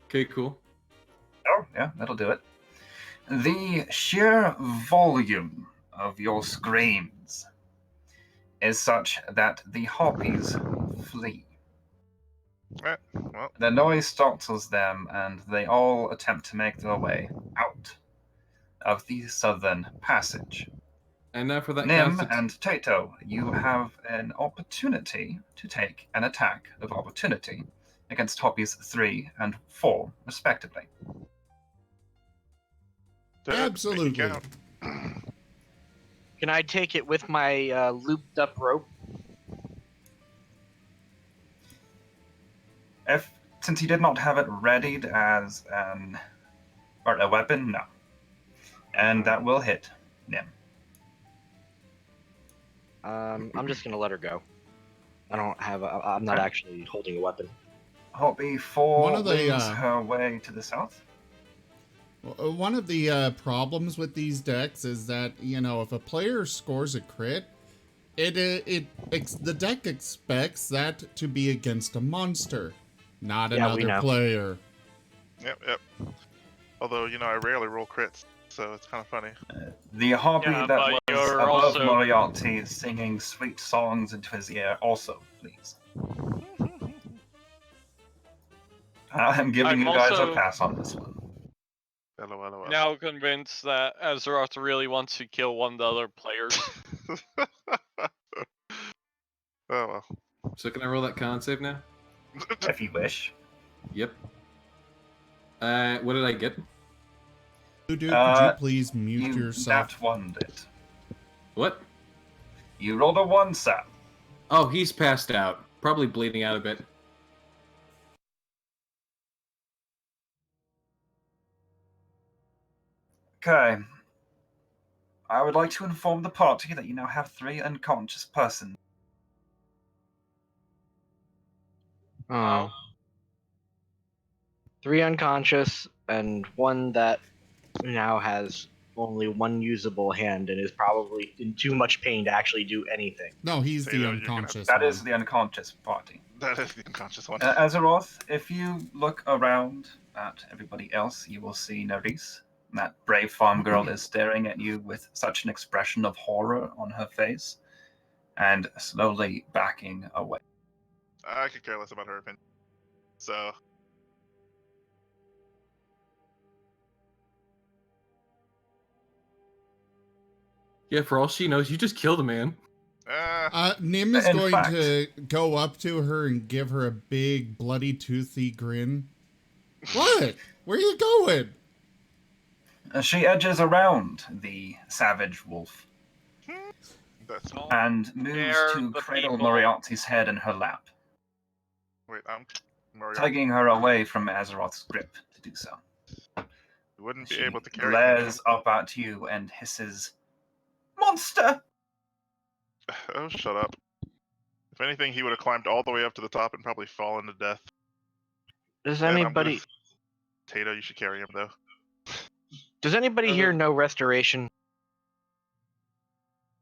Okay, cool. Oh, yeah, that'll do it. The sheer volume of your screams is such that the harpies flee. Well, The noise startles them, and they all attempt to make their way out of the southern passage. And now for that Nim and Tato, you have an opportunity to take an attack of opportunity against harpies 3 and 4, respectively. Absolutely. make it Can I take it with my looped up rope? Since you did not have it readied as a weapon, no. And that will hit Nim. I'm just gonna let her go. I don't have. I'm not actually holding a weapon. Harpy 4 One of the, wings her way to the south. One of the problems with these decks is that, you know, if a player scores a crit, the deck expects that to be against a monster, not Yeah, we another know. player. Yep. Although, I rarely roll crits, so it's kind of funny. The harpy Yeah, that but was you're above also- Moriarty singing sweet songs into his ear also, please. I'm giving I'm you guys also- a pass on this one. LOL. Now convinced that Azeroth really wants to kill one of the other players. Oh well. So can I roll that con save now? If you wish. Yep. What did I get? Dude, could you please mute You yourself? nat one it. What? You rolled a 1, sir. Oh, he's passed out. Probably bleeding out a bit. Okay. I would like to inform the party that you now have 3 unconscious persons. Oh. 3 unconscious and 1 that now has only 1 usable hand and is probably in too much pain to actually do anything. No, he's Say the no, you're gonna- unconscious That one. is the unconscious party. That is the unconscious one. Azeroth, if you look around at everybody else, you will see Nerys. That brave farm girl is staring at you with such an expression of horror on her face and slowly backing away. I could care less about her opinion. So, Yeah, for all she knows, you just killed a man. Nim is In going fact- to go up to her and give her a big, bloody, toothy grin. What? Where are you going? She edges around the savage wolf that's and moves They're to the cradle people. Moriarty's head in her lap, wait. I'm Moriarty. tugging her away from Azeroth's grip to do so. You wouldn't be She able to carry glares up at you and hisses, "Monster!" me. Oh, shut up. If anything, he would have climbed all the way up to the top and probably fallen to death. Does And I'm anybody with Tato, you should carry him though. here know restoration?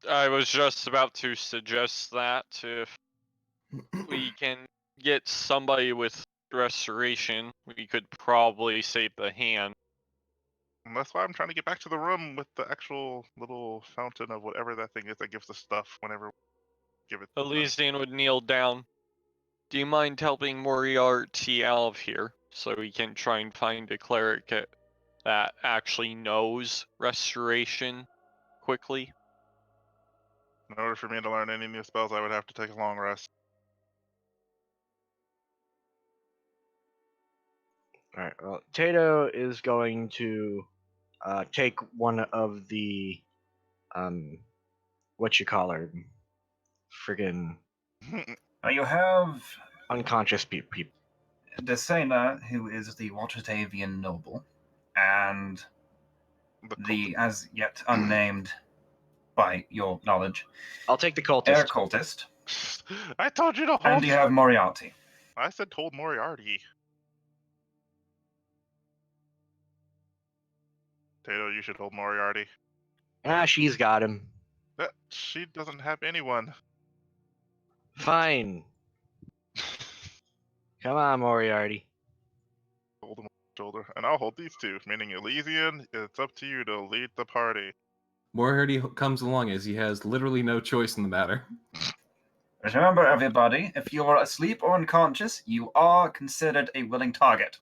I was just about to suggest that if we can get somebody with restoration, we could probably save the hand. And that's why I'm trying to get back to the room with the actual little fountain of whatever that thing is that gives the stuff whenever we give it. Elysian would kneel down. Do you mind helping Moriarty out of here so we can try and find a cleric that actually knows restoration quickly? In order for me to learn any new spells, I would have to take a long rest. Alright, well, Tato is going to take one of the, what you call her, friggin' Now you have unconscious people. Desena, who is the Watertavian noble, and the as yet unnamed, by your knowledge, I'll take the air cultist. cultist, I told you to hold. and you have Moriarty. I said told Moriarty. Tato, you should hold Moriarty. Ah, she's got him. She doesn't have anyone. Fine. Come on, Moriarty. Hold him on the shoulder, and I'll hold these two. Meaning Elysian, it's up to you to lead the party. Moriarty comes along as he has literally no choice in the matter. Remember, everybody, if you are asleep or unconscious, you are considered a willing target.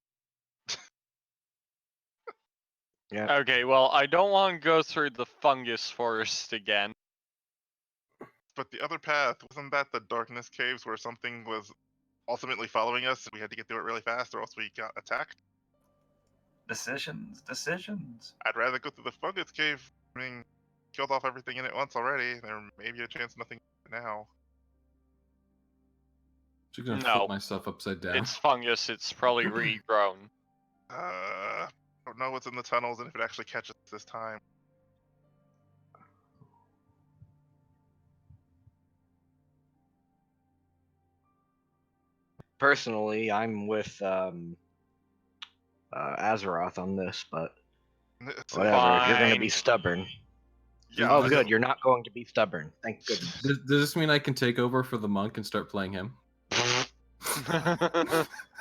Yeah. Okay, well, I don't want to go through the fungus forest again. But the other path, wasn't that the darkness caves where something was ultimately following us and we had to get through it really fast or else we got attacked? Decisions. I'd rather go through the fungus cave. I mean, killed off everything in it once already. There may be a chance nothing now. Just gonna No. flip myself upside down. It's fungus, it's probably regrown. I don't know what's in the tunnels and if it actually catches us this time. Personally, I'm with Azeroth on this, but It's- whatever. You're gonna Fine. be stubborn. Yeah, Oh, I good. just- You're not going to be stubborn. Thank goodness. Does this mean I can take over for the monk and start playing him?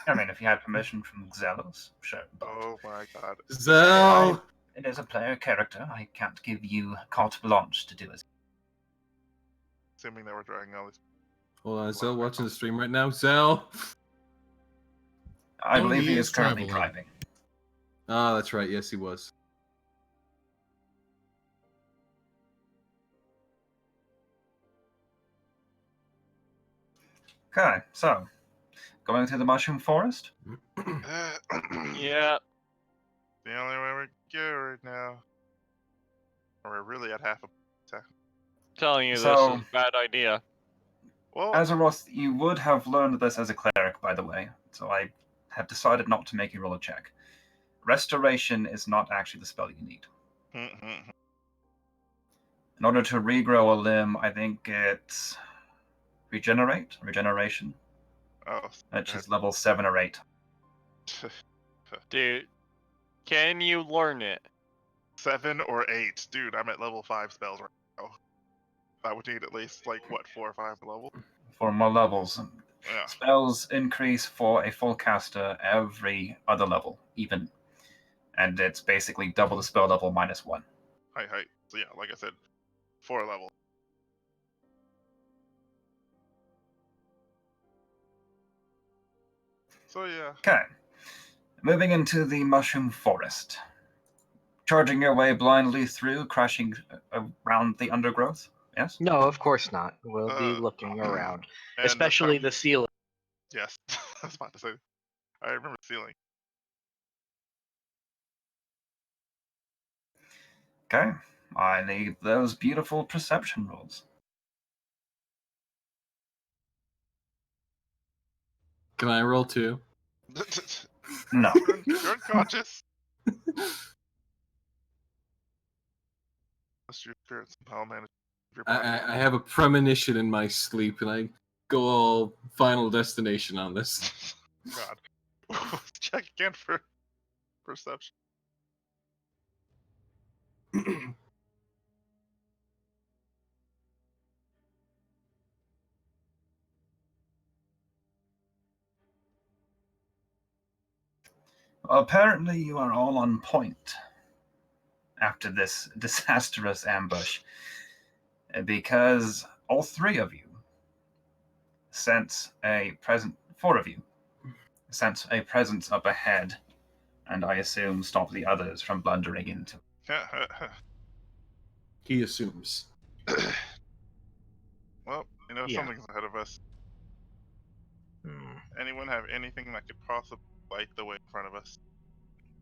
I mean, if you had permission from Xelos, sure. But Oh my god. Zell! it is a player character. I can't give you carte blanche to do it. Assuming they were dragging all these. Hold on, is Zell watching the stream right now? Zell! I Oh, believe he he is is currently traveling. driving. Ah, that's right. Yes, he was. Okay, so going through the mushroom forest. Yeah, The only way we go right now. Or we're really at half a attack. telling you this So- is a bad idea. Well, Azeroth, you would have learned this as a cleric, by the way, so I have decided not to make you roll a check. Restoration is not actually the spell you need. In order to regrow a limb, I think it's regeneration, oh, which okay. is level 7 or 8. Dude, can you learn it? 7 or 8. Dude, I'm at level 5 spells right now. I would need at least, like, what, 4 or 5 levels? For more levels. Yeah. Spells increase for a full caster every other level, even. And it's basically double the spell level minus 1. Height. So yeah, like I said, 4 levels. So yeah. Okay. Moving into the mushroom forest. Charging your way blindly through, crashing around the undergrowth. Yes? No, of course not. We'll be Uh, looking around, And especially the ceiling. Yes, I was about to say. I remember the ceiling. Okay. I need those beautiful perception rolls. Can I roll too? No. You're unconscious. Unless your spirit somehow managed your body. I have a premonition in my sleep, and I go all Final Destination on this. God. Let's check again for perception. Apparently, you are all on point after this disastrous ambush, because all three of you sense a present. Four of you sense a presence up ahead, and I assume stop the others from blundering into. He assumes. Well, Yeah. something's ahead of us. Anyone have anything that could possibly light the way in front of us?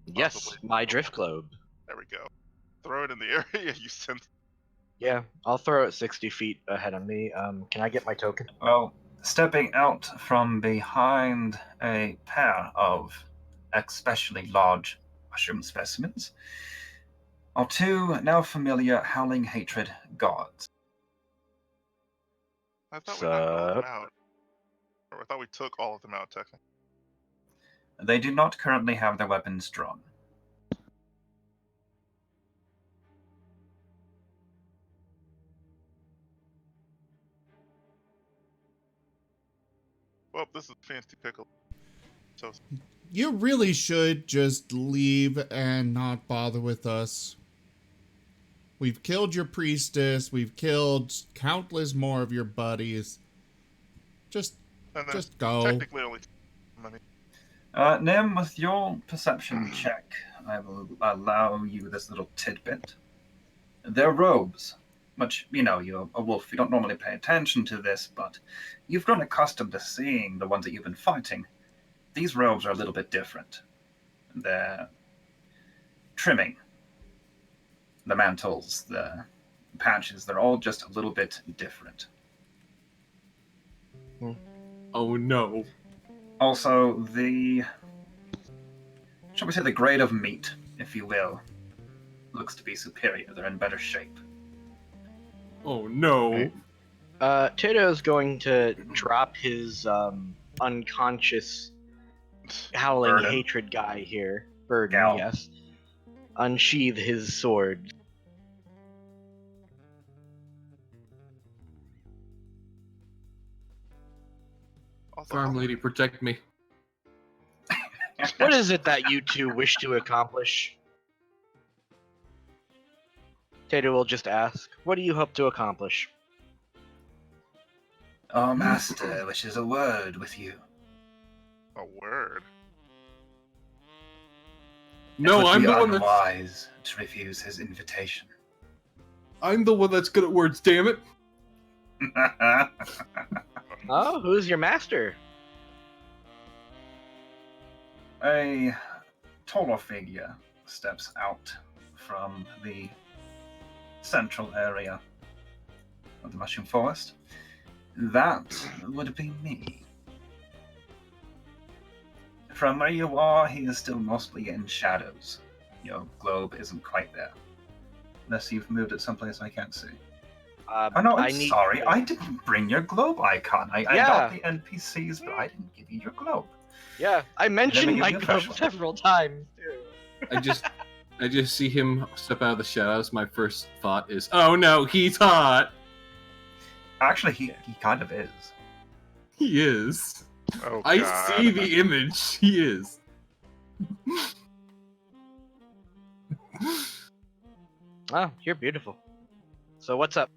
Yes, Possibly. my drift globe. There we go. Throw it in the area you sense. Yeah, I'll throw it 60 feet ahead of me. Can I get my token? Well, stepping out from behind a pair of especially large mushroom specimens are two now familiar Howling Hatred guards. I thought we knocked all of them Sup? out. Or I thought we took all of them out, technically. They do not currently have their weapons drawn. Well, this is Fancy Pickle. So, You really should just leave and not bother with us. We've killed your priestess. We've killed countless more of your buddies. Just and then go. technically only money. Nim, with your perception check, I will allow you this little tidbit. Their robes, which, you're a wolf, you don't normally pay attention to this, but you've grown accustomed to seeing the ones that you've been fighting. These robes are a little bit different. Their trimming, the mantles, the patches, they're all just a little bit different. Oh no. Also, shall we say, the grade of meat, if you will, looks to be superior. They're in better shape. Oh no. Tito's going to drop his unconscious howling Burden. hatred guy here. Burden, Gal. yes. Unsheath his sword. Also, Farm lady, protect me. What is it that you two wish to accomplish? Tato will just ask, what do you hope to accomplish? Our master wishes a word with you. a word. No, It would I'm be the one that's unwise to refuse his invitation. good at words, damn it. Oh, who's your master? A taller figure steps out from the central area of the mushroom forest. That would be me. From where you are, he is still mostly in shadows. Your globe isn't quite there. Unless you've moved it someplace I can't see. Oh no, I'm sorry. I didn't bring your globe icon. I got the NPCs, but I didn't give you your globe. Yeah, I mentioned my you a globe fresh one. several times, too. I just see him step out of the shadows. My first thought is, oh no, he's hot. Actually, he kind of is. He is. Oh, I God. see the image. He is. Oh, you're beautiful. So what's up?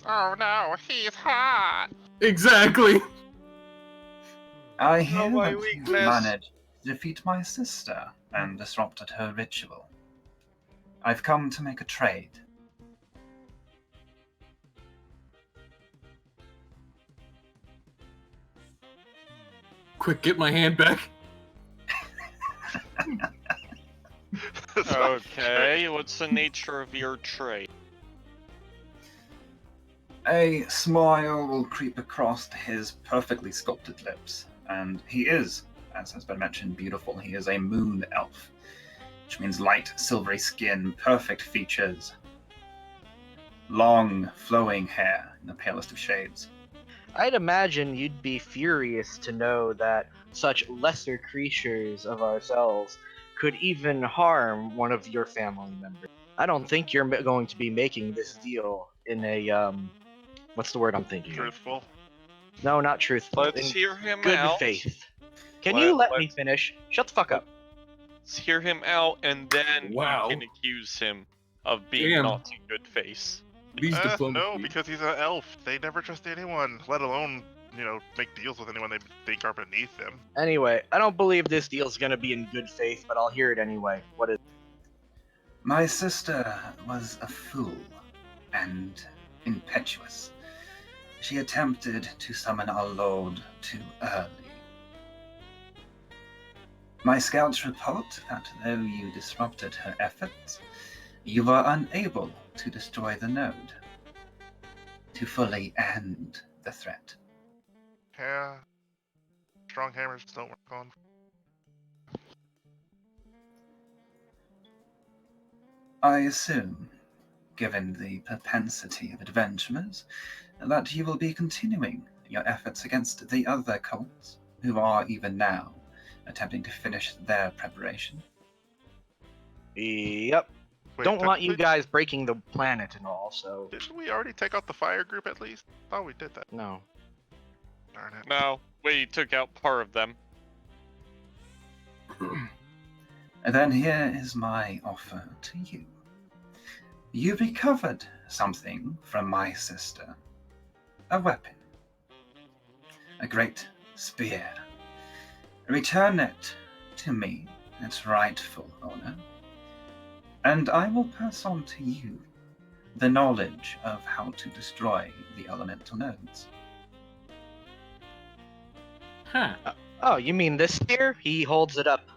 Oh no, he's hot. Exactly. I hear my that you weakness. managed to defeat my sister and disrupted her ritual. I've come to make a trade. Quick, get my hand back. Okay, what's the nature of your trade? A smile will creep across his perfectly sculpted lips, and he is, as has been mentioned, beautiful. He is a moon elf, which means light, silvery skin, perfect features, long, flowing hair in the palest of shades. I'd imagine you'd be furious to know that such lesser creatures of ourselves could even harm one of your family members. I don't think you're going to be making this deal in a, what's the word I'm thinking of? Truthful. No, not truthful. Let's In hear him good out. faith. Can you let me finish? Shut the fuck up. Let's hear him out, and then Wow. you can accuse him of being Damn. not in good face. These No, diplomacy. because he's an elf. They never trust anyone, let alone, make deals with anyone they think are beneath them. Anyway, I don't believe this deal's gonna be in good faith, but I'll hear it anyway. What is? My sister was a fool and impetuous. She attempted to summon our lord too early. My scouts report that though you disrupted her efforts, you were unable to destroy the node, to fully end the threat. Yeah. Strong hammers don't work on. I assume, given the propensity of adventurers, that you will be continuing your efforts against the other cults, who are even now attempting to finish their preparation. Yep. Wait, Don't want you technically, guys breaking the planet and all. So didn't we already take out the fire group at least? Thought we did that. no. Darn it. No, we took out part of them. And then here is my offer to you. You recovered something from my sister. A weapon. A great spear. Return it to me, its rightful owner, and I will pass on to you the knowledge of how to destroy the elemental nodes. Huh. Oh, you mean this spear? He holds it up.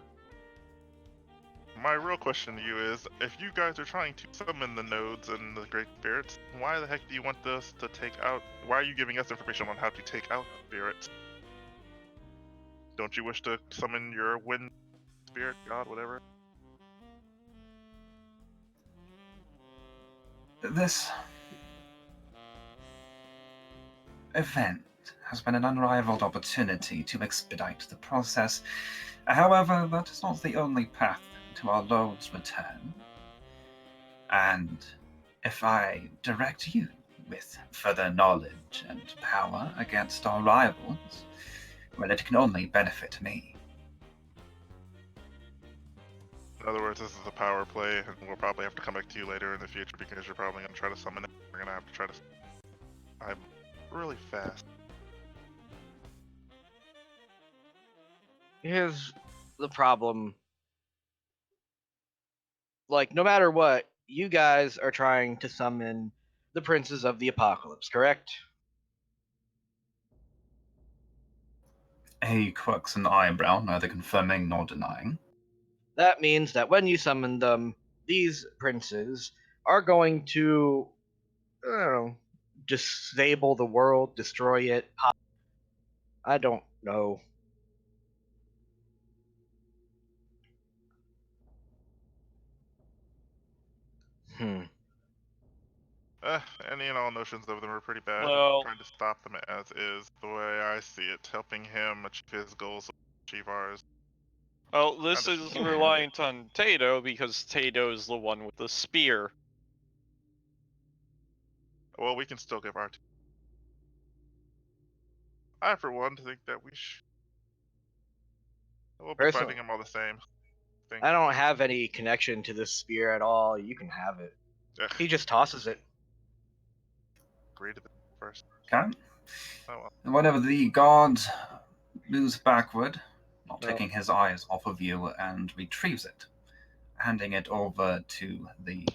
My real question to you is, if you guys are trying to summon the nodes and the great spirits, why the heck do you want us to take out? Why are you giving us information on how to take out the spirits? Don't you wish to summon your wind spirit, god, whatever? This event has been an unrivaled opportunity to expedite the process. However, that is not the only path to our Lord's return. And if I direct you with further knowledge and power against our rivals, well, it can only benefit me. In other words, this is a power play, and we'll probably have to come back to you later in the future because you're probably going to try to summon it. We're going to have to try to... I'm really fast. Here's the problem. Like, no matter what, you guys are trying to summon the princes of the apocalypse, correct? He quirks an eyebrow, neither confirming nor denying. That means that when you summon them, these princes are going to, I don't know, disable the world, destroy it. I don't know. Any and all notions of them are pretty bad. Well- Trying to stop them as is the way I see it, helping him achieve his goals, achieve ours. Well, this Kinda is stupid. reliant on Tato because Tato is the one with the spear. Well, we can still give our. I, for one, think that we'll be Personally, fighting him all the same. I don't have any connection to this spear at all. You can have it. Ugh, He just tosses it. agree to the first. Okay? Oh well. Whenever the guard moves backward, not No. taking his eyes off of you, and retrieves it, handing it over to the...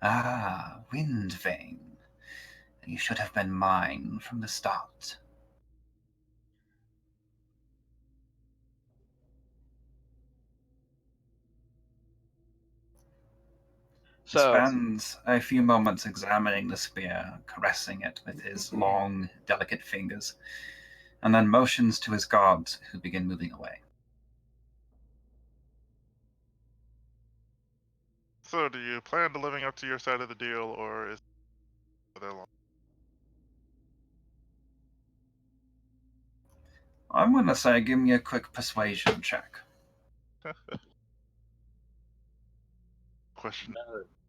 Ah, Wind Vein. You should have been mine from the start. He So, spends a few moments examining the spear, caressing it with his long, delicate fingers, and then motions to his guards, who begin moving away. So, do you plan to living up to your side of the deal, or is there long? I'm going to say, give me a quick persuasion check. Question.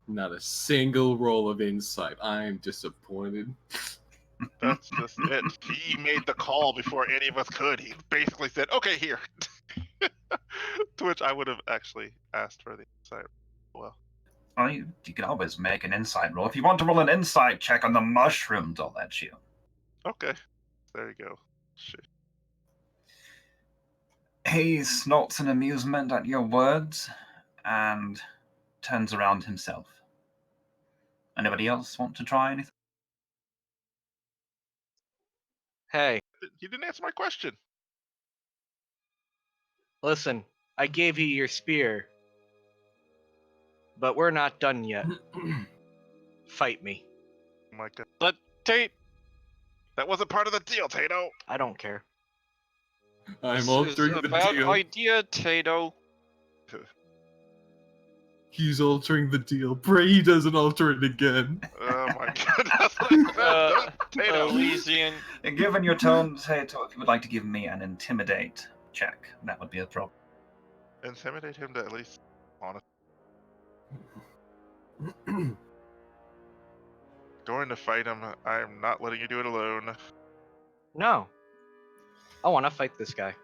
Not a single roll of insight. I'm disappointed. That's just it. He made the call before any of us could. He basically said, "Okay, here." To which I would have actually asked for the insight. Well, Well, you can always make an insight roll. If you want to roll an insight check on the mushrooms, I'll let you. okay. There you go. Shit. He snorts in amusement at your words and turns around himself. Anybody else want to try anything? Hey, You didn't answer my question. listen, I gave you your spear, but we're not done yet. Fight me. Oh my god. But Tate, That wasn't part of the deal, Tato. I don't care. I'm this altering is a the bad deal. idea, Tato. He's altering the deal. Pray he doesn't alter it again. Oh my god. That's what I said. Tato. Elysian. Given your tone, Tato, if you would like to give me an intimidate check, that would be a problem. Intimidate him to at least honest. Going to fight him. I am not letting you do it alone. No. I want to fight this guy.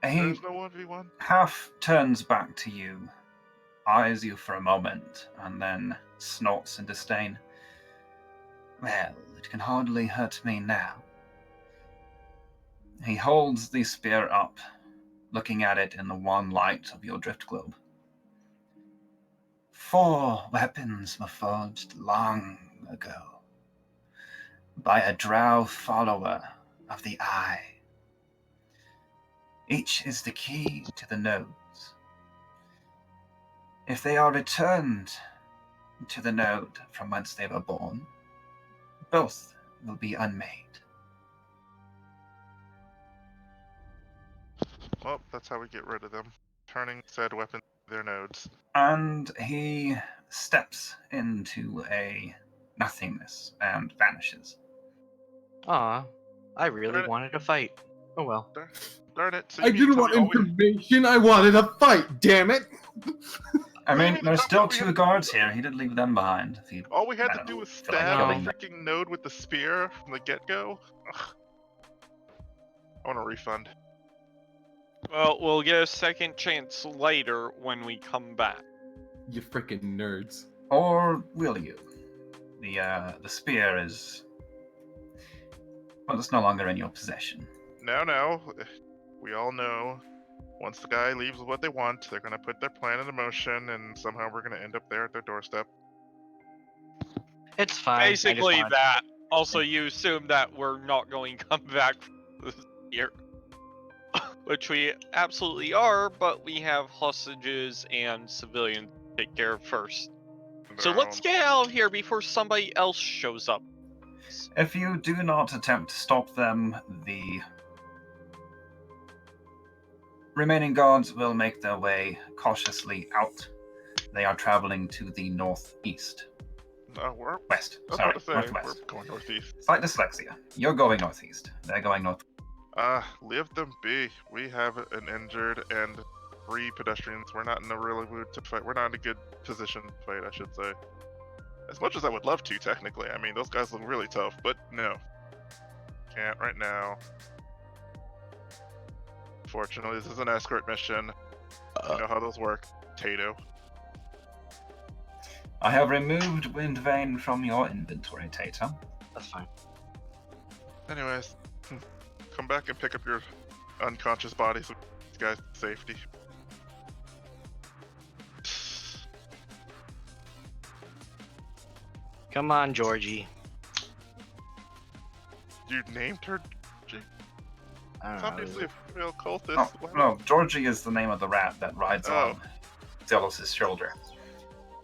He There's no 1v1. half turns back to you, eyes you for a moment, and then snorts in disdain. Well, it can hardly hurt me now. He holds the spear up, looking at it in the wan light of your drift globe. 4 weapons were forged long ago by a drow follower of the Eye. Each is the key to the nodes. If they are returned to the node from whence they were born, both will be unmade. Well, that's how we get rid of them. Turning said weapons to their nodes. And he steps into a nothingness and vanishes. Aw, I really Darn it. wanted to fight. Oh well. Darn it. So I you mean to didn't tell want me all we- information. I wanted a fight. Damn it! I What do you mean, mean there's that's still what we 2 had- guards here. He did leave them behind. If you, All we had I to don't do know, was feel like stab killing the them. freaking node with the spear from the get-go. Ugh. I want a refund. Well, we'll get a second chance later when we come back. You freaking nerds. Or will you? The spear is... Well, it's no longer in your possession. No. We all know once the guy leaves with what they want, they're gonna put their plan into motion, and somehow we're gonna end up there at their doorstep. It's fine. Basically that. Also, you assume that we're not going to come back here. Which we absolutely are, but we have hostages and civilians to take care of first. So Their let's own- get out of here before somebody else shows up. If you do not attempt to stop them, the remaining guards will make their way cautiously out. They are traveling to the northeast. We're. I West. was Sorry, about to say, northwest. we're going northeast. Slight dyslexia. You're going northeast. They're going north. Leave them be. We have an injured and 3 pedestrians. We're not in a really mood to fight. We're not in a good position to fight, I should say. As much as I would love to, technically. I mean, those guys look really tough, but no. Can't right now. Fortunately, this is an escort mission. You know how those work, Tato. I have removed Wind Vein from your inventory, Tato. That's fine. Anyways, come back and pick up your unconscious bodies with these guys' safety. Come on, Georgie. You named her? I It's don't obviously know. a female cultist. Oh, Wow. no, Georgie is the name of the rat that rides Oh. on Zealous' shoulder.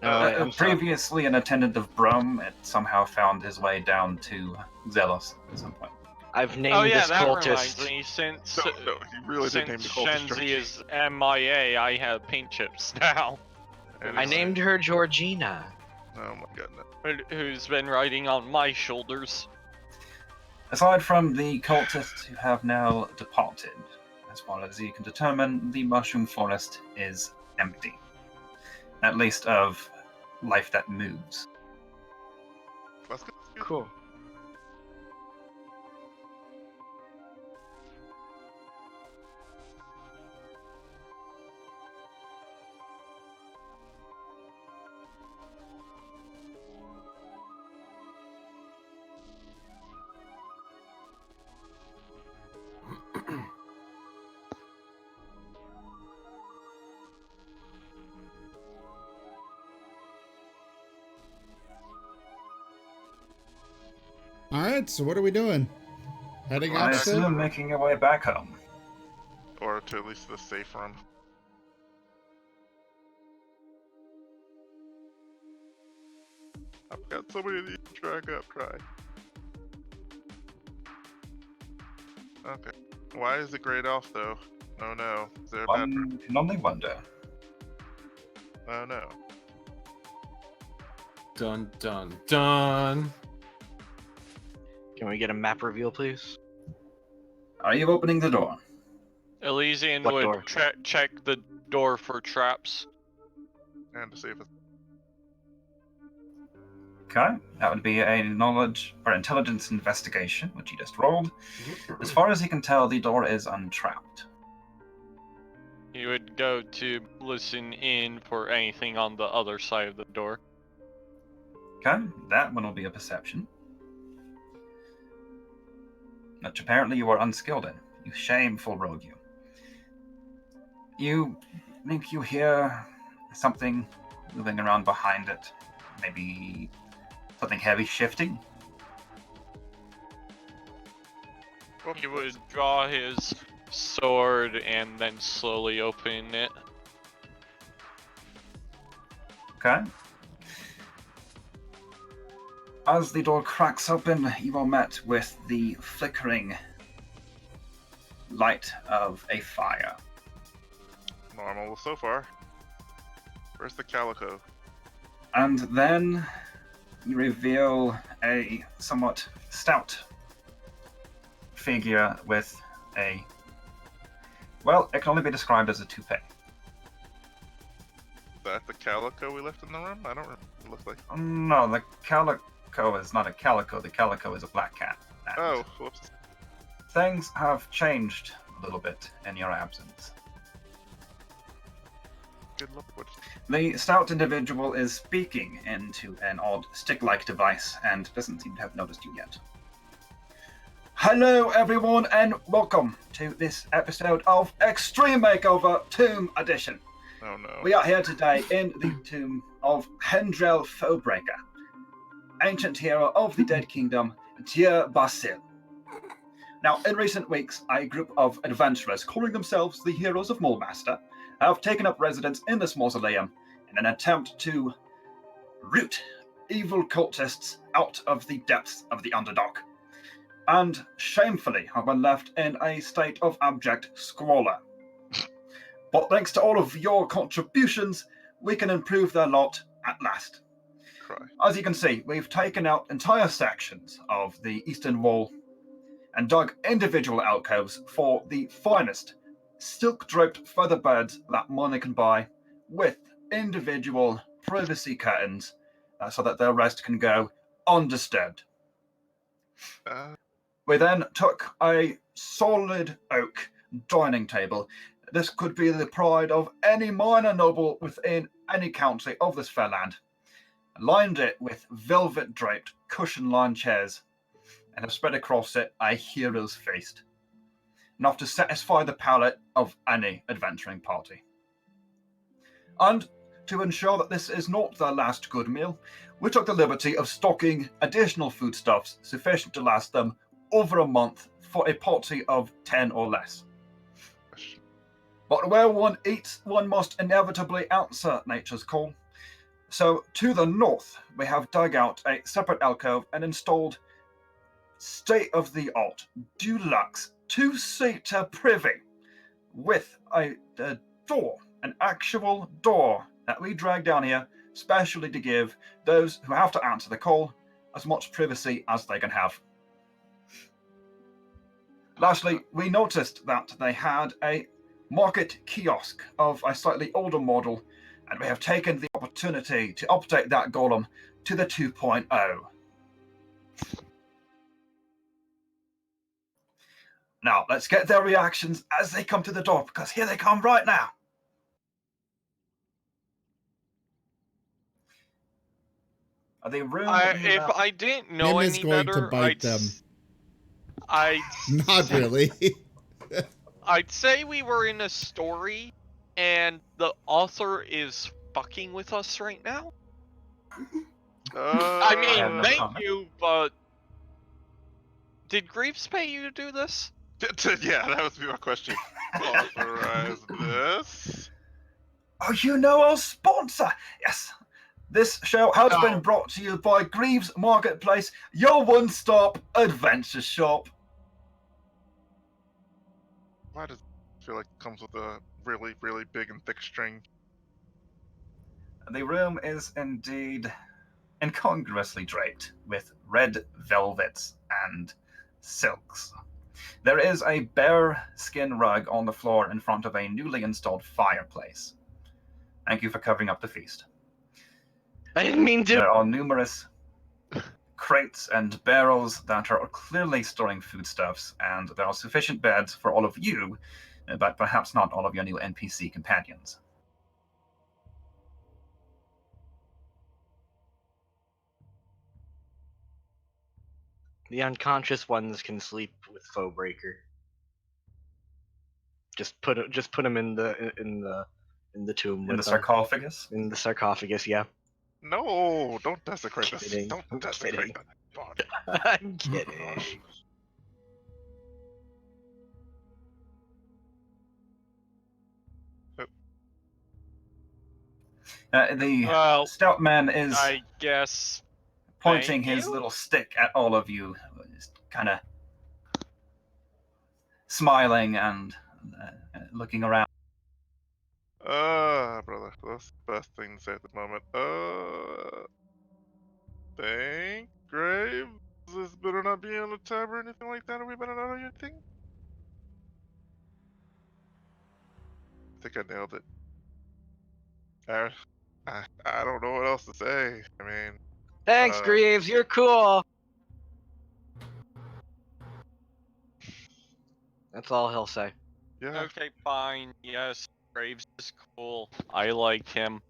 I'm sorry. Previously an attendant of Brum, it somehow found his way down to Zealous at some point. I've named Oh yeah, this that cultist. reminds me. Since No, you really did name since the cultist Shenzi Georgie. is MIA, I have paint chips now. And I it's- named her Georgina. Oh my goodness. Who's been riding on my shoulders? Aside from the cultists who have now departed, as far as you can determine, the mushroom forest is empty. At least of life that moves. Let's go. Cool. Alright, so what are we doing? Heading I out assume still? making your way back home. Or to at least the safe run. I've got so many of these to drag up, try. Okay. Why is it grayed off though? Oh no. Is there a bad One can only wonder. Oh no. Dun dun dun. Can we get a map reveal, please? Are you opening the door? Elysian What would door? check the door for traps. And to see if it's Okay, that would be a knowledge or intelligence investigation, which you just rolled. As far as he can tell, the door is untrapped. He would go to listen in for anything on the other side of the door. Okay, that one will be a perception. Which apparently you are unskilled in. You shameful rogue you. You think you hear something moving around behind it. Maybe something heavy shifting. He would draw his sword and then slowly open it. Okay. As the door cracks open, you are met with the flickering light of a fire. normal so far. Where's the calico? And then you reveal a somewhat stout figure with a, well, it can only be described as a toupee. Is that the calico we left in the room? I don't remember what it looked like. No, the calico is not a calico. The calico is a black cat. And Oh, whoops. things have changed a little bit in your absence. Good luck. What? The stout individual is speaking into an odd stick-like device and doesn't seem to have noticed you yet. Hello everyone and welcome to this episode of Extreme Makeover Tomb Edition. Oh no. We are here today in the tomb of Hendrel Foebreaker, ancient hero of the Dead Kingdom, Dieu Basil. Now, in recent weeks, a group of adventurers calling themselves the Heroes of Mulmaster have taken up residence in this mausoleum in an attempt to root evil cultists out of the depths of the Underdark, and shamefully have been left in a state of abject squalor. But thanks to all of your contributions, we can improve their lot at last. Cry. As you can see, we've taken out entire sections of the eastern wall and dug individual alcoves for the finest silk-draped feather beds that money can buy, with individual privacy curtains so that their rest can go undisturbed. We then took a solid oak dining table. This could be the pride of any minor noble within any county of this fair land. Lined it with velvet-draped, cushion-lined chairs, and have spread across it a hero's feast, enough to satisfy the palate of any adventuring party. And to ensure that this is not their last good meal, we took the liberty of stocking additional foodstuffs sufficient to last them over a month for a party of 10 or less. But where one eats, one must inevitably answer nature's call. So to the north, we have dug out a separate alcove and installed state-of-the-art, deluxe, two-seater privy with a door, an actual door that we drag down here, specially to give those who have to answer the call as much privacy as they can have. Lastly, we noticed that they had a market kiosk of a slightly older model, and we have taken the opportunity to update that golem to the 2.0. Now, let's get their reactions as they come to the door, because here they come right now. Are they room? If I didn't know Him is any going to better, bite them. Not really. I'd say we were in a story, and the author is fucking with us right now. I I have mean, no thank comment. you, but Did Greaves pay you to do this? Yeah, that was my question. Authorize this. Oh, you know our sponsor! Yes! This show has Oh. been brought to you by Greaves Marketplace, your one-stop adventure shop. Why does it feel like it comes with a really, really big and thick string? The room is indeed incongruously draped with red velvets and silks. There is a bear skin rug on the floor in front of a newly installed fireplace. Thank you for covering up the feast. I didn't mean to. There are numerous crates and barrels that are clearly storing foodstuffs, and there are sufficient beds for all of you, but perhaps not all of your new NPC companions. The unconscious ones can sleep with Foebreaker. Just put him in the tomb In with the them. sarcophagus? In the sarcophagus, yeah. No, don't desecrate this. Kidding. Don't I'm desecrate kidding. the body. I'm kidding. The Well, stout man is I guess. pointing thank his you? little stick at all of you, just kind of smiling and looking around. Brother, that's the best thing to say at the moment. Think Graves? This better not be on the tab or anything like that, or we better not do anything? I think I nailed it. I don't know what else to say. I mean, Thanks, Greaves. You're cool. That's all he'll say. yeah. Okay, fine. Yes, Graves is cool. I like him.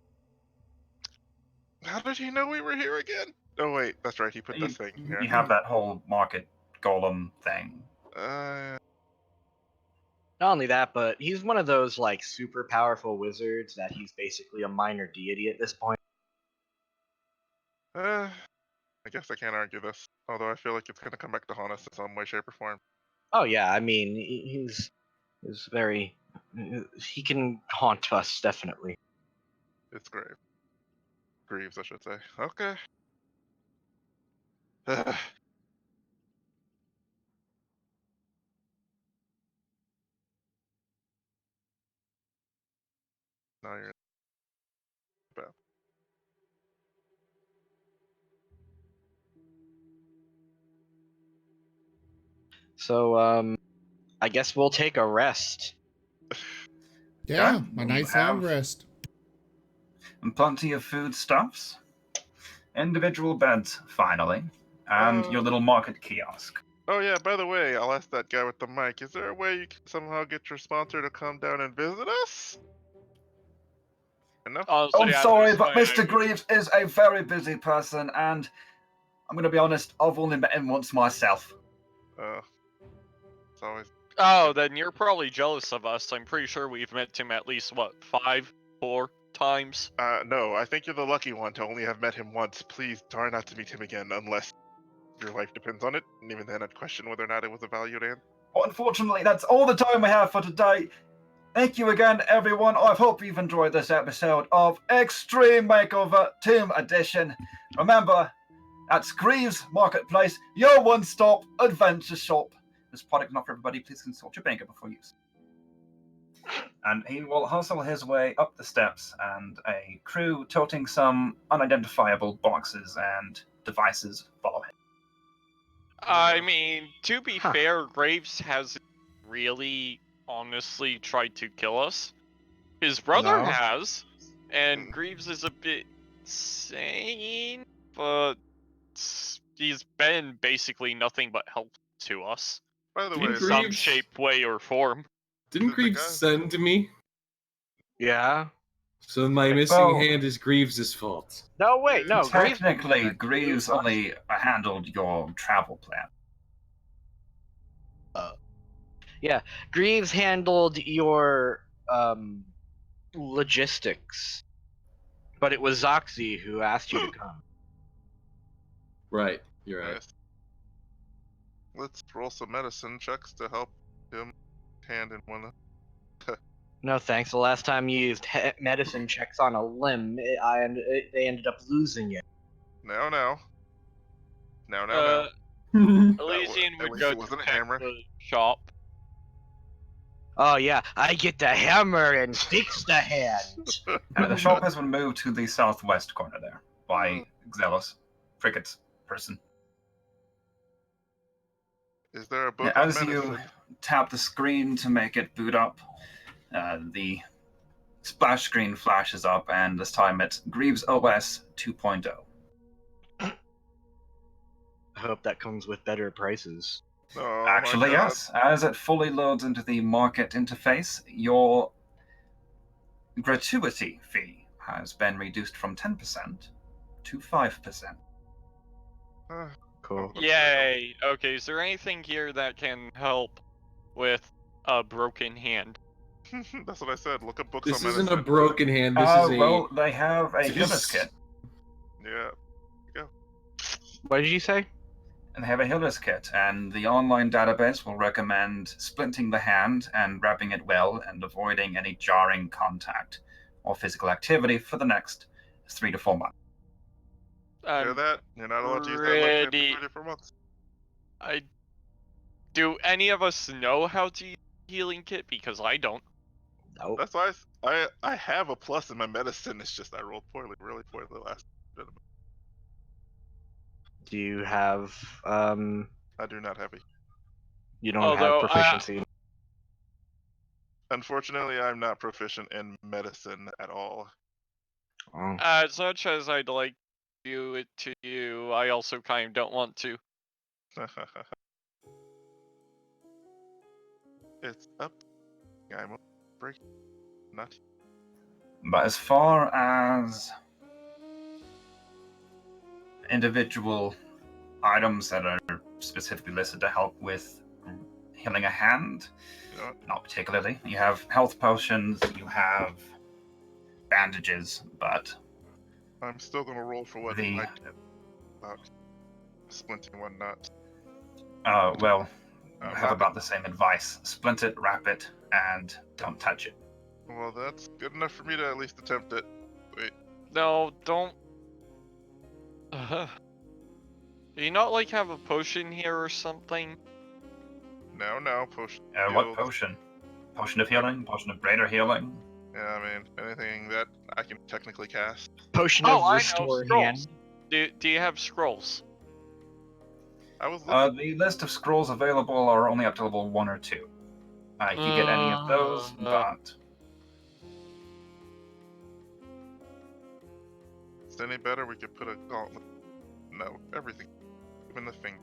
How did he know we were here again? Oh wait, that's right. He put this thing here. You have that whole market golem thing. Not only that, but he's one of those like super powerful wizards that he's basically a minor deity at this point. I guess I can't argue this. Although I feel like it's gonna come back to haunt us in some way, shape, or form. Oh yeah, I mean he's very he can haunt us definitely. It's Graves. Greaves, I should say. Okay. Now you're bad. So I guess we'll take a rest. Yeah, Yeah, a nice have- long rest. And plenty of foodstuffs, individual beds, finally, and your little market kiosk. Oh yeah, by the way, I'll ask that guy with the mic. Is there a way you can somehow get your sponsor to come down and visit us? No? Oh, Honestly, I'm at sorry, this but point, Mr. Greaves is a very busy person, and I'm going to be honest, I've only met him once myself. It's always. Oh, then you're probably jealous of us. I'm pretty sure we've met him at least, what, 4 times? No, I think you're the lucky one to only have met him once. Please try not to meet him again unless your life depends on it. And even then, I'd question whether or not it was a valued end. Well, unfortunately, that's all the time we have for today. Thank you again, everyone. I hope you've enjoyed this episode of Extreme Makeover Tomb Edition. Remember, that's Greaves Marketplace, your one-stop adventure shop. This product not for everybody. Please consult your banker before use. And he will hustle his way up the steps, and a crew toting some unidentifiable boxes and devices follow him. I mean, to be Huh. fair, Graves hasn't really, honestly, tried to kill us. His brother No. has, and Greaves is a bit sane, but he's been basically nothing but help to us. By the Didn't way, In some Greaves- shape, way, or form. Didn't The Greaves guy- send me? Yeah. So my missing Well- hand is Greaves' fault. No, wait, no. Greaves Technically, Greaves only handled your travel plan. Greaves handled your logistics, but it was Zoxy who asked you to come. Right, you're right. Yes. Let's roll some medicine checks to help him hand in one. No thanks. The last time you used medicine checks on a limb, they ended up losing it. Now. Elysian at would least go it to wasn't a pet hammer. the shop. Oh yeah, I get the hammer and fix the hand. The shop has been moved to the southwest corner there by Xelos, Cricket's person. Is there a book on As you medicine? tap the screen to make it boot up, the splash screen flashes up, and this time it's Greaves OS 2.0. I hope that comes with better prices. Oh Actually, my God. yes. As it fully loads into the market interface, your gratuity fee has been reduced from 10% to 5%. Cool. Yay! Okay, is there anything here that can help with a broken hand? That's what I said. Look up books This on isn't medicine. a broken hand. This is a. Well, they have a healer's kit. Yeah. What did you say? And they have a healer's kit, and the online database will recommend splinting the hand and wrapping it well and avoiding any jarring contact or physical activity for the next 3 to 4 months. Hear that? You're not allowed to use that luxury for 3 to 4 months. Do any of us know how to use a healing kit? Because I don't. Nope. That's why I have a plus in my medicine. It's just I rolled poorly, really poorly last. Do you have I do not have a. you don't Although, have proficiency? Unfortunately, I'm not proficient in medicine at all. Oh. as much as I'd like to do it to you, I also kind of don't want to. It's up. I'm breaking. Not. But as far as individual items that are specifically listed to help with healing a hand, Yeah. not particularly. You have health potions, you have bandages, but I'm still gonna roll for what The- I did about splinting one nut. well, I'm have not about the same advice. Splint it, wrap it, and don't touch it. Well, that's good enough for me to at least attempt it. Wait, No, don't. Do you not like have a potion here or something? now, potion. What healed. potion? Potion of healing? Potion of greater healing? Yeah, I mean, anything that I can technically cast. Potion Oh, of I know, restore scrolls. hand. Do you have scrolls? I was looking. The list of scrolls available are only up to level 1 or 2. You can get any of those, but Is it any better? We could put a gauntlet. No, everything, even the finger.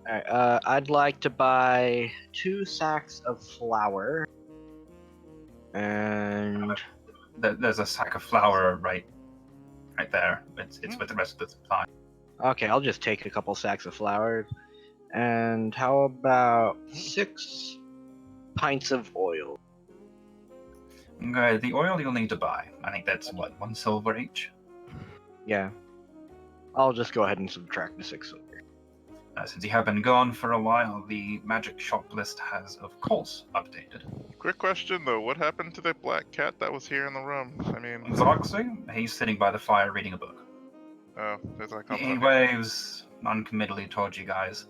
Alright, I'd like to buy 2 sacks of flour. And there's a sack of flour right there. It's with the rest of the supply. okay, I'll just take a couple sacks of flour. And how about 6 pints of oil? Okay, the oil you'll need to buy. I think that's, 1 silver each? Yeah. I'll just go ahead and subtract the 6 silver. Since you have been gone for a while, the magic shop list has, of course, updated. Quick question though, what happened to that black cat that was here in the room? I mean, Zoxy, he's sitting by the fire reading a book. oh, there's that comes He on. waves non-committally towards you guys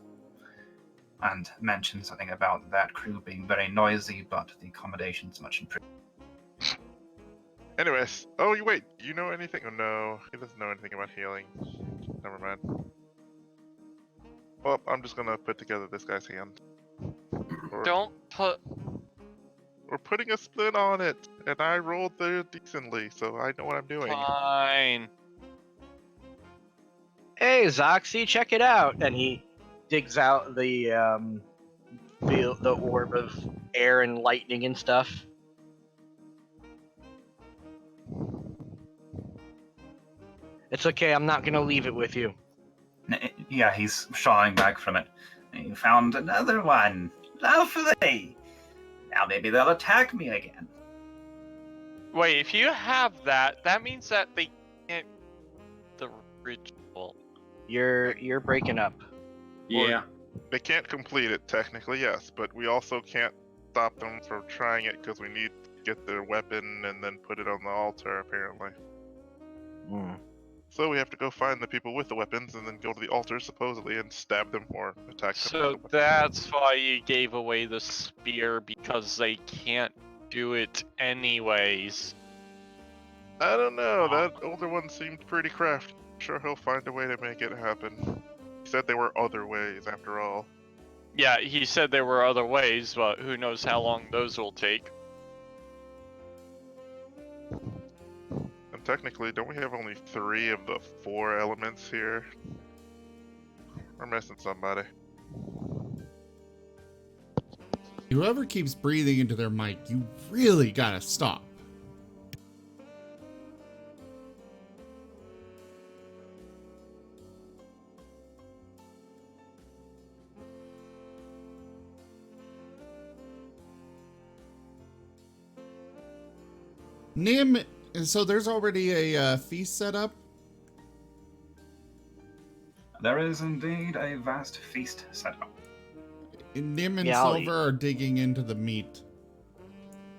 and mentions something about that crew being very noisy, but the accommodations much improved. Anyways, oh, you wait, do you know anything? Oh no, he doesn't know anything about healing. Never mind. Well, I'm just gonna put together this guy's hand. Don't put. We're putting a split on it, and I rolled there decently, so I know what I'm doing. Fine. Hey, Zoxy, check it out! And he digs out the orb of air and lightning and stuff. It's okay, I'm not gonna leave it with you. Yeah, he's shying back from it. You found another one. Lovely. Now maybe they'll attack me again. Wait, if you have that, that means that they can't. The ritual. You're breaking up. Yeah. They can't complete it technically, yes, but we also can't stop them from trying it because we need to get their weapon and then put it on the altar, apparently. Hmm. So we have to go find the people with the weapons and then go to the altar, supposedly, and stab them or attack them. So that's why you gave away the spear, because they can't do it anyways. I don't know. That older one seemed pretty crafty. I'm sure he'll find a way to make it happen. He said there were other ways, after all. Yeah, he said there were other ways, but who knows how long those will take. And technically, don't we have only 3 of the 4 elements here? We're missing somebody. Whoever keeps breathing into their mic, you really gotta stop. Nim, so there's already a feast set up? There is indeed a vast feast set up. Nim and Yeah, I'll Silver are digging into the meat.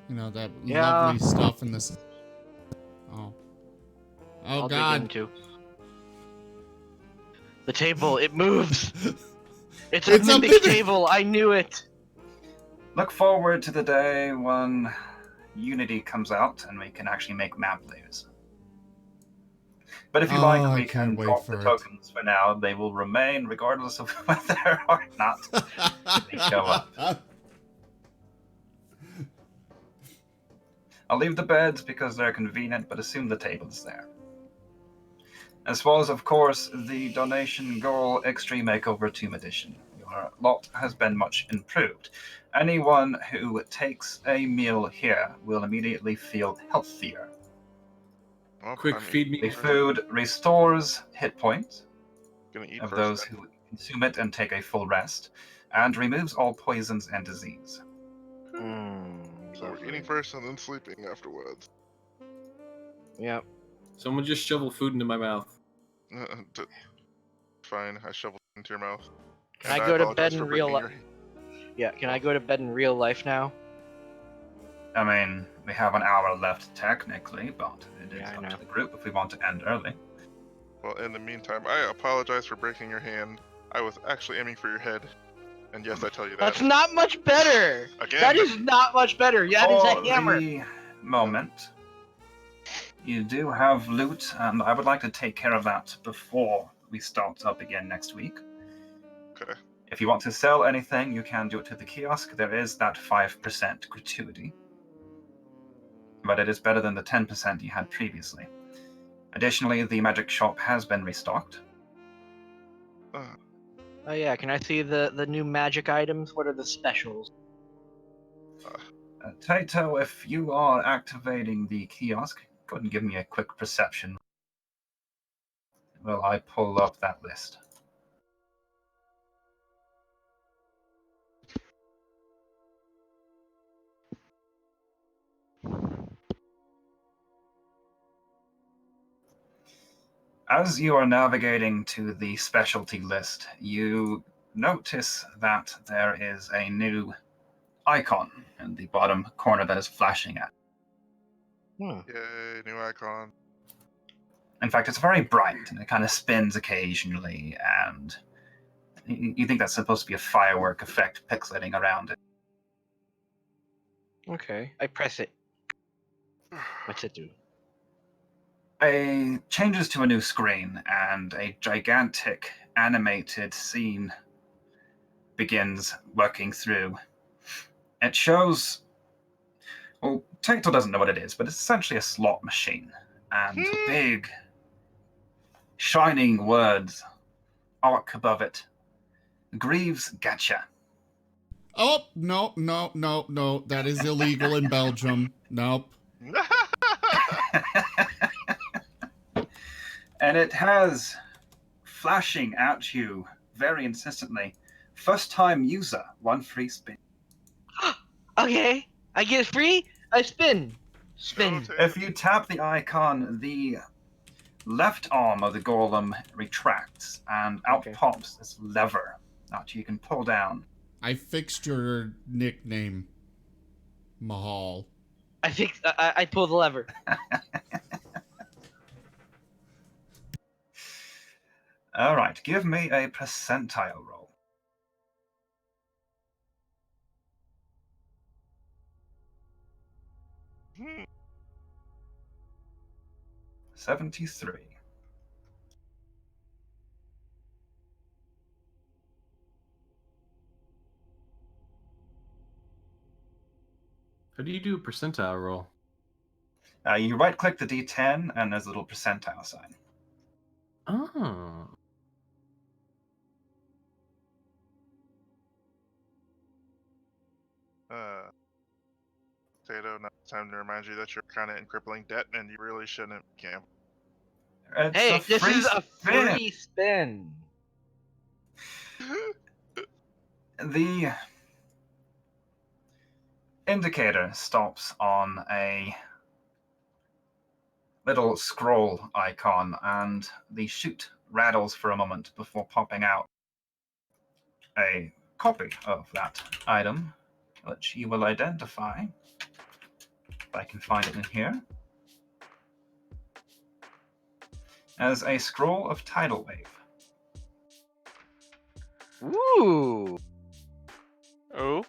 You know, that Yeah. lovely stuff in this. Oh. Oh, I'll God. dig into. The table, it moves! It's a It's a mimic mimic! table, I knew it! Look forward to the day when Unity comes out and we can actually make map layers. But if you like, Oh, I we can can't wait drop for the it. tokens for now. They will remain regardless of whether or not they show up. I'll leave the beds because they're convenient, but assume the table's there. As well as, of course, the donation goal Extreme Makeover Tomb Edition. Your lot has been much improved. Anyone who takes a meal here will immediately feel healthier. Well, Quick, feed me. The food restores hit points Gonna eat of first. those then. who consume it and take a full rest, and removes all poisons and disease. So we're eating first and then sleeping afterwards. Yep. Someone just shovel food into my mouth. Fine, I shovel it into your mouth. Can And I go to apologize bed in for real breaking life? your- Yeah, can I go to bed in real life now? I mean, we have an hour left technically, but it is Yeah, I up know. to the group if we want to end early. Well, in the meantime, I apologize for breaking your hand. I was actually aiming for your head. And yes, I tell you that. That's not much better! Again, That is not much better! That is a For hammer! the moment, you do have loot, and I would like to take care of that before we start up again next week. Okay. If you want to sell anything, you can do it to the kiosk. There is that 5% gratuity. But it is better than the 10% you had previously. Additionally, the magic shop has been restocked. Oh yeah, can I see the new magic items? What are the specials? Taito, if you are activating the kiosk, go ahead and give me a quick perception. Well, I pull up that list. As you are navigating to the specialty list, you notice that there is a new icon in the bottom corner that is flashing at. Hmm. Yay, new icon. In fact, it's very bright and it kind of spins occasionally, and you think that's supposed to be a firework effect pixelating around it. Okay, I press it. What's it do? Changes to a new screen, and a gigantic animated scene begins working through. It shows, well, Taito doesn't know what it is, but it's essentially a slot machine, and big, shining words arc above it. Greaves Gacha. Oh, no, no, no, no. That is illegal in Belgium. Nope. And it has flashing at you very insistently. First time user, 1 free spin. Okay, I get free? I spin! Spin. If you tap the icon, the left arm of the golem retracts and out Okay. pops this lever that you can pull down. I fixed your nickname, Mahal. I think I pull the lever. All right, give me a percentile roll. Hmm. 73. How do you do a percentile roll? You right-click the D10, and there's a little percentile sign. Oh. Tato, now it's time to remind you that you're kind of in crippling debt and you really shouldn't gamble. It's Hey, a this free is a spin. free spin. The indicator stops on a little scroll icon, and the chute rattles for a moment before popping out a copy of that item, which you will identify. If I can find it in here. As a scroll of tidal wave. Ooh. Oh,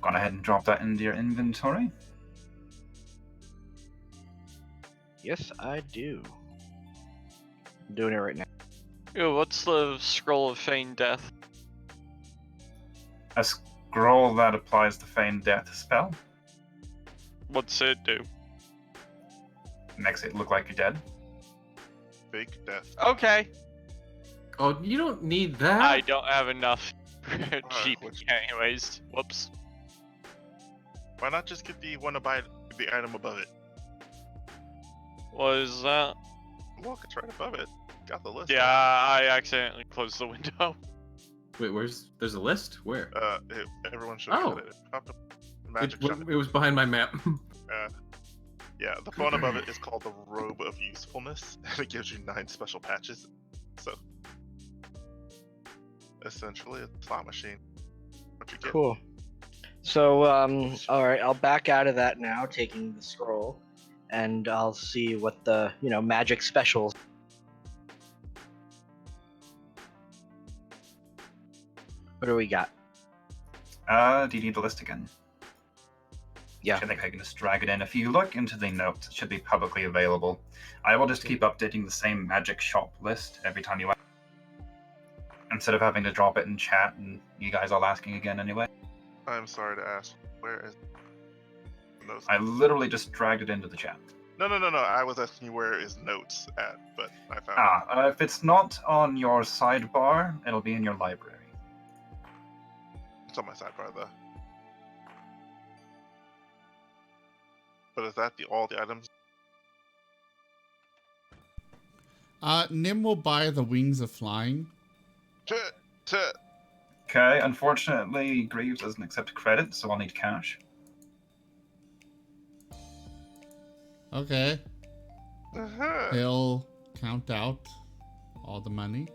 Gone ahead and drop that into your inventory. Yes, I do. I'm doing it right now. ew, what's the scroll of feigned death? A scroll that applies the Feign Death spell. What's it do? Makes it look like you're dead. Fake death. Okay, Oh, you don't need that. I don't have enough cheap which- anyways. Whoops. Why not just get the one abide the item above it? What is that? Look, it's right above it. Got the list. Yeah, I accidentally closed the window. Wait, there's a list? Where? Everyone should Oh. get it. Popped up magic shop. It was behind my map. Yeah, the phone above it is called the Robe of Usefulness, and it gives you 9 special patches. So, essentially, a slot machine. What you get? Cool. So, all right, I'll back out of that now, taking the scroll, and I'll see what the magic specials. What do we got? Do you need the list again? Yeah. I think I can just drag it in. If you look into the notes, it should be publicly available. I will just keep updating the same magic shop list every time you ask. Instead of having to drop it in chat and you guys all asking again anyway. I'm sorry to ask. Where is notes? I literally just dragged it into the chat. No. I was asking you where is notes at, but I found it. If it's not on your sidebar, it'll be in your library. It's on my sidebar though. But is that all the items? Nim will buy the Wings of Flying. Okay, unfortunately, Greaves doesn't accept credit, so I'll need cash. Okay. He'll count out all the money.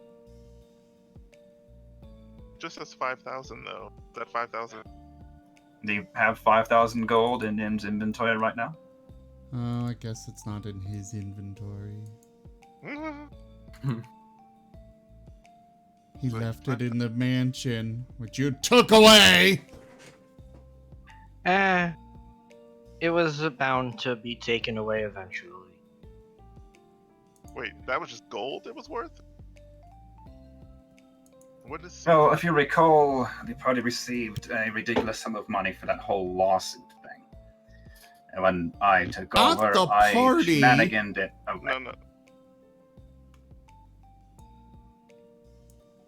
Just says 5,000 though. Is that 5,000? Do you have 5,000 gold in Nim's inventory right now? Oh, I guess it's not in his inventory. He Wait, left it in the mansion, which you took away! It was bound to be taken away eventually. Wait, that was just gold it was worth? What is... Well, if you recall, the party received a ridiculous sum of money for that whole lawsuit thing. And when I took Not over, the I party. shenaniganed it away. No.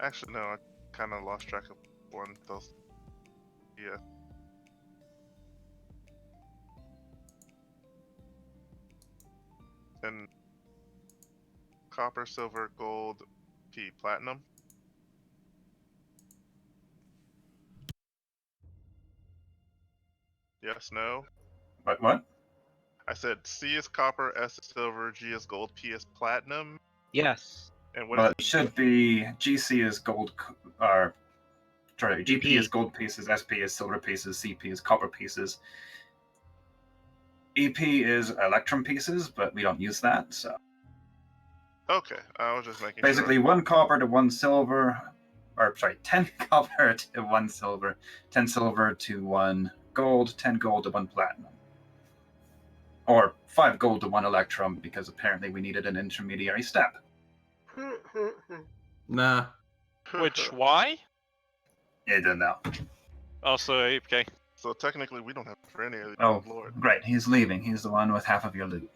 Actually, no, I kind of lost track of one. Those... Yeah. And copper, silver, gold, platinum. Yes, no. What? I said C is copper, S is silver, G is gold, P is platinum. Yes. And what Well, is it should be GC is gold, or sorry, GP is gold pieces, SP is silver pieces, CP is copper pieces. EP is electrum pieces, but we don't use that, so. Okay, I was just making Basically, sure. 1 copper to 1 silver, or sorry, 10 copper to 1 silver, 10 silver to 1 gold, 10 gold to 1 platinum. Or 5 gold to 1 electrum, because apparently we needed an intermediary step. Nah. Which, why? I don't know. Also, okay. So technically, we don't have for any of these. Oh, Lord. great, he's leaving. He's the one with half of your loot.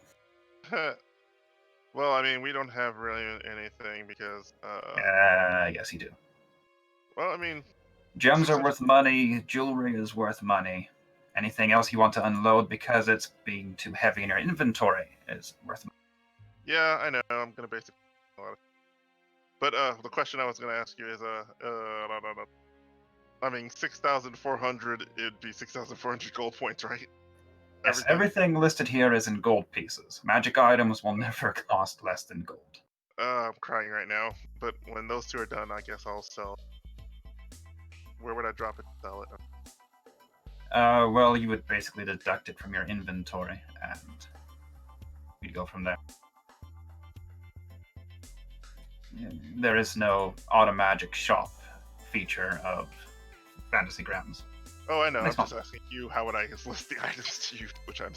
Well, I mean, we don't have really anything because. Yes, you do. Well, I mean. Gems are worth money, jewelry is worth money. Anything else you want to unload because it's being too heavy in your inventory is worth money. Yeah, I know. I'm gonna basically. But the question I was gonna ask you is I mean, 6,400. It'd be 6,400 gold points, right? Yes, everything listed here is in gold pieces. Magic items will never cost less than gold. I'm crying right now. But when those two are done, I guess I'll sell. Where would I drop it to sell it? Well, you would basically deduct it from your inventory, and we'd go from there. There is no automagic shop feature of Fantasy Grounds. Oh, I know. Next I'm just asking you, how would I list the items to you, which I'm...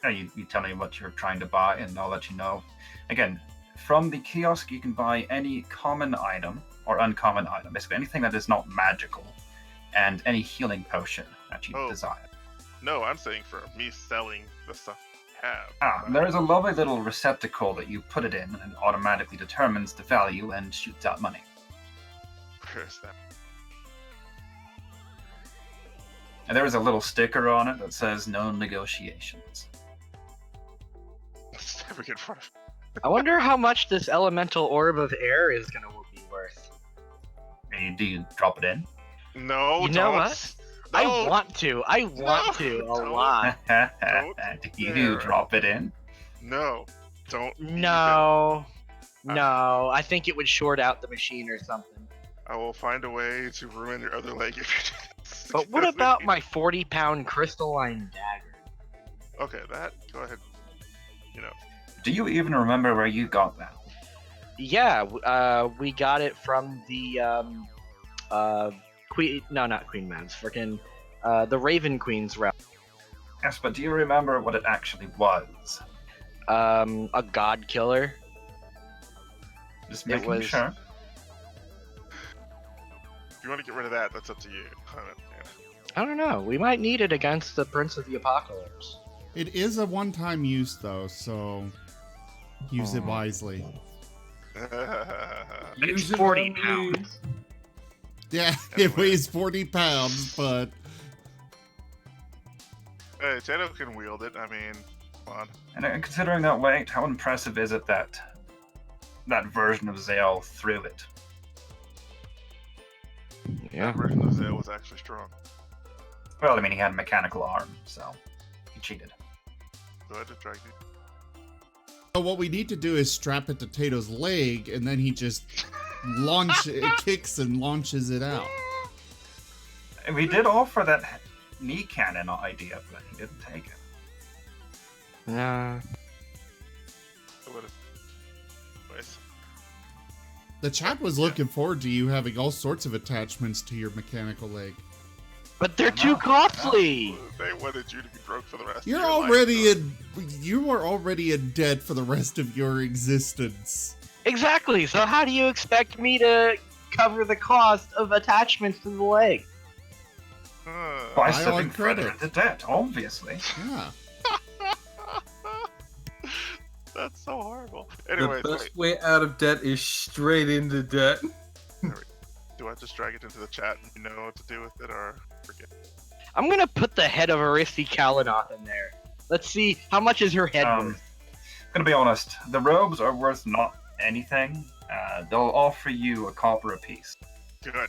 You tell me what you're trying to buy, and I'll let you know. Again, from the kiosk, you can buy any common item or uncommon item, basically anything that is not magical, and any healing potion that you desire. No, I'm saying for me selling the stuff I have. There is a lovely little receptacle that you put it in, and it automatically determines the value and shoots out money. Where is that? And there is a little sticker on it that says no negotiations. Let's never get front of. I wonder how much this elemental orb of air is gonna be worth. Do you drop it in? No, you know what? No. I want to a lot. Do you drop it in? No, don't. No, I think it would short out the machine or something. I will find a way to ruin your other leg if you do. But what about my 40-pound crystalline dagger? Okay, that. Go ahead. You know. Do you even remember where you got that? Yeah, we got it from the Queen. No, not Queen Mavs. Freaking the Raven Queen's realm. Yes, but do you remember what it actually was? A god killer. Just making sure. If you want to get rid of that, that's up to you. I don't know. We might need it against the Prince of the Apocalypse. It is a one-time use, though, so use it wisely. It's 40 pounds. Yeah, it weighs 40 pounds, but... Hey, Tato can wield it. I mean, come on. And considering that weight, how impressive is it that that version of Zale threw it? Yeah. That version of Zale was actually strong. Well, I mean, he had a mechanical arm, so he cheated. Go ahead and drag it. So what we need to do is strap it to Tato's leg, and then he just kicks and launches it out. And we did offer that knee cannon idea, but he didn't take it. Nah. The chat was looking forward to you having all sorts of attachments to your mechanical leg. But they're too costly! They wanted you to be broke for the rest You're of your already life. you are already in debt for the rest of your existence. Exactly, so how do you expect me to cover the cost of attachments to the leg? By on slipping further credit. into debt, obviously. Yeah. That's so horrible. The Anyways, best way out of debt is straight into debt. do I just drag it into the chat and you know what to do with it, or forget? I'm gonna put the head of Aristi Kalinoth in there. Let's see, how much is her head worth? I'm gonna be honest, the robes are worth not anything. They'll offer you a copper apiece. Good.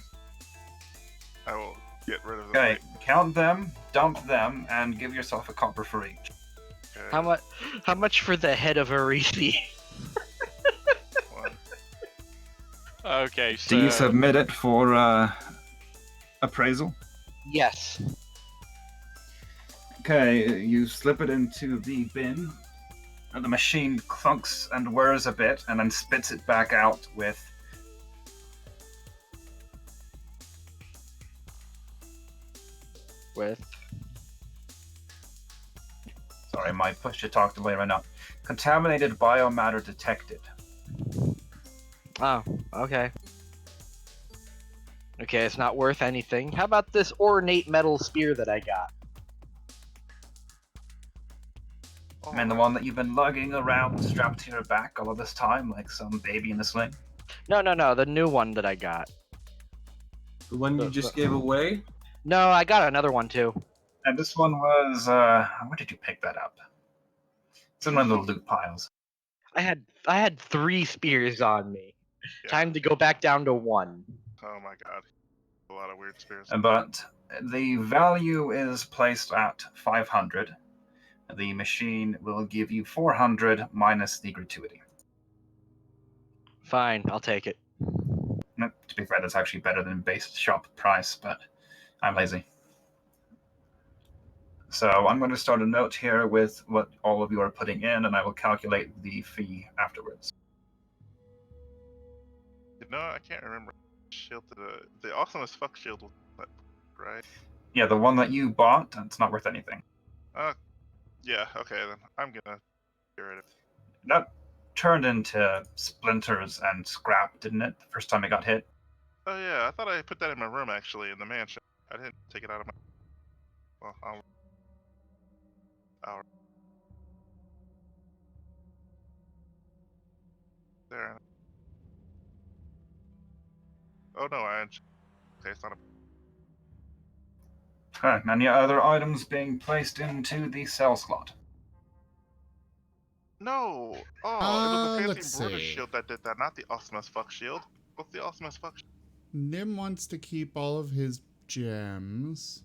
I will Get rid of them. Okay, count them, dump them, and give yourself a copper for each. Okay. How much for the head of Arithi? One. Okay, so Do you submit it for appraisal? Yes. Okay, you slip it into the bin, and the machine clunks and whirs a bit, and then spits it back out with. Sorry, my push-to-talk delay right now. Contaminated biomatter detected. Oh, okay. Okay, it's not worth anything. How about this ornate metal spear that I got? And the one that you've been lugging around strapped to your back all of this time, like some baby in a sling. No, the new one that I got. The one you just gave away? No, I got another one too. And this one was, where did you pick that up? It's in one of the loot piles. I had 3 spears on me. Yeah. Time to go back down to 1. Oh my god. A lot of weird spears. But the value is placed at 500. The machine will give you 400 minus the gratuity. Fine, I'll take it. No, to be fair, that's actually better than base shop price, but I'm lazy. So I'm going to start a note here with what all of you are putting in, and I will calculate the fee afterwards. You know, I can't remember. Shield to the awesome as fuck shield was that, right? Yeah, the one that you bought, it's not worth anything. Yeah, okay then. I'm gonna get rid of it. That turned into splinters and scrap, didn't it? The first time it got hit. Oh yeah, I thought I put that in my room actually, in the mansion. I didn't take it out of my... Well, I'll... There. Oh no, okay, it's not a... Any other items being placed into the cell slot? No! Oh, it was the let's fancy embroidered see. shield that did that, not the awesome as fuck shield. What's the awesome as fuck shield? Nim wants to keep all of his gems.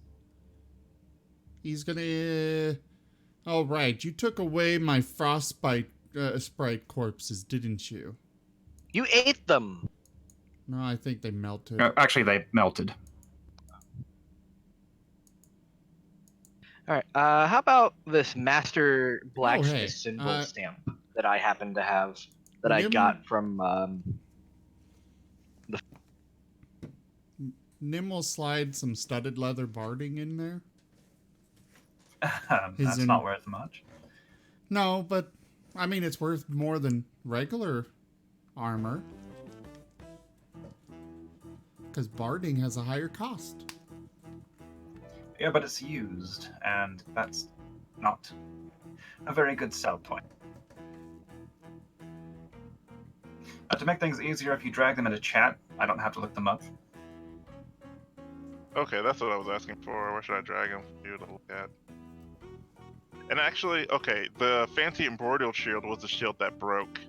He's gonna... Oh, right. You took away my frostbite sprite corpses, didn't you? You ate them! No, I think they melted. Actually, they melted. Alright, how about this Master Blacksmith hey, symbol stamp that I happen to have, that I Nim- got from, Nim will slide some studded leather barding in there. That's not worth much. No, but, I mean, it's worth more than regular armor. Because barding has a higher cost. Yeah, but it's used, and that's not a very good sell point. To make things easier, if you drag them into chat, I don't have to look them up. Okay, that's what I was asking for. Where should I drag him for you to look at? And actually, okay, the fancy embroidered shield was the shield that broke.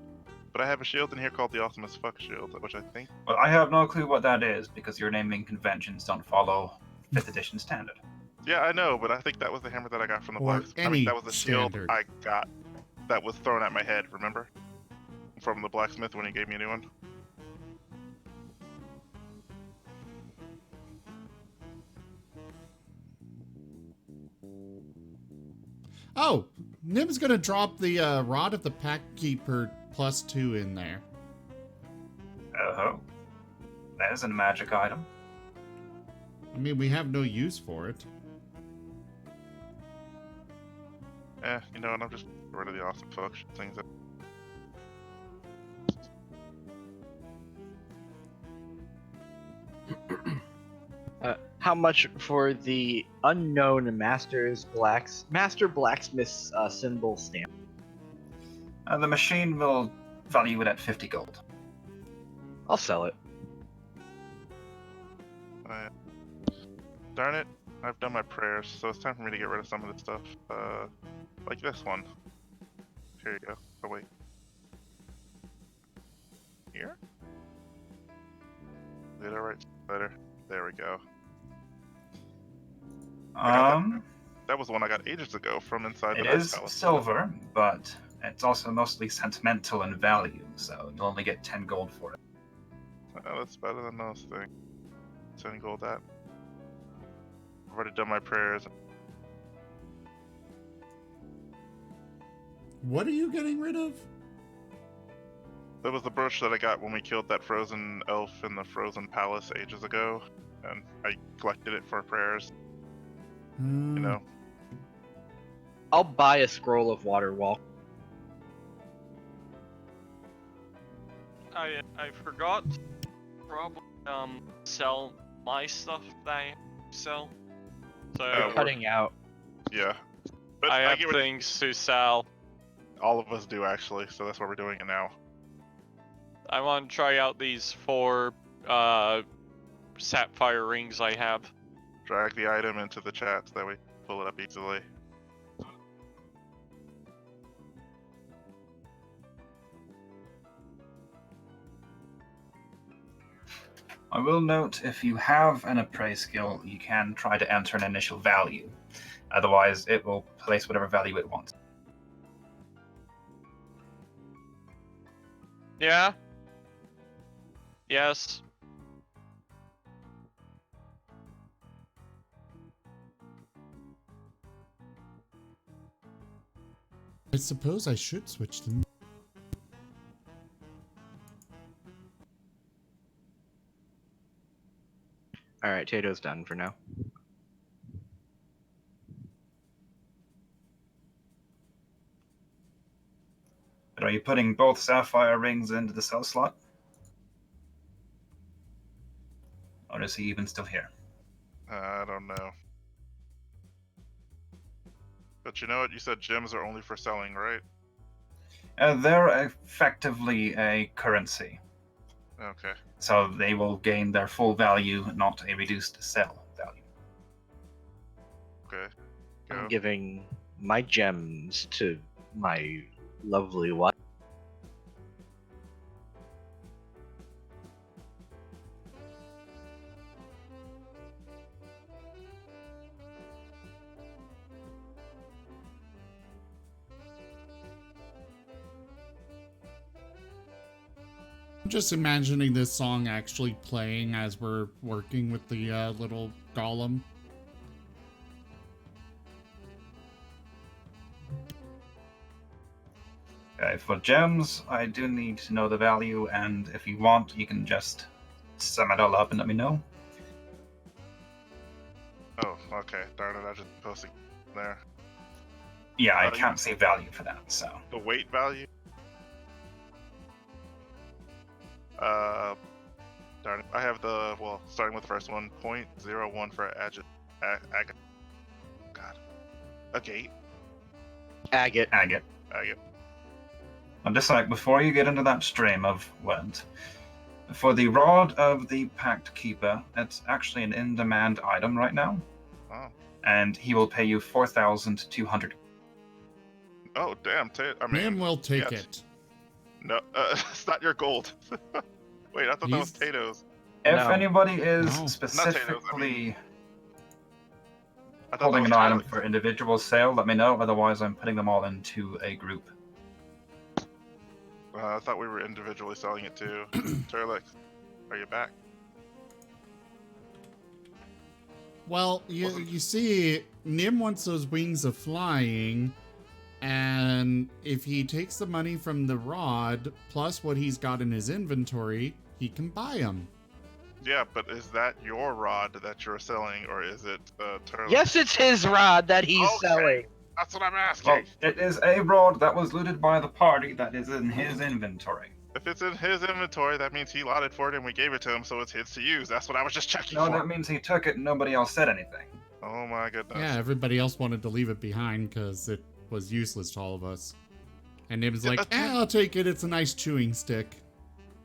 But I have a shield in here called the Awesome as Fuck shield, which I think... Well, I have no clue what that is, because your naming conventions don't follow 5th edition standard. Yeah, I know, but I think that was the hammer that I got from the Or blacksmith. I any mean, that was the shield standard. I got that was thrown at my head, remember? From the blacksmith when he gave me a new one. Oh, Nim's gonna drop the Rod of the Packkeeper +2 in there. Oh, there's a magic item. I mean, we have no use for it. You know, and I'm just getting rid of the awesome fuck things. how much for the unknown Master Blacksmith's symbol stamp? The machine will value it at 50 gold. I'll sell it. Darn it, I've done my prayers, so it's time for me to get rid of some of this stuff. Like this one. Here you go. Oh wait. Here? Did I write better? There we go. That was the one I got ages ago from inside It the is Nice Palace. silver, but it's also mostly sentimental in value, so you'll only get 10 gold for it. Oh, that's better than most things. 10 gold that. I've already done my prayers. What are you getting rid of? That was the brooch that I got when we killed that frozen elf in the frozen palace ages ago, and I collected it for prayers. You know. I'll buy a scroll of water walk. I forgot to probably sell my stuff that I sell. So we're- Cutting out. Yeah. But I have get what things to sell. all of us do actually, so that's why we're doing it now. I want to try out these 4 sapphire rings I have. Drag the item into the chat so that we pull it up easily. I will note, if you have an appraise skill, you can try to enter an initial value. Otherwise, it will place whatever value it wants. Yeah? Yes. I suppose I should switch them. Alright, Tato's done for now. But are you putting both sapphire rings into the sell slot? Or is he even still here? I don't know. But you know what? You said gems are only for selling, right? They're effectively a currency. Okay. So they will gain their full value, not a reduced sell value. Okay. I'm Go. giving my gems to my lovely wife. I'm just imagining this song actually playing as we're working with the little golem. Okay, for gems, I do need to know the value, and if you want, you can just sum it all up and let me know. Oh, okay. Darn it, I just posted there. Yeah, I Value. can't see value for that, so. The weight value? Darn it. I have the, well, starting with the first one, 0.01 for God. Agate? Agate. Agate. Agate. I'm just like, before you get into that stream of words, for the Rod of the Pact Keeper, it's actually an in-demand item right now, Oh. and he will pay you 4,200. Oh, damn. I mean, Ma'am will take yes. it. No, it's not your gold. Wait, I thought that was He's- Tato's. If No. anybody is No. specifically I thought holding that an was item Turlic. for individual sale, let me know, otherwise I'm putting them all into a group. I thought we were individually selling it too. Turlic, are you back? Well, you see, Nim wants those wings of flying, and if he takes the money from the rod, plus what he's got in his inventory, he can buy them. Yeah, but is that your rod that you're selling, or is it Turlic? Yes, it's his rod that he's Okay. selling. That's what I'm asking. Well, it is a rod that was looted by the party that is in his inventory. If it's in his inventory, that means he allotted for it and we gave it to him, so it's his to use. That's what I was just checking No, for. that means he took it and nobody else said anything. Oh my goodness. Yeah, everybody else wanted to leave it behind because it was useless to all of us. And Nim's like, I'll take it, it's a nice chewing stick.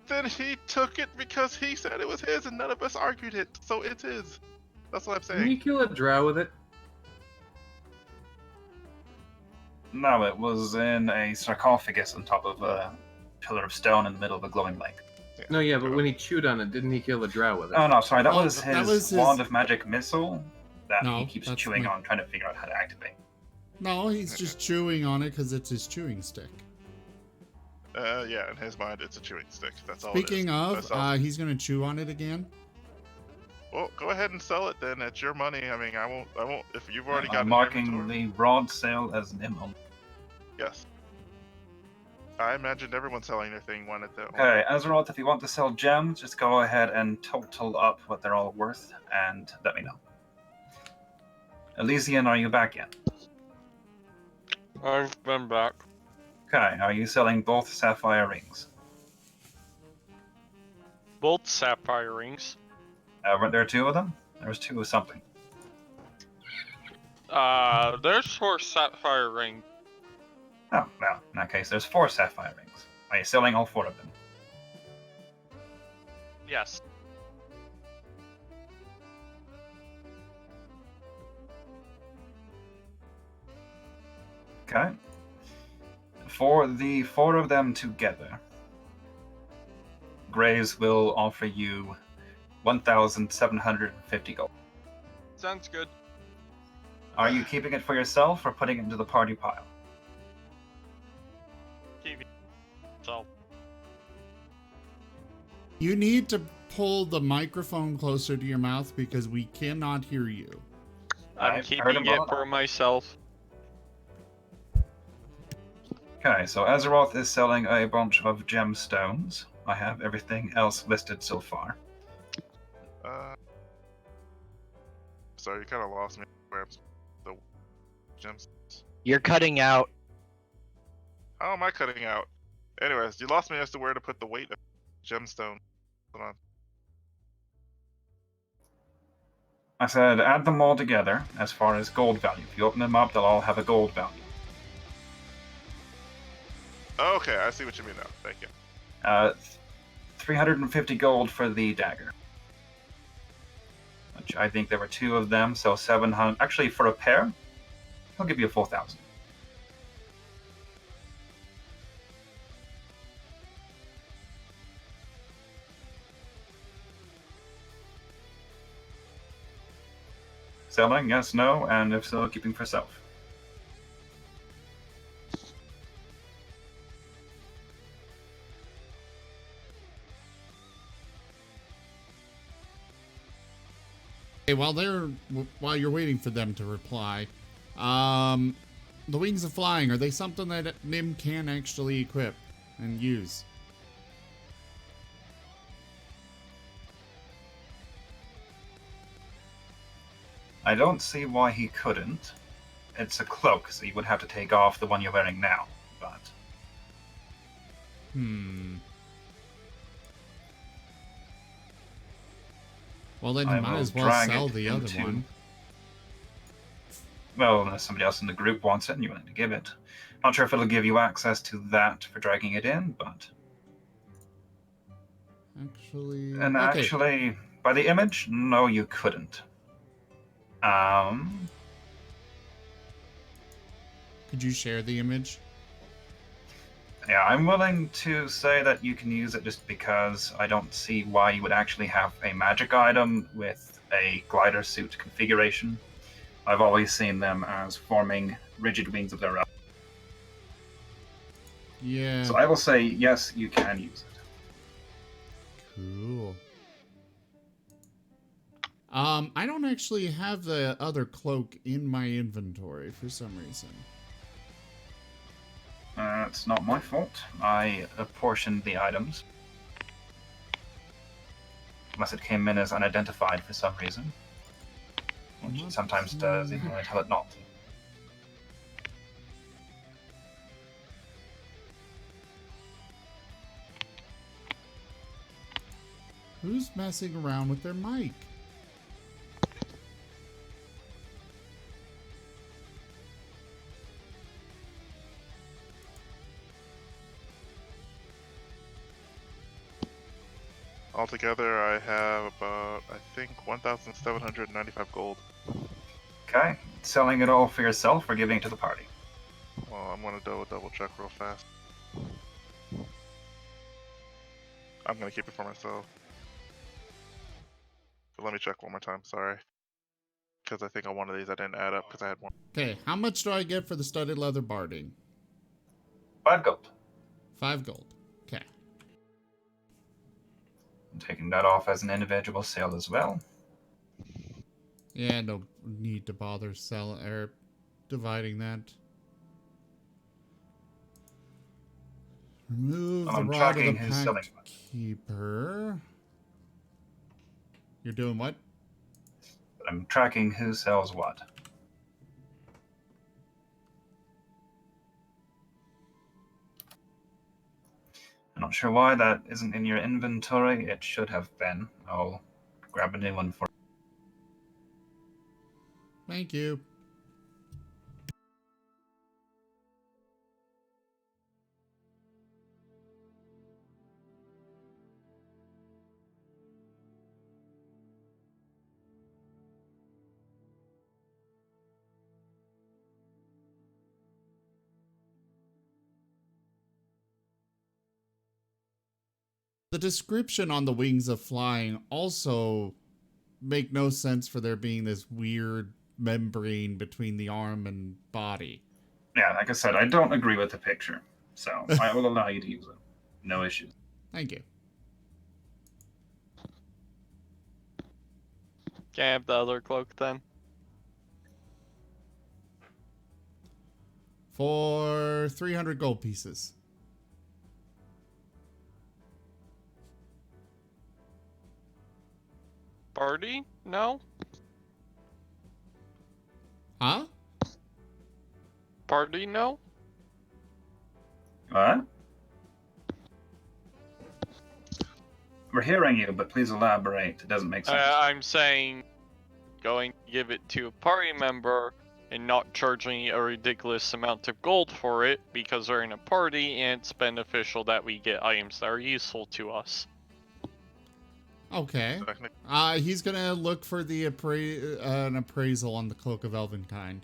Then he took it because he said it was his and none of us argued it, so it's his. That's what I'm Didn't you saying. kill a drow with it? No, it was in a sarcophagus on top of a pillar of stone in the middle of a glowing lake. No, yeah, but when he chewed on it, didn't he kill a drow with it? Oh no, sorry, that Oh, was that his was his- wand of magic missile. that No, he keeps that's chewing my- on, trying to figure out how to activate. No, he's just chewing on it because it's his chewing stick. Yeah, in his mind, it's a chewing stick. That's all Speaking it is. of, That's all. he's gonna chew on it again. Well, go ahead and sell it then. It's your money. I mean, I won't. If you've already got I'm an marking inventory. the broad sale as NIM. Yes. I imagined everyone selling their thing wanted that. Okay, Azeroth, if you want to sell gems, just go ahead and total up what they're all worth and let me know. Elysian, are you back yet? I've been back. Okay, are you selling both sapphire rings? Both sapphire rings. Weren't there two of them? There was two of something. There's 4 sapphire rings. Oh, well, in that case, there's 4 sapphire rings. Are you selling all 4 of them? Yes. Okay. For the 4 of them together, Graves will offer you 1,750 gold. Sounds good. Are you keeping it for yourself or putting it into the party pile? Keep it. So, You need to pull the microphone closer to your mouth because we cannot hear you. I'm I've heard keeping him it well for enough. myself. Okay, so Azeroth is selling a bunch of gemstones. I have everything else listed so far. Sorry, you kind of lost me. Where I'm the gems. You're cutting out. How am I cutting out? Anyways, you lost me as to where to put the weight of gemstone. Hold on. I said add them all together as far as gold value. If you open them up, they'll all have a gold value. Okay, I see what you mean now. Thank you. 350 gold for the dagger. Which I think there were 2 of them, so 700. Actually, for a pair, I'll give you a 4,000. Selling, yes, no, and if so, keeping for self. Okay, while you're waiting for them to reply, the wings of flying, are they something that Nim can actually equip and use? I don't see why he couldn't. It's a cloak, so you would have to take off the one you're wearing now, but... Well, then you I might will as well drag sell it the other into- one. Well, unless somebody else in the group wants it and you want to give it. Not sure if it'll give you access to that for dragging it in, but... Actually, And okay. actually, by the image, no, you couldn't. Could you share the image? Yeah, I'm willing to say that you can use it just because I don't see why you would actually have a magic item with a glider suit configuration. I've always seen them as forming rigid wings of their own. Yeah. So I will say, yes, you can use it. Cool. I don't actually have the other cloak in my inventory for some reason. It's not my fault. I apportioned the items. Unless it came in as unidentified for some reason. Which it sometimes does, even when I tell it not to. Who's messing around with their mic? Altogether, I have about, I think, 1,795 gold. Okay. Selling it all for yourself or giving it to the party? Well, I'm gonna double check real fast. I'm gonna keep it for myself. But let me check one more time, sorry. because I think on one of these I didn't add up because I had one. Okay, how much do I get for the studded leather barding? 5 gold. 5 gold. Okay. I'm taking that off as an individual sale as well. Yeah, no need to bother selling or dividing that. Remove Well, the I'm rod of the tracking who's selling pact keeper. You're doing what? But I'm tracking who sells what. I'm not sure why that isn't in your inventory. It should have been. I'll grab a new one for Thank you. The description on the wings of flying also make no sense for there being this weird membrane between the arm and body. Yeah, like I said, I don't agree with the picture, so I will allow you to use it. No issues. Thank you. Can I have the other cloak then? For 300 gold pieces. Party? No? Huh? Party? No? What? We're hearing you, but please elaborate. It doesn't make sense. I'm saying going to give it to a party member and not charging a ridiculous amount of gold for it because we're in a party and it's beneficial that we get items that are useful to us. Okay. Technically, He's gonna look for the an appraisal on the Cloak of Elvenkind.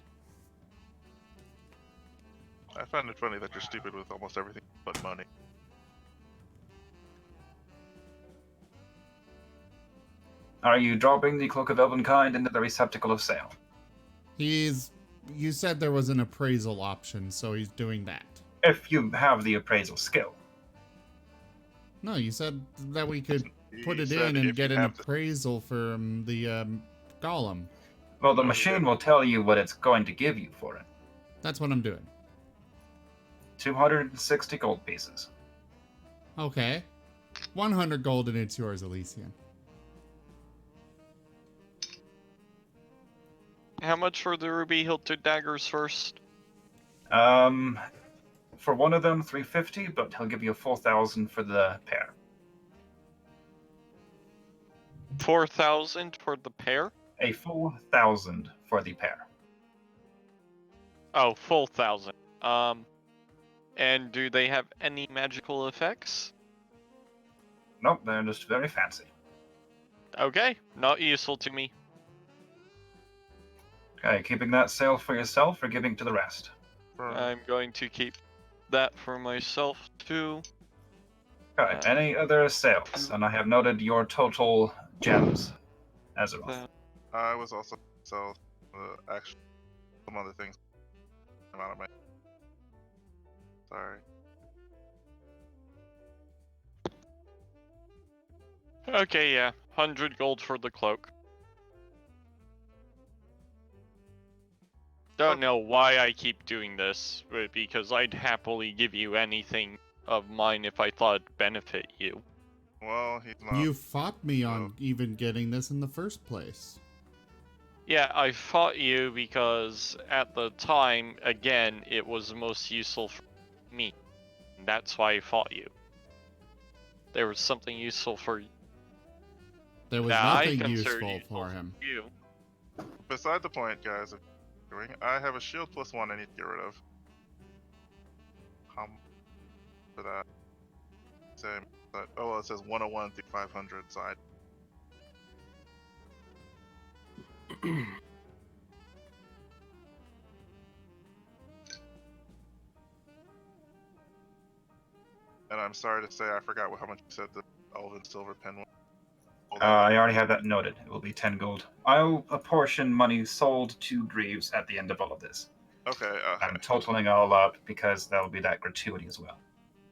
I find it funny that you're stupid with almost everything but money. Are you dropping the Cloak of Elvenkind into the receptacle of sale? You said there was an appraisal option, so he's doing that. If you have the appraisal skill. No, you said that we could put He it said in and if get you an have the- appraisal for the golem. Well, the Oh, machine yeah. will tell you what it's going to give you for it. That's what I'm doing. 260 gold pieces. Okay. 100 gold and it's yours, Elysian. How much for the ruby hilted daggers first? For one of them, 350, but he'll give you a 4,000 for the pair. 4,000 for the pair? A full 1,000 for the pair. Oh, full 1,000. And do they have any magical effects? Nope, they're just very fancy. Okay, not useful to me. Okay, keeping that sale for yourself or giving to the rest? I'm going to keep that for myself too. Okay, any other sales? And I have noted your total gems, Azeroth. I was also sell actually some other things. I'm out of my. Sorry. Okay, yeah, 100 gold for the cloak. Don't know why I keep doing this, but because I'd happily give you anything of mine if I thought it'd benefit you. Well, he's not. You fought me on even getting this in the first place. Yeah, I fought you because at the time, again, it was most useful for me. That's why I fought you. There was something useful for you. There was that I nothing considered useful for him. you. Beside the point, guys. Of doing, I have a shield +1 I need to get rid of. For that. Same. But, oh, well, it says 101 through 500 side. And I'm sorry to say I forgot how much you said the Elven Silver Pen was. I already have that noted. It will be 10 gold. I'll apportion money sold to Greaves at the end of all of this. Okay, I'm totaling all up because that will be that gratuity as well.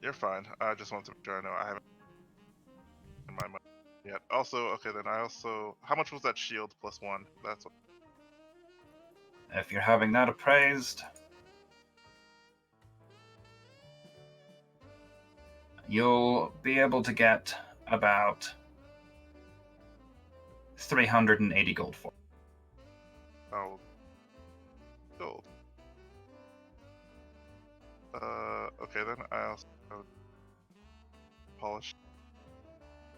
you're fine. I just want to make sure I know I haven't in my money yet. Also, okay, then I also. How much was that shield plus 1? That's what. If you're having that appraised, you'll be able to get about 380 gold for it. Oh, gold. Okay, then I also have polished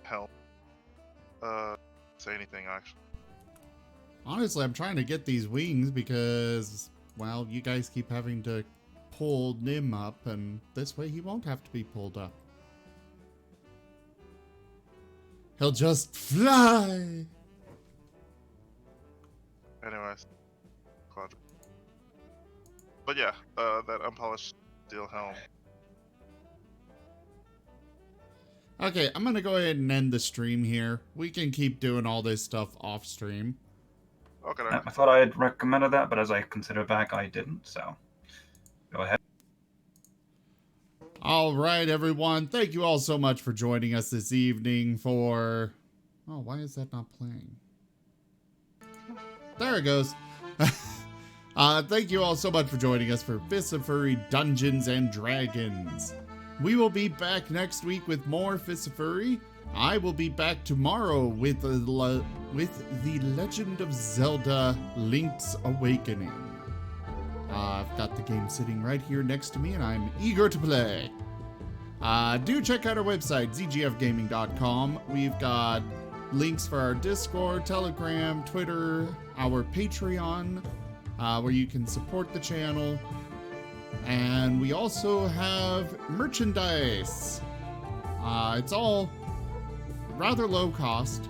helm. Say anything actually. Honestly, I'm trying to get these wings because, well, you guys keep having to pull Nim up, and this way he won't have to be pulled up. He'll just fly! Anyways, quadrant. But yeah, that unpolished steel helm. Okay, I'm gonna go ahead and end the stream here. We can keep doing all this stuff off stream. Okay. I thought I had recommended that, but as I consider back, I didn't, so go ahead. All right, everyone. Thank you all so much for joining us this evening for... Oh, why is that not playing? There it goes. Thank you all so much for joining us for Fists of Furry Dungeons and Dragons. We will be back next week with more Fists of Furry. I will be back tomorrow with the Legend of Zelda Link's Awakening. I've got the game sitting right here next to me, and I'm eager to play. Do check out our website, zgfgaming.com. We've got links for our Discord, Telegram, Twitter, our Patreon, where you can support the channel. And we also have merchandise. It's all rather low cost,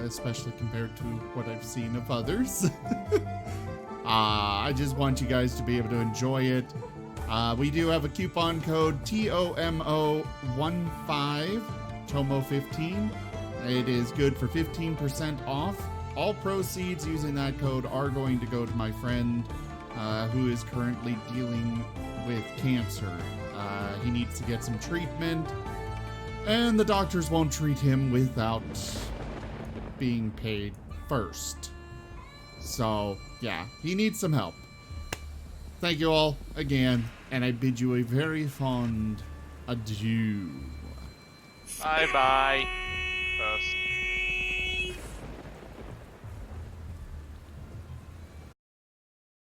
especially compared to what I've seen of others. I just want you guys to be able to enjoy it. We do have a coupon code TOMO15, TOMO15. It is good for 15% off. All proceeds using that code are going to go to my friend who is currently dealing with cancer. He needs to get some treatment, and the doctors won't treat him without being paid first. So, yeah, he needs some help. Thank you all again, and I bid you a very fond adieu. Bye-bye.